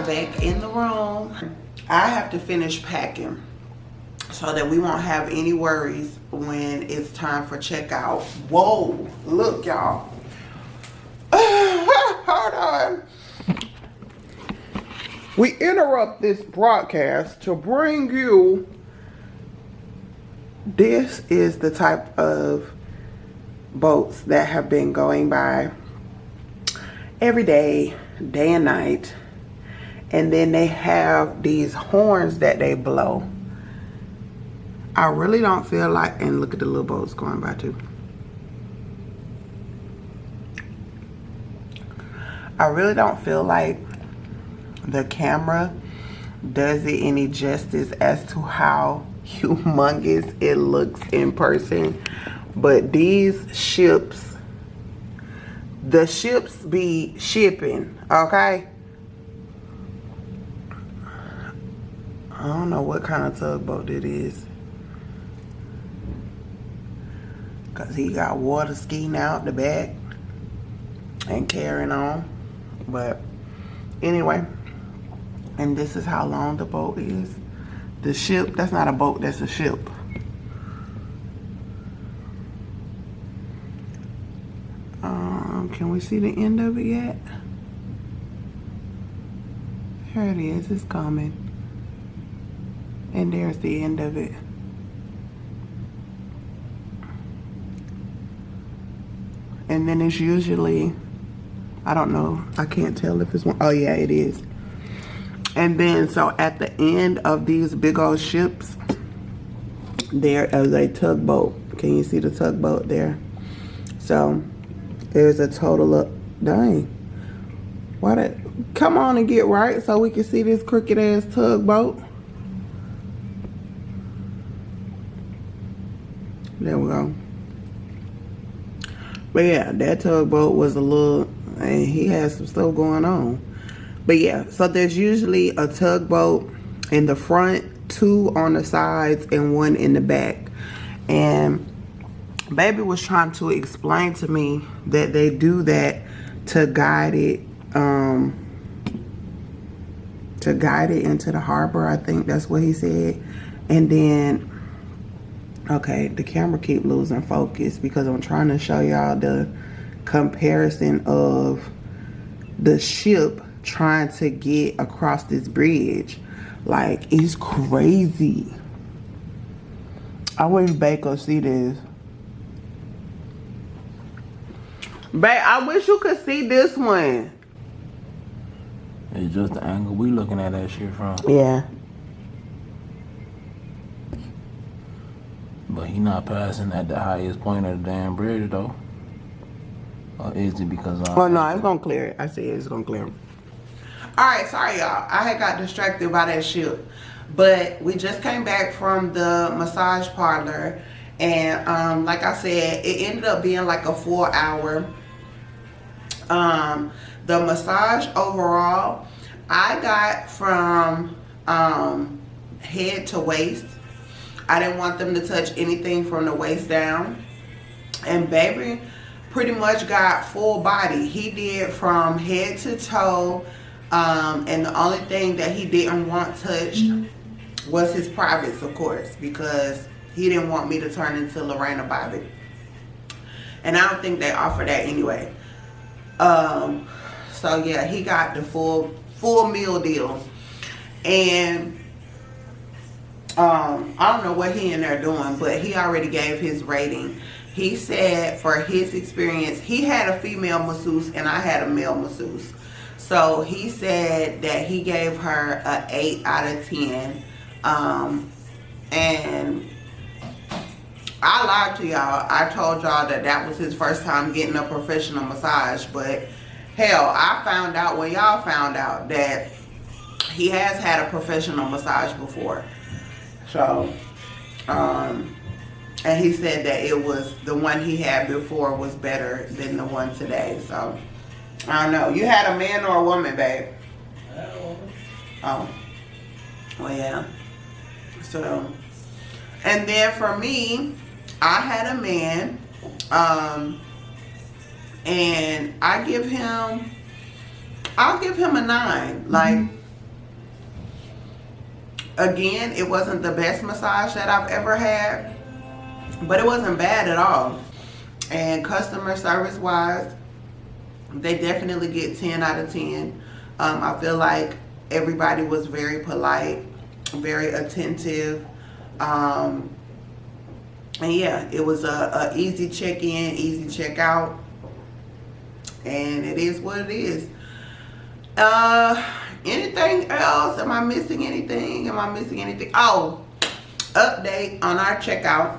Back in the room. I have to finish packing so that we won't have any worries when it's time for checkout. Whoa, look y'all. Hold on. We interrupt this broadcast to bring you, this is the type of boats that have been going by every day, day and night. And then they have these horns that they blow. I really don't feel like, and look at the little boats going by too. I really don't feel like the camera does it any justice as to how humongous it looks in person. But these ships, the ships be shipping, okay? I don't know what kind of tugboat it is. Cause he got water skiing out the back and carrying on. But anyway, and this is how long the boat is. The ship, that's not a boat, that's a ship. Can we see the end of it yet? Here it is, it's coming. And there's the end of it. And then it's usually, I don't know, I can't tell if it's one. Oh yeah, it is. And then, so at the end of these big old ships, there is a tugboat. Can you see the tugboat there? So there's a total of, dang. Why that, come on and get right so we can see this crooked ass tugboat. There we go. But yeah, that tugboat was a little, and he had some stuff going on. But yeah, so there's usually a tugboat in the front, 2 on the sides, and 1 in the back. And baby was trying to explain to me that they do that to guide it into the harbor. I think that's what he said. And then, okay, the camera keep losing focus because I'm trying to show y'all the comparison of the ship trying to get across this bridge. Like, it's crazy. I wish Bae could see this. Bae, I wish you could see this one. It's just the angle we looking at that shit from. Yeah. But he not passing at the highest point of the damn bridge though. Or is it because Oh no, it's gonna clear it. I see it's gonna clear it. Alright, sorry y'all. I had got distracted by that ship. But we just came back from the massage parlor, and like I said, it ended up being like a 4-hour. The massage overall, I got from head to waist. I didn't want them to touch anything from the waist down. And baby pretty much got full body. He did from head to toe. And the only thing that he didn't want touched was his privates, of course, because he didn't want me to turn into Lorena Bobbitt. And I don't think they offer that anyway. So yeah, he got the full meal deal. And I don't know what he in there doing, but he already gave his rating. He said for his experience, he had a female masseuse and I had a male masseuse. So he said that he gave her an 8 out of 10. And I lied to y'all. I told y'all that that was his first time getting a professional massage. But hell, I found out when y'all found out that he has had a professional massage before. So, and he said that it was the one he had before was better than the one today. So, I don't know. You had a man or a woman, babe? I had a woman. Oh. Well, yeah. So, and then for me, I had a man, and I'll give him a 9. Like, again, it wasn't the best massage that I've ever had, but it wasn't bad at all. And customer service wise, they definitely get 10 out of 10. I feel like everybody was very polite, very attentive. And yeah, it was a easy check-in, easy check-out. And it is what it is. Anything else? Am I missing anything? Oh, update on our checkout.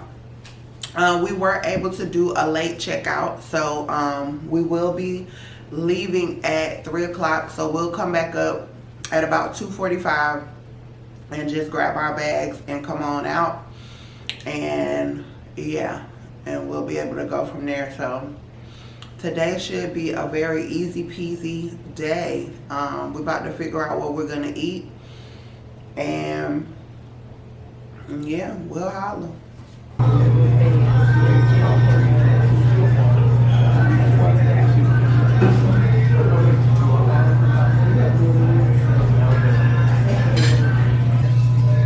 We were able to do a late checkout. So we will be leaving at 3 o'clock. So we'll come back up at about 2:45 and just grab our bags and come on out. And yeah, and we'll be able to go from there. So today should be a very easy peasy day. We're about to figure out what we're gonna eat, and yeah, we'll holler.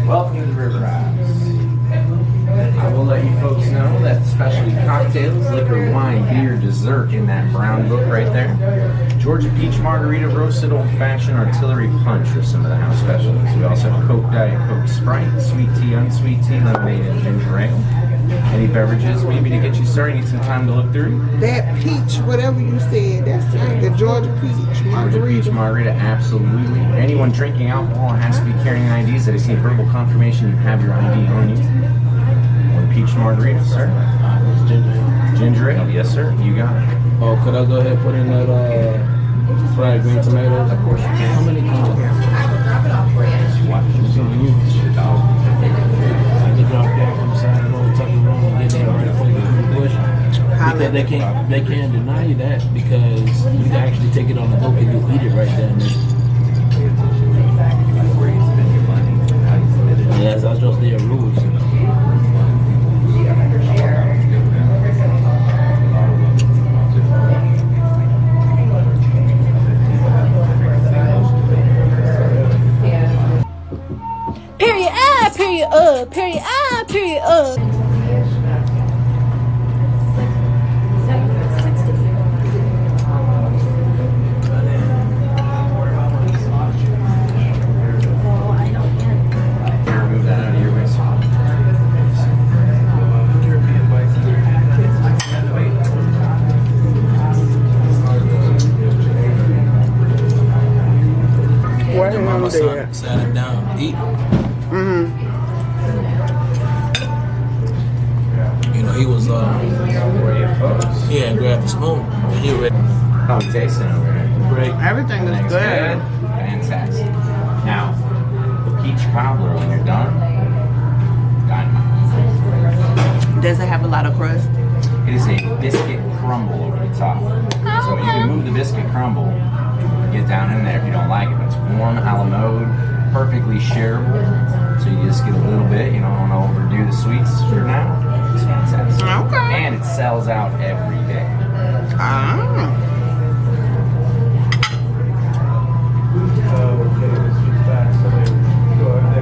Welcome to the River Isles. I will let you folks know that specialty cocktails, liquor, wine, beer, dessert in that brown book right there. Georgia Peach Margarita, Roasted Old Fashioned, Artillery Punch are some of the house specialties. We also have Coke, Diet Coke, Sprite, Sweet Tea, Unsweet Tea, Lemonade, and Ginger Ale. Any beverages maybe to get you started? Need some time to look through? That peach, whatever you said, that's the Georgia Peach Margarita. Georgia Peach Margarita, absolutely. Anyone drinking alcohol has to be carrying IDs. That is a verbal confirmation you have your ID on you. One peach margarita, sir. Ginger ale, yes sir, you got it. Oh, could I go ahead and put in that fried green tomatoes? Of course you can. How many can you have? What? I can drop that from the side of the road, tuck it around, and get that right for the bush. We But they can't deny you that because you can actually take it on the boat and you'll eat it right then. Yeah, that's just their rules. Period I, period period I, period Remove that out of your waist. What Your mama sat him down, eat. You know, he was yeah, grabbed the spoon and he ready. How you tasting over there? Great. Everything is Everything's good. Fantastic. Now, the peach cobbler when you're done, dynamite. Does it have a lot of crust? It is a biscuit crumble over the top. So you can move the biscuit crumble, get down in there if you don't like it, but it's warm a la mode, perfectly shareable. So you just get a little bit, you don't want to overdo the sweets for now. It's fantastic. Okay. And it sells out every day.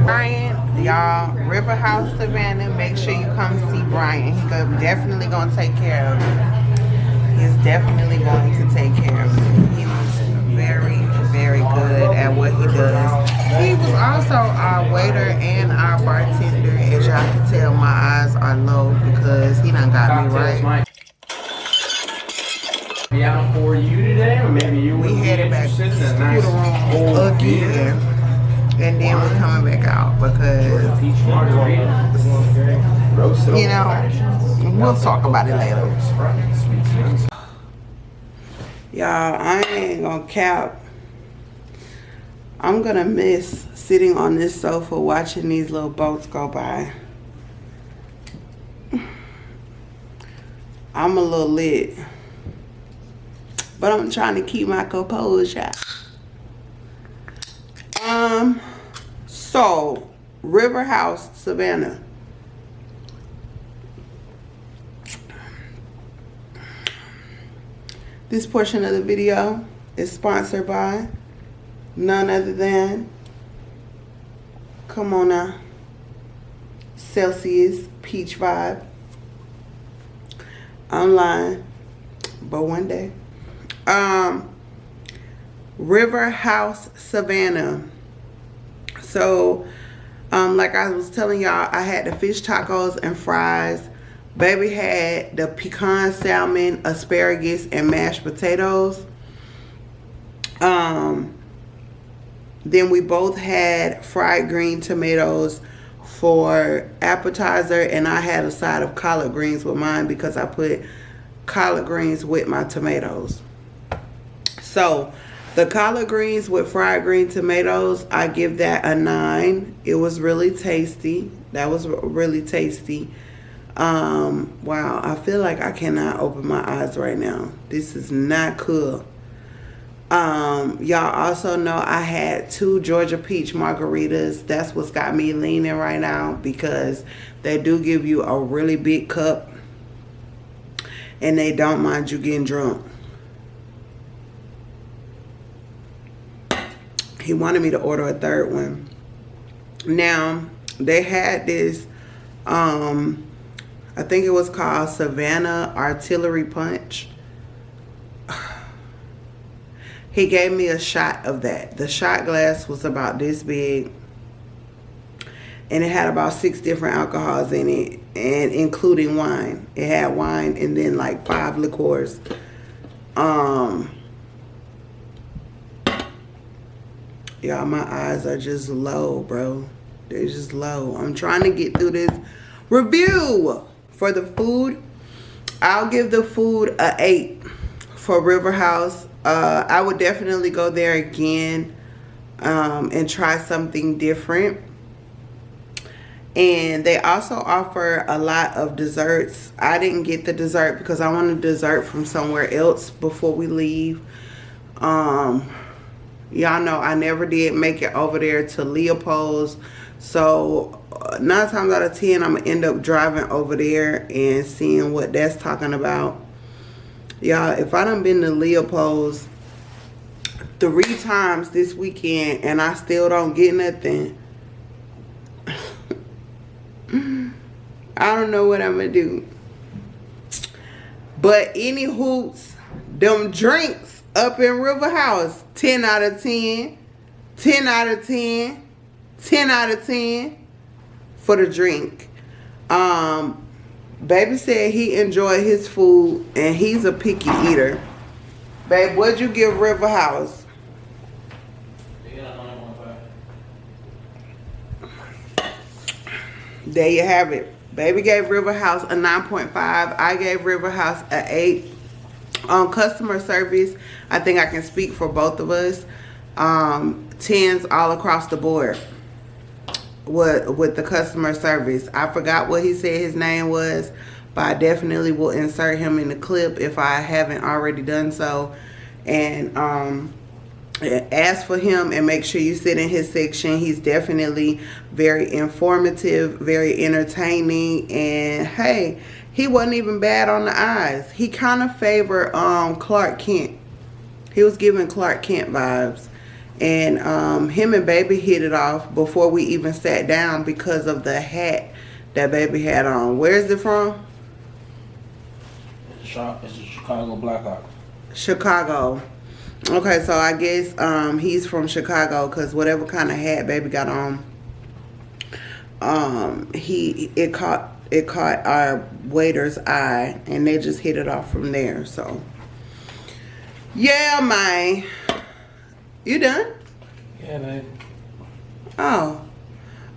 Brian, y'all, River House Savannah, make sure you come see Brian. He's definitely gonna take care of you. He's definitely going to take care of you. He was very, very good at what he does. He was also our waiter and our bartender. As y'all can tell, my eyes are low because he done got me right. Be out for you today, or maybe you We headed back to the nice room again, and then we're coming back out because, you know, we'll talk about it later. Y'all, I ain't gonna cap. I'm gonna miss sitting on this sofa watching these little boats go by. I'm a little lit, but I'm trying to keep my composure. So River House Savannah. This portion of the video is sponsored by none other than, come on now, Celsius Peach Vibe. I'm lying, but one day. River House Savannah. So, like I was telling y'all, I had the fish tacos and fries. Baby had the pecan salmon, asparagus, and mashed potatoes. Then we both had fried green tomatoes for appetizer, and I had a side of collard greens with mine because I put collard greens with my tomatoes. So the collard greens with fried green tomatoes, I give that a 9. It was really tasty. That was really tasty. Wow, I feel like I cannot open my eyes right now. This is not cool. Y'all also know I had 2 Georgia peach margaritas. That's what's got me leaning right now because they do give you a really big cup and they don't mind you getting drunk. He wanted me to order a 3rd one. Now, they had this, I think it was called Savannah Artillery Punch. He gave me a shot of that. The shot glass was about this big. And it had about 6 different alcohols in it, and including wine. It had wine and then like 5 liqueurs. Y'all, my eyes are just low, bro. They're just low. I'm trying to get through this review. For the food, I'll give the food a 8 for River House. I would definitely go there again and try something different. And they also offer a lot of desserts. I didn't get the dessert because I wanted dessert from somewhere else before we leave. Y'all know I never did make it over there to Leopold's. So 9 times out of 10, I'm going to end up driving over there and seeing what that's talking about. Y'all, if I done been to Leopold's 3 times this weekend and I still don't get nothing, I don't know what I'm going to do. But any hoots, them drinks up in River House, 10 out of 10. 10 out of 10. 10 out of 10 for the drink. Baby said he enjoyed his food and he's a picky eater. Babe, what'd you give River House? There you have it. Baby gave River House a 9.5. I gave River House an 8. On customer service, I think I can speak for both of us. 10s all across the board with the customer service. I forgot what he said his name was, but I definitely will insert him in the clip if I haven't already done so. And ask for him and make sure you sit in his section. He's definitely very informative, very entertaining, and hey, he wasn't even bad on the eyes. He kind of favored Clark Kent. He was giving Clark Kent vibes. And him and Baby hit it off before we even sat down because of the hat that Baby had on. Where is it from? It's a Chicago Blackhawk. Chicago. Okay, so I guess he's from Chicago because whatever kind of hat Baby got on, it caught our waiter's eye, and they just hit it off from there. So yeah, man. You done? Yeah, man. Oh,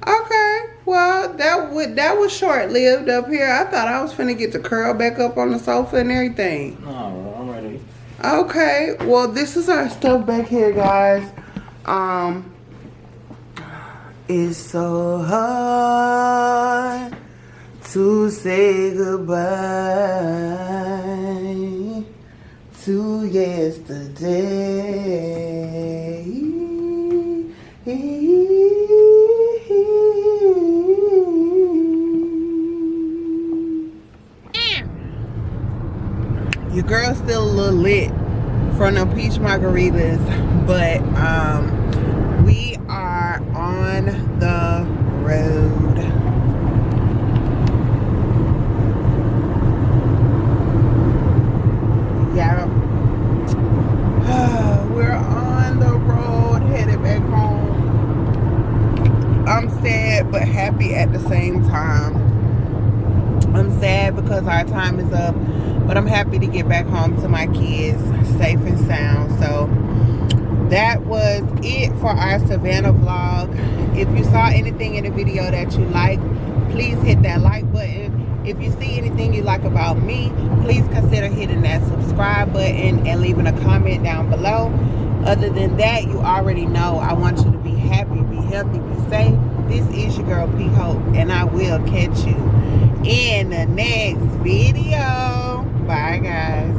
okay. Well, that was short-lived up here. I thought I was finna get to curl back up on the sofa and everything. No, I'm ready. Okay. Well, this is our stuff back here, guys. It's so hard to say goodbye to yesterday. Your girl's still a little lit from the peach margaritas, but we are on the road. Yeah. We're on the road, headed back home. I'm sad but happy at the same time. I'm sad because our time is up, but I'm happy to get back home to my kids safe and sound. So that was it for our Savannah vlog. If you saw anything in the video that you like, please hit that like button. If you see anything you like about me, please consider hitting that subscribe button and leaving a comment down below. Other than that, you already know I want you to be happy, be healthy, be safe. This is your girl P Hope, and I will catch you in the next video. Bye, guys.